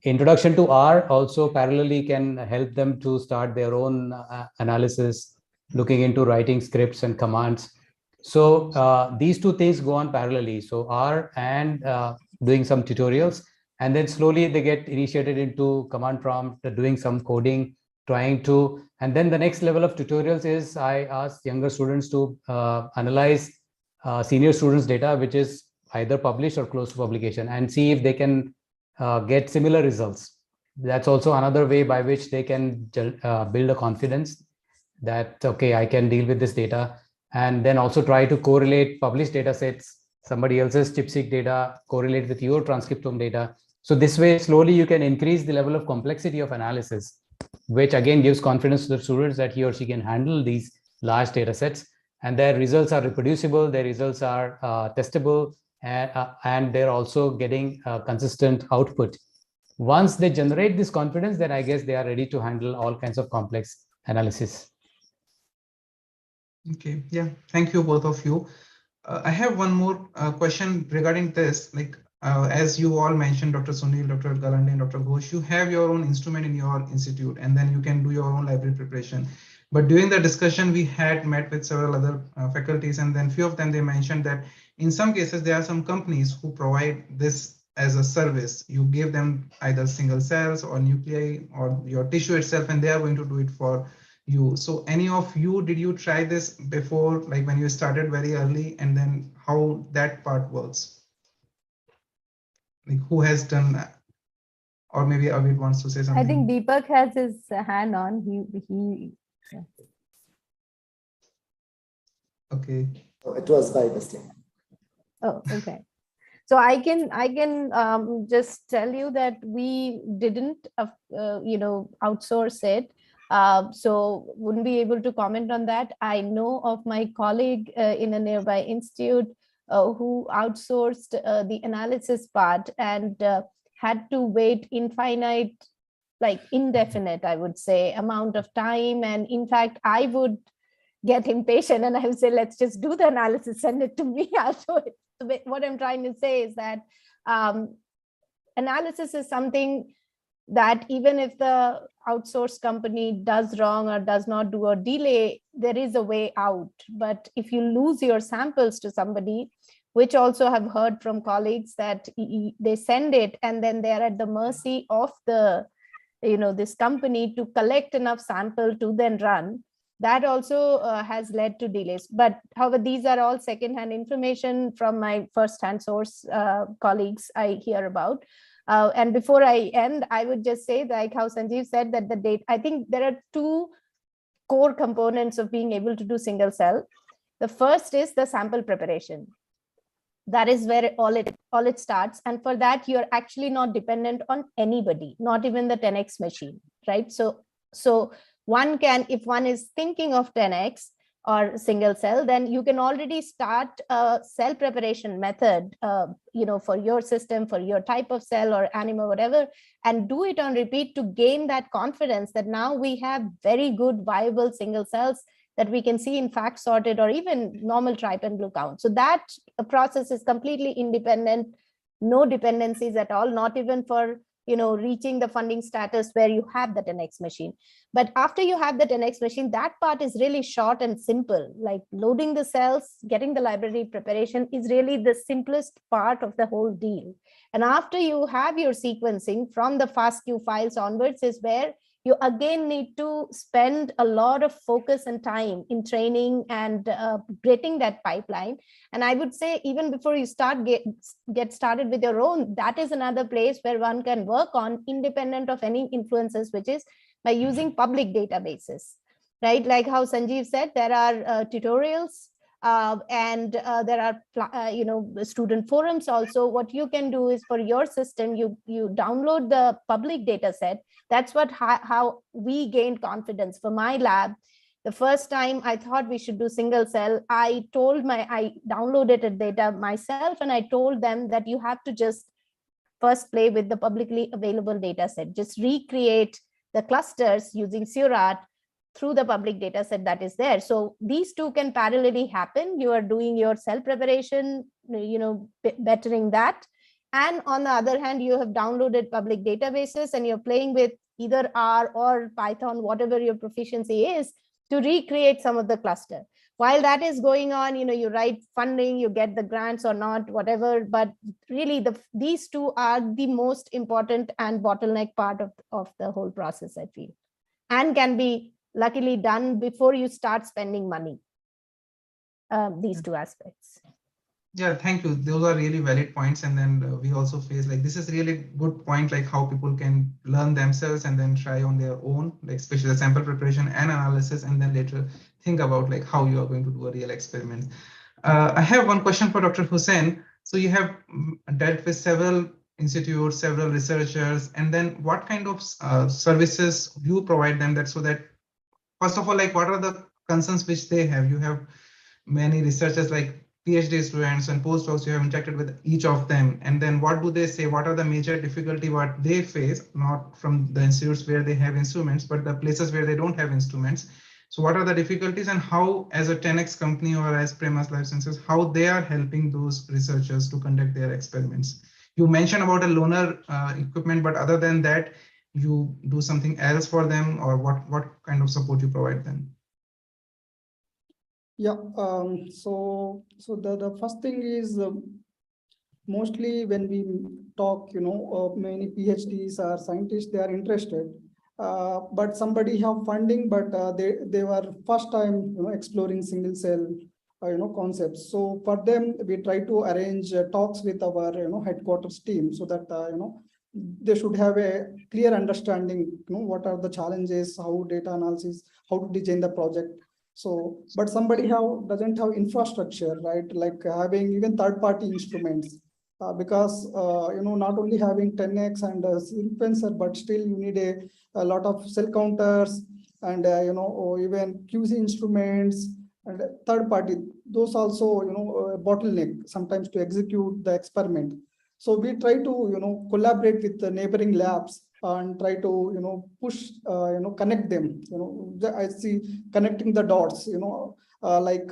introduction to R also parallelly can help them to start their own analysis, looking into writing scripts and commands. So these two things go on parallelly. So R and doing some tutorials, and then slowly they get initiated into command prompt, doing some coding, and then the next level of tutorials is I ask younger students to analyze senior students' data, which is either published or close to publication, and see if they can get similar results. That's also another way by which they can build a confidence that, okay, I can deal with this data, and then also try to correlate published data sets, somebody else's ChIP-seq data, correlate with your transcriptome data. So this way, slowly you can increase the level of complexity of analysis, which again gives confidence to the students that he or she can handle these large data sets, and their results are reproducible, their results are testable, and they're also getting consistent output. Once they generate this confidence, then I guess they are ready to handle all kinds of complex analysis. Okay, yeah, thank you, both of you. I have one more question regarding this. Like, as you all mentioned, Dr. Sunil, Dr. Galande, and Dr. Ghosh, you have your own instrument in your institute, and then you can do your own library preparation. But during the discussion, we had met with several other faculties, and then few of them, they mentioned that in some cases, there are some companies who provide this as a service. You give them either single cells or nuclei or your tissue itself, and they are going to do it for you. So any of you, did you try this before, like when you started very early, and then how that part works? Like who has done that? Or maybe Avid wants to say something. I think Deepak has his hand on. Yeah. Okay. It was by mistake. Oh, okay. So I can just tell you that we didn't outsource it. So wouldn't be able to comment on that. I know of my colleague in a nearby institute who outsourced the analysis part and had to wait infinite, like indefinite, I would say, amount of time. And in fact, I would get impatient and I would say, let's just do the analysis, send it to me, I'll do it. So what I'm trying to say is that analysis is something that even if the outsourced company does wrong or does not do or delay, there is a way out. But if you lose your samples to somebody, which also have heard from colleagues that they send it and then they're at the mercy of the, this company to collect enough sample to then run, that also has led to delays. But however, these are all secondhand information from my first-hand source colleagues I hear about. And before I end, I would just say, like how Sanjeev said, that the data, I think there are two core components of being able to do single cell. The first is the sample preparation. That is where all it starts. And for that, you're actually not dependent on anybody, not even the 10x machine, right? So one can, if one is thinking of 10x, or single cell, then you can already start a cell preparation method, for your system, for your type of cell or animal, whatever, and do it on repeat to gain that confidence that now we have very good viable single cells that we can see in fact sorted or even normal tripe and blue count. So that process is completely independent, no dependencies at all, not even for reaching the funding status where you have that NX machine. But after you have that NX machine, that part is really short and simple. Like loading the cells, getting the library preparation is really the simplest part of the whole deal. And after you have your sequencing from the FASTQ files onwards is where you again need to spend a lot of focus and time in training and creating that pipeline. And I would say even before you get started with your own, that is another place where one can work on independent of any influences, which is by using public databases, right? Like how Sanjeev said, there are tutorials and there are student forums also. What you can do is for your system, you download the public data set. That's how we gained confidence. For my lab, the first time I thought we should do single cell, I downloaded the data myself, and I told them that you have to just first play with the publicly available data set. Just recreate the clusters using Seurat through the public data set that is there. So these two can parallelly happen. You are doing your cell preparation, bettering that. And on the other hand, you have downloaded public databases and you're playing with either R or Python, whatever your proficiency is, to recreate some of the cluster. While that is going on, you write funding, you get the grants or not, whatever, but really these two are the most important and bottleneck part of the whole process, I feel, and can be luckily done before you start spending money, these two aspects. Yeah, thank you. Those are really valid points. And then we also face like, this is really good point, like how people can learn themselves and then try on their own, like especially the sample preparation and analysis, and then later think about like how you are going to do a real experiment. I have one question for Dr. Hussain. So you have dealt with several institutes, several researchers, and then what kind of services you provide them that so that, first of all, like what are the concerns which they have? You have many researchers like PhD students and postdocs, you have interacted with each of them. And then what do they say? What are the major difficulty what they face, not from the institutes where they have instruments, but the places where they don't have instruments. So what are the difficulties and how as a 10X company or as Premas Life Sciences, how they are helping those researchers to conduct their experiments? You mentioned about a loaner equipment, but other than that, you do something else for them, or what kind of support you provide them? Yeah, so the first thing is mostly when we talk, many PhDs or scientists, they are interested, but somebody have funding, but they were first time exploring single cell concepts. So for them, we try to arrange talks with our headquarters team so that they should have a clear understanding, what are the challenges, how data analysis, how to design the project. So, but somebody doesn't have infrastructure, right? Like having even third-party instruments, because not only having 10X and a sequencer, but still you need a lot of cell counters and or even QC instruments and third-party. Those also a bottleneck sometimes to execute the experiment. So we try to collaborate with the neighboring labs and try to push connect them. I see connecting the dots. Like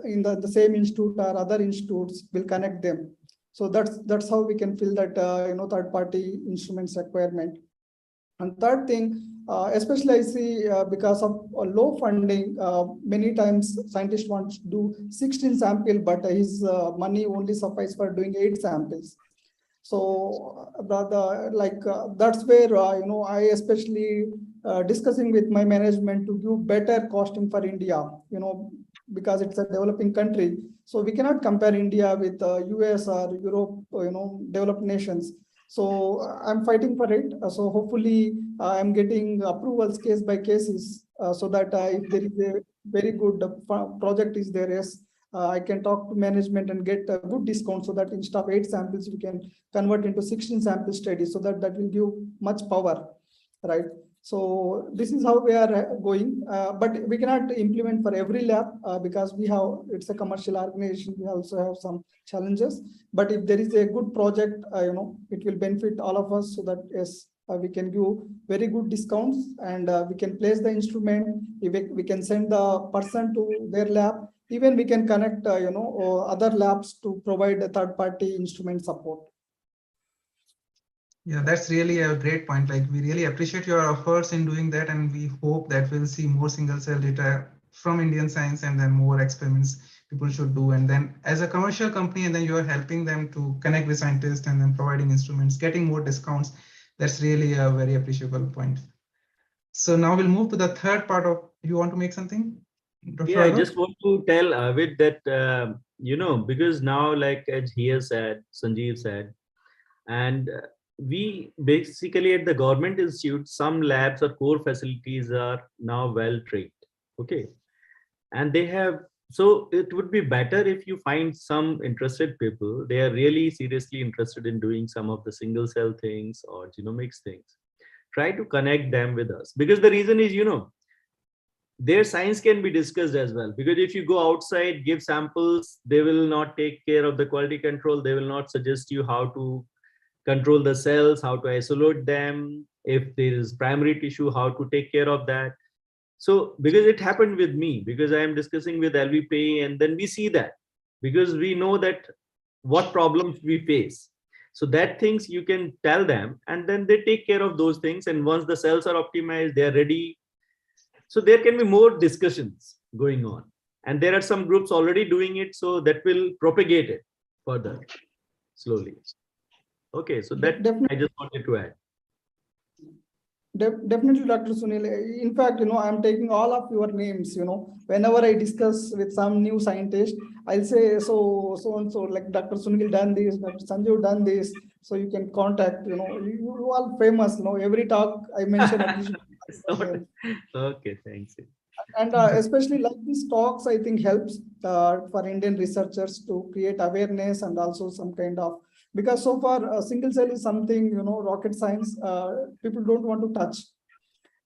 in the same institute or other institutes will connect them. So that's how we can fill that third party instruments requirement. And third thing, especially I see because of low funding, many times scientists want to do 16 samples, but his money only suffice for doing 8 samples. So that's where I especially discussing with my management to give better costing for India, because it's a developing country. So we cannot compare India with US or Europe, developed nations. So I'm fighting for it. So hopefully I'm getting approvals case by cases so that if there is a very good project is there, yes, I can talk to management and get a good discount so that instead of 8 samples, we can convert into 16 sample studies so that will give much power, right? So this is how we are going, but we cannot implement for every lab because it's a commercial organization. We also have some challenges, but if there is a good project, it will benefit all of us, so that yes, we can give very good discounts, and we can place the instrument. If we can send the person to their lab, even we can connect, or other labs to provide a third-party instrument support. Yeah, that's really a great point. Like, we really appreciate your efforts in doing that, and we hope that we'll see more single cell data from Indian science, and then more experiments people should do. And then as a commercial company, and then you are helping them to connect with scientists and then providing instruments, getting more discounts. That's really a very appreciable point. So now we'll move to the third part of, you want to make something? Dr. Yeah, I Raghav? just want to tell Avid that, because now, like as he has said, Sanjeev said, and we basically at the government institute, some labs or core facilities are now well trained. Okay. And they have, so it would be better if you find some interested people, they are really seriously interested in doing some of the single cell things or genomics things. Try to connect them with us, because the reason is, their science can be discussed as well. Because if you go outside, give samples, they will not take care of the quality control. They will not suggest you how to control the cells, how to isolate them. If there is primary tissue, how to take care of that. So, because it happened with me, because I am discussing with LVP, and then we see that, because we know that what problems we face. So that things you can tell them, and then they take care of those things. And once the cells are optimized, they are ready. So there can be more discussions going on. And there are some groups already doing it, so that will propagate it further, slowly. Okay, so that I just wanted to add. Definitely, Dr. Sunil. In fact, I'm taking all of your names, whenever I discuss with some new scientist, I'll say, so and so, like Dr. Sunil done this, Dr. Sanjeev done this. So you can contact, you all famous, every talk I mention. Okay, thanks. And especially like these talks, I think helps for Indian researchers to create awareness, and also some kind of, because so far single cell is something, rocket science, people don't want to touch.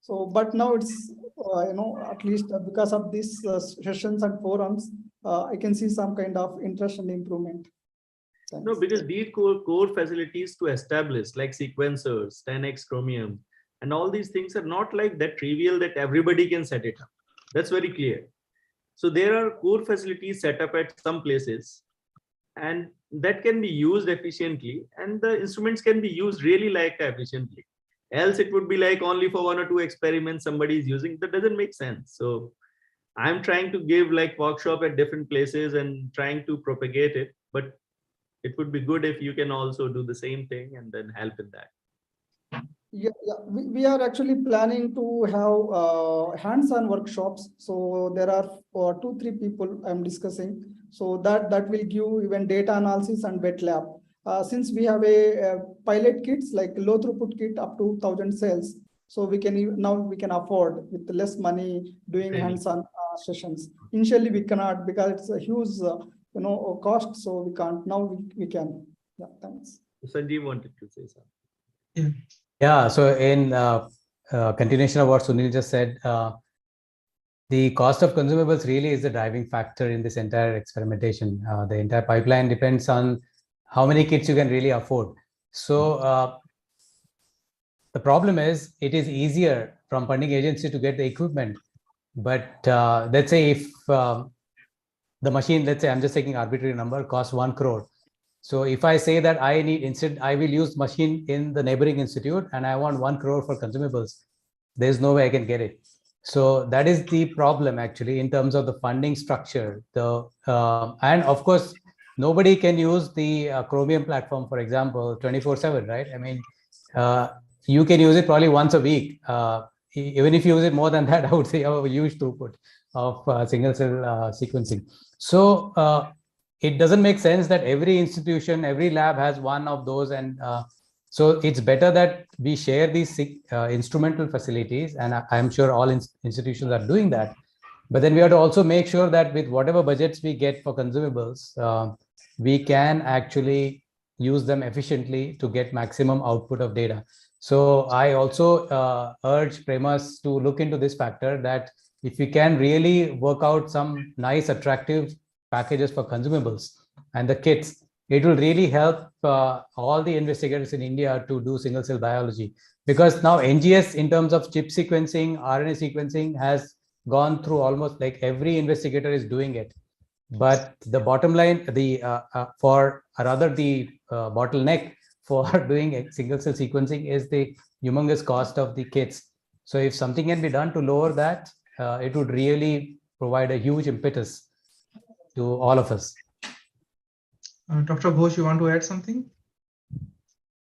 So, but now it's, at least because of these sessions and forums, I can see some kind of interest and improvement. Thanks. No, because these core facilities to establish, like sequencers, 10x Chromium, and all these things are not like that trivial that everybody can set it up. That's very clear. So there are core facilities set up at some places, and that can be used efficiently, and the instruments can be used really like efficiently. Else it would be like only for 1 or 2 experiments somebody is using. That doesn't make sense. So I'm trying to give like workshop at different places and trying to propagate it, but it would be good if you can also do the same thing and then help in that. Yeah, we are actually planning to have hands-on workshops. So there are 2-3 people I'm discussing. So that will give even data analysis and wet lab. Since we have a pilot kits, like low throughput kit up to 1,000 cells, so we can afford with less money doing hands-on sessions. Initially we cannot, because it's a huge cost, so we can't. Now we can. Yeah, thanks. Sanjeev wanted to say something. Yeah, so in continuation of what Sunil just said, the cost of consumables really is the driving factor in this entire experimentation. The entire pipeline depends on how many kits you can really afford. So the problem is, it is easier from funding agency to get the equipment. But let's say if the machine, let's say I'm just taking arbitrary number, costs 1 crore. So if I say that I will use machine in the neighboring institute and I want 1 crore for consumables, there's no way I can get it. So that is the problem actually in terms of the funding structure. And of course, nobody can use the Chromium platform, for example, 24/7, right? I mean, you can use it probably once a week. Even if you use it more than that, I would say you have a huge throughput of single cell sequencing. So it doesn't make sense that every institution, every lab has one of those. And so it's better that we share these instrumental facilities. And I'm sure all institutions are doing that. But then we have to also make sure that with whatever budgets we get for consumables, we can actually use them efficiently to get maximum output of data. So I also urge Premas to look into this factor, that if we can really work out some nice, attractive packages for consumables and the kits, it will really help all the investigators in India to do single cell biology. Because now NGS, in terms of chip sequencing, RNA sequencing, has gone through almost like every investigator is doing it. But the bottom line, the bottleneck for doing single cell sequencing is the humongous cost of the kits. So if something can be done to lower that, it would really provide a huge impetus to all of us. Dr. Ghosh, you want to add something?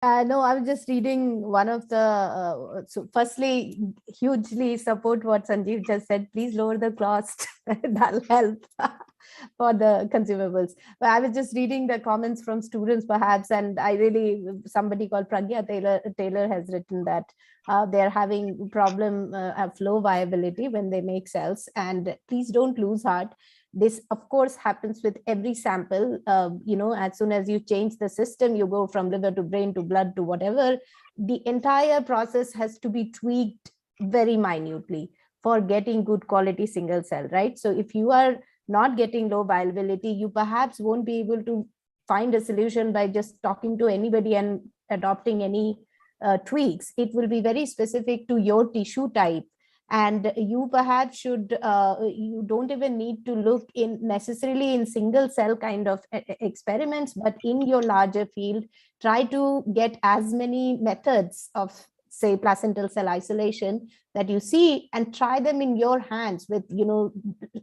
No, I was just reading one of the, so firstly, hugely support what Sanjeev just said. Please lower the cost. That'll help for the consumables. But I was just reading the comments from students perhaps, and I really, somebody called Pragya Taylor has written that they're having problem of low viability when they make cells, and please don't lose heart. This, of course, happens with every sample. As soon as you change the system, you go from liver to brain to blood to whatever, the entire process has to be tweaked very minutely for getting good quality single cell, right? So if you are not getting low viability, you perhaps won't be able to find a solution by just talking to anybody and adopting any tweaks. It will be very specific to your tissue type. And you perhaps should, you don't even need to look in necessarily in single cell kind of experiments, but in your larger field, try to get as many methods of, say, placental cell isolation that you see, and try them in your hands with,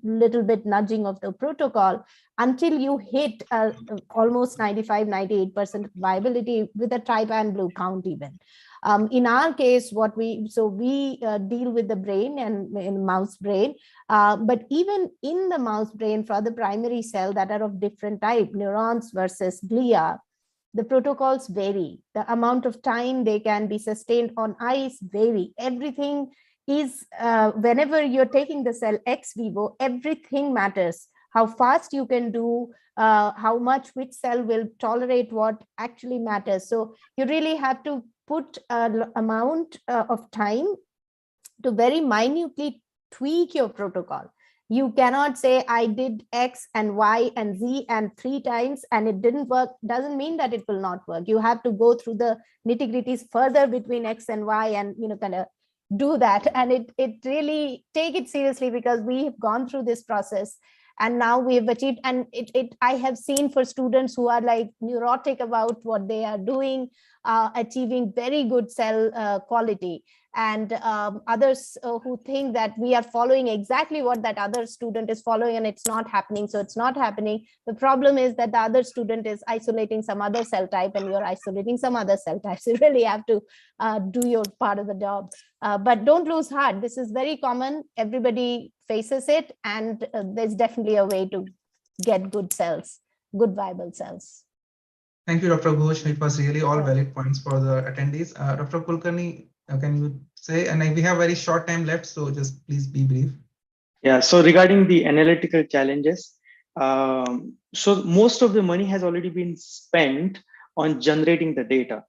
little bit nudging of the protocol until you hit almost 95-98% viability with a trypan blue count even. In our case, we deal with the brain and in mouse brain, but even in the mouse brain for the primary cell that are of different type, neurons versus glia, the protocols vary. The amount of time they can be sustained on ice vary. Everything is, whenever you're taking the cell ex vivo, everything matters. How fast you can do, how much which cell will tolerate what actually matters. So you really have to put an amount of time to very minutely tweak your protocol. You cannot say I did X and Y and Z and 3 times and it didn't work. Doesn't mean that it will not work. You have to go through the nitty-gritties further between X and Y and kind of do that. And it really take it seriously, because we have gone through this process and now we have achieved. And I have seen for students who are like neurotic about what they are doing, achieving very good cell quality. And others who think that we are following exactly what that other student is following and it's not happening. So it's not happening. The problem is that the other student is isolating some other cell type and you're isolating some other cell types. You really have to do your part of the job. But don't lose heart. This is very common. Everybody faces it. And there's definitely a way to get good cells, good viable cells. Thank you, Dr. Ghosh. It was really all valid points for the attendees. Dr. Kulkarni, can you say, and we have very short time left, so just please be brief. Yeah, so regarding the analytical challenges, so most of the money has already been spent on generating the data.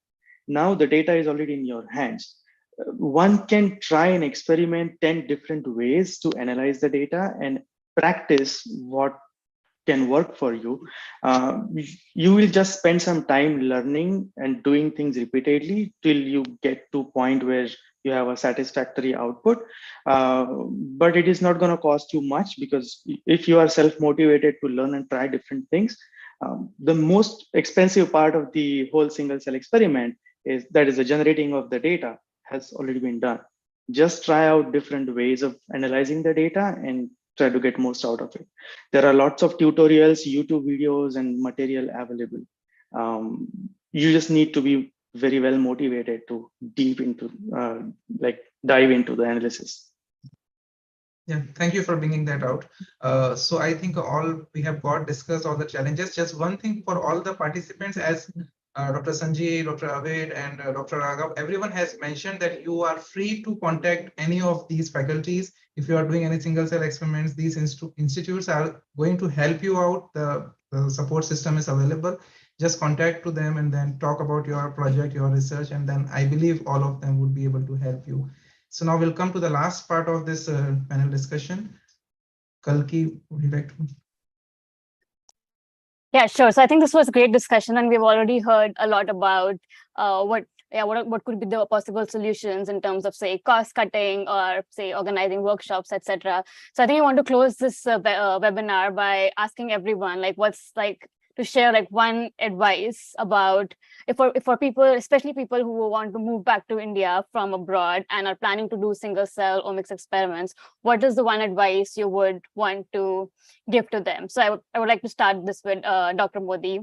Now the data is already in your hands. One can try and experiment 10 different ways to analyze the data and practice what can work for you. You will just spend some time learning and doing things repeatedly till you get to a point where you have a satisfactory output. But it is not going to cost you much, because if you are self-motivated to learn and try different things, the most expensive part of the whole single cell experiment is the generating of the data has already been done. Just try out different ways of analyzing the data and try to get most out of it. There are lots of tutorials, YouTube videos, and material available. You just need to be very well motivated to dive into the analysis. Yeah, thank you for bringing that out. So I think all we have discussed all the challenges. Just one thing for all the participants, as Dr. Sanjeev, Dr. Avid, and Dr. Raghav, everyone has mentioned that you are free to contact any of these faculties. If you are doing any single cell experiments, these institutes are going to help you out. The support system is available. just contact to them and then talk about your project, your research, and then I believe all of them would be able to help you. So now we'll come to the last part of this panel discussion. Kalki, would you like to? Yeah, sure. So I think this was a great discussion, and we've already heard a lot about what could be the possible solutions in terms of, say, cost cutting or, say, organizing workshops, etc. So I think I want to close this webinar by asking everyone, like, what's like to share like one advice about if for people, especially people who want to move back to India from abroad and are planning to do single cell omics experiments. What is the one advice you would want to give to them? So I would like to start this with Dr. Modi.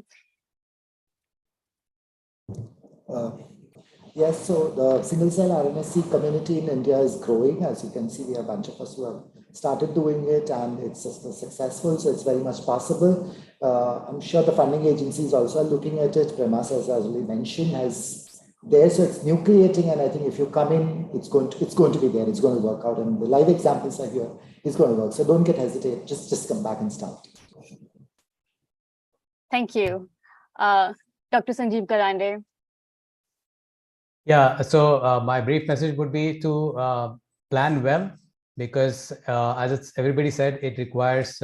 Yes, so the single cell RNA-seq community in India is growing. As you can see, we have a bunch of us who have started doing it, and it's just successful, so it's very much possible. I'm sure the funding agencies also are looking at it. Premas, as Ali mentioned, has there, so it's nucleating, and I think if you come in, it's going to be there. It's going to work out, and the live examples are here. It's going to work. So don't get hesitate. Just come back and start. Thank you, Dr. Sanjeev Galande. Yeah, so my brief message would be to plan well, because as everybody said, it requires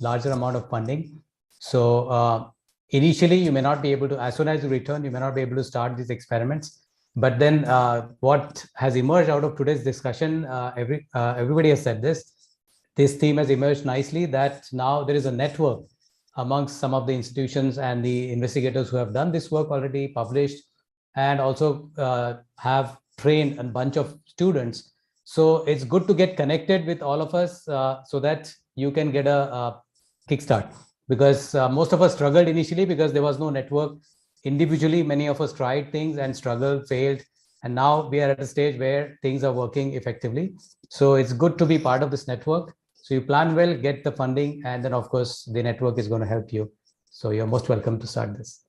larger amount of funding. So initially, you may not be able to, as soon as you return, you may not be able to start these experiments. But then what has emerged out of today's discussion, everybody has said this theme has emerged nicely, that now there is a network amongst some of the institutions and the investigators who have done this work already, published, and also have trained a bunch of students. So it's good to get connected with all of us so that you can get a kickstart. Because most of us struggled initially because there was no network. Individually, many of us tried things and struggled, failed. And now we are at a stage where things are working effectively. So it's good to be part of this network. So you plan well, get the funding, and then of course, the network is going to help you. So you're most welcome to start this.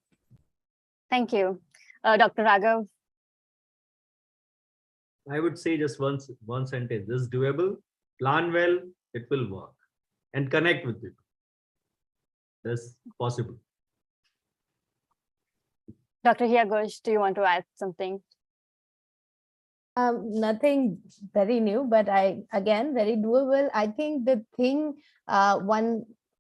Thank you. Dr. Raghav? I would say just one sentence. This is doable. Plan well, it will work. And connect with people. That's possible. Dr. Hiyagosh, do you want to add something? Nothing very new, but again, very doable. I think the thing,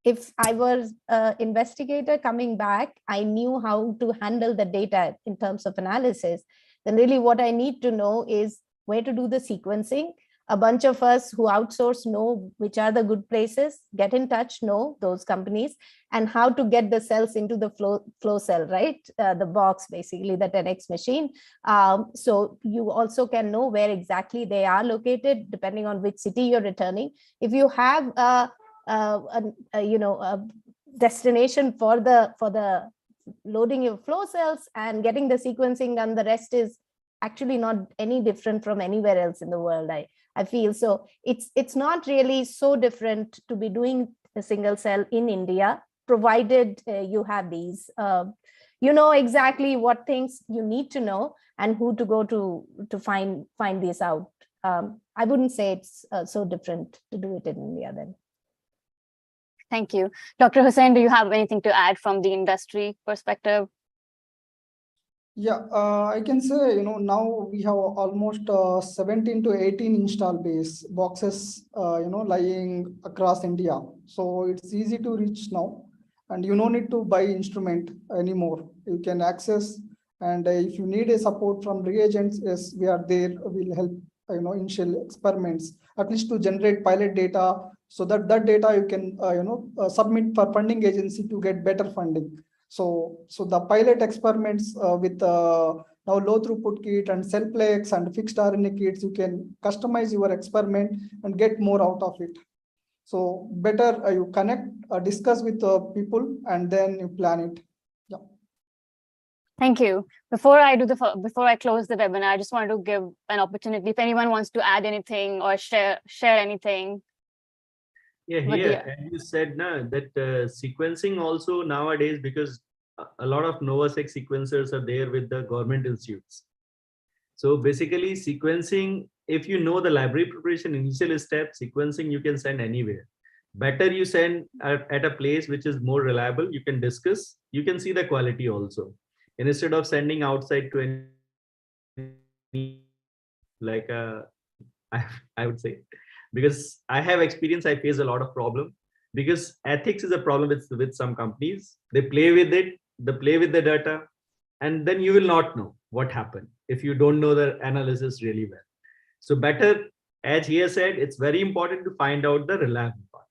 if I was an investigator coming back, I knew how to handle the data in terms of analysis. Then really what I need to know is where to do the sequencing. A bunch of us who outsource know which are the good places, get in touch, know those companies, and how to get the cells into the flow cell, right? The box, basically, the 10x machine. So you also can know where exactly they are located, depending on which city you're returning. If you have a destination for the loading your flow cells and getting the sequencing done, the rest is actually not any different from anywhere else in the world, I feel. So it's not really so different to be doing a single cell in India, provided you have these, you know exactly what things you need to know and who to go to find these out. I wouldn't say it's so different to do it in India then. Thank you. Dr. Hussain, do you have anything to add from the industry perspective? Yeah, I can say, now we have almost 17 to 18 install base boxes, lying across India. So it's easy to reach now, and you don't need to buy instrument anymore. You can access, and if you need a support from reagents, yes, we are there. We'll help, initial experiments, at least to generate pilot data, so that data you can, submit for funding agency to get better funding. So the pilot experiments with now low throughput kit and CellPlex and fixed RNA kits, you can customize your experiment and get more out of it. So better you connect, discuss with people, and then you plan it. Yeah. Thank you. Before I close the webinar, I just want to give an opportunity if anyone wants to add anything or share anything. Yeah, here, and you said that sequencing also nowadays, because a lot of Novasec sequencers are there with the government institutes. So basically sequencing, if you know the library preparation initial step, sequencing you can send anywhere. Better you send at a place which is more reliable. You can discuss. You can see the quality also. And instead of sending outside to any, like I would say, because I have experience, I face a lot of problem, because ethics is a problem with some companies. They play with it, they play with the data, and then you will not know what happened if you don't know the analysis really well. So better, as he has said, it's very important to find out the reliable part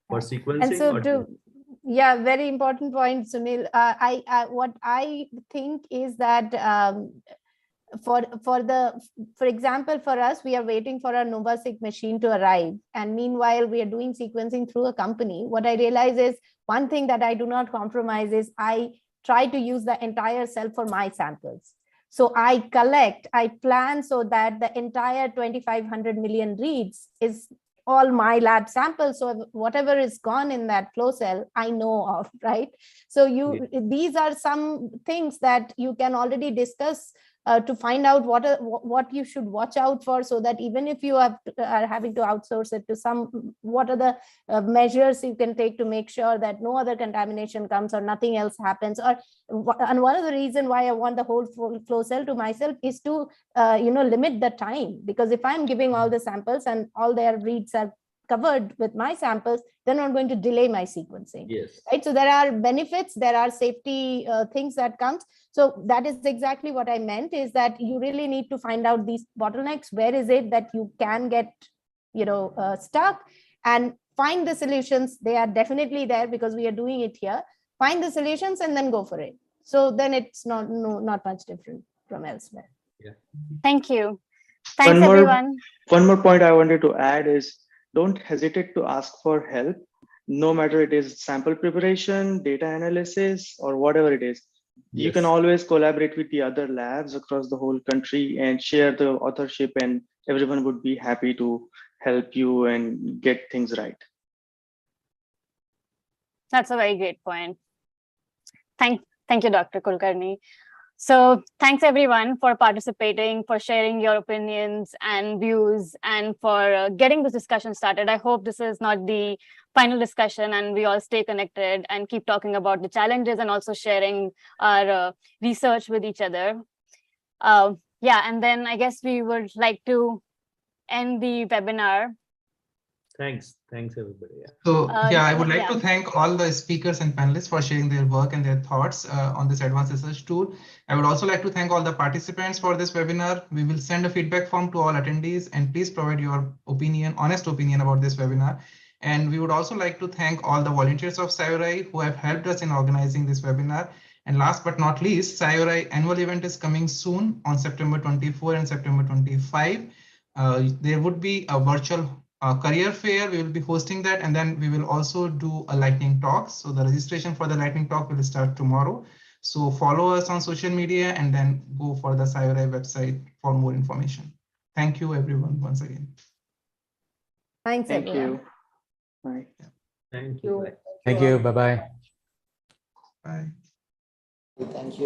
for sequencing. And so yeah, very important point, Sunil. What I think is that for example, for us, we are waiting for a NovaSeq machine to arrive, and meanwhile we are doing sequencing through a company. What I realize is one thing that I do not compromise is I try to use the entire cell for my samples. So I plan so that the entire 2,500 million reads is all my lab samples. So whatever is gone in that flow cell, I know of, right? So these are some things that you can already discuss to find out what you should watch out for, so that even if you are having to outsource it to what are the measures you can take to make sure that no other contamination comes or nothing else happens. And one of the reasons why I want the whole flow cell to myself is to limit the time, because if I'm giving all the samples and all their reads are covered with my samples, then I'm going to delay my sequencing. Yes. Right. So there are benefits, there are safety things that comes. So that is exactly what I meant, is that you really need to find out these bottlenecks. Where is it that you can get, stuck, and find the solutions. They are definitely there because we are doing it here. Find the solutions and then go for it. So then it's not much different from elsewhere. Yeah. Thank you. Thanks, everyone. One more point I wanted to add is, don't hesitate to ask for help, no matter it is sample preparation, data analysis, or whatever it is. Yes. You can always collaborate with the other labs across the whole country and share the authorship, and everyone would be happy to help you and get things right. That's a very great point. Thank you, Dr. Kulkarni. So thanks everyone for participating, for sharing your opinions and views, and for getting this discussion started. I hope this is not the final discussion, and we all stay connected and keep talking about the challenges and also sharing our research with each other. Yeah, and then I guess we would like to end the webinar. Thanks everybody. Yeah. So I would like to thank all the speakers and panelists for sharing their work and their thoughts on this advanced research tool. I would also like to thank all the participants for this webinar. We will send a feedback form to all attendees, and please provide your honest opinion about this webinar. And we would also like to thank all the volunteers of Sci-ROI who have helped us in organizing this webinar. And last but not least, Sci-ROI annual event is coming soon on September 24 and September 25. There would be a virtual career fair. We will be hosting that, and then we will also do a lightning talk. So the registration for the lightning talk will start tomorrow. So follow us on social media and then go for the Sci-ROI website for more information. Thank you everyone once again. Thanks everyone. Bye. Thank you. Thank you. Bye-bye. Bye. Thank you.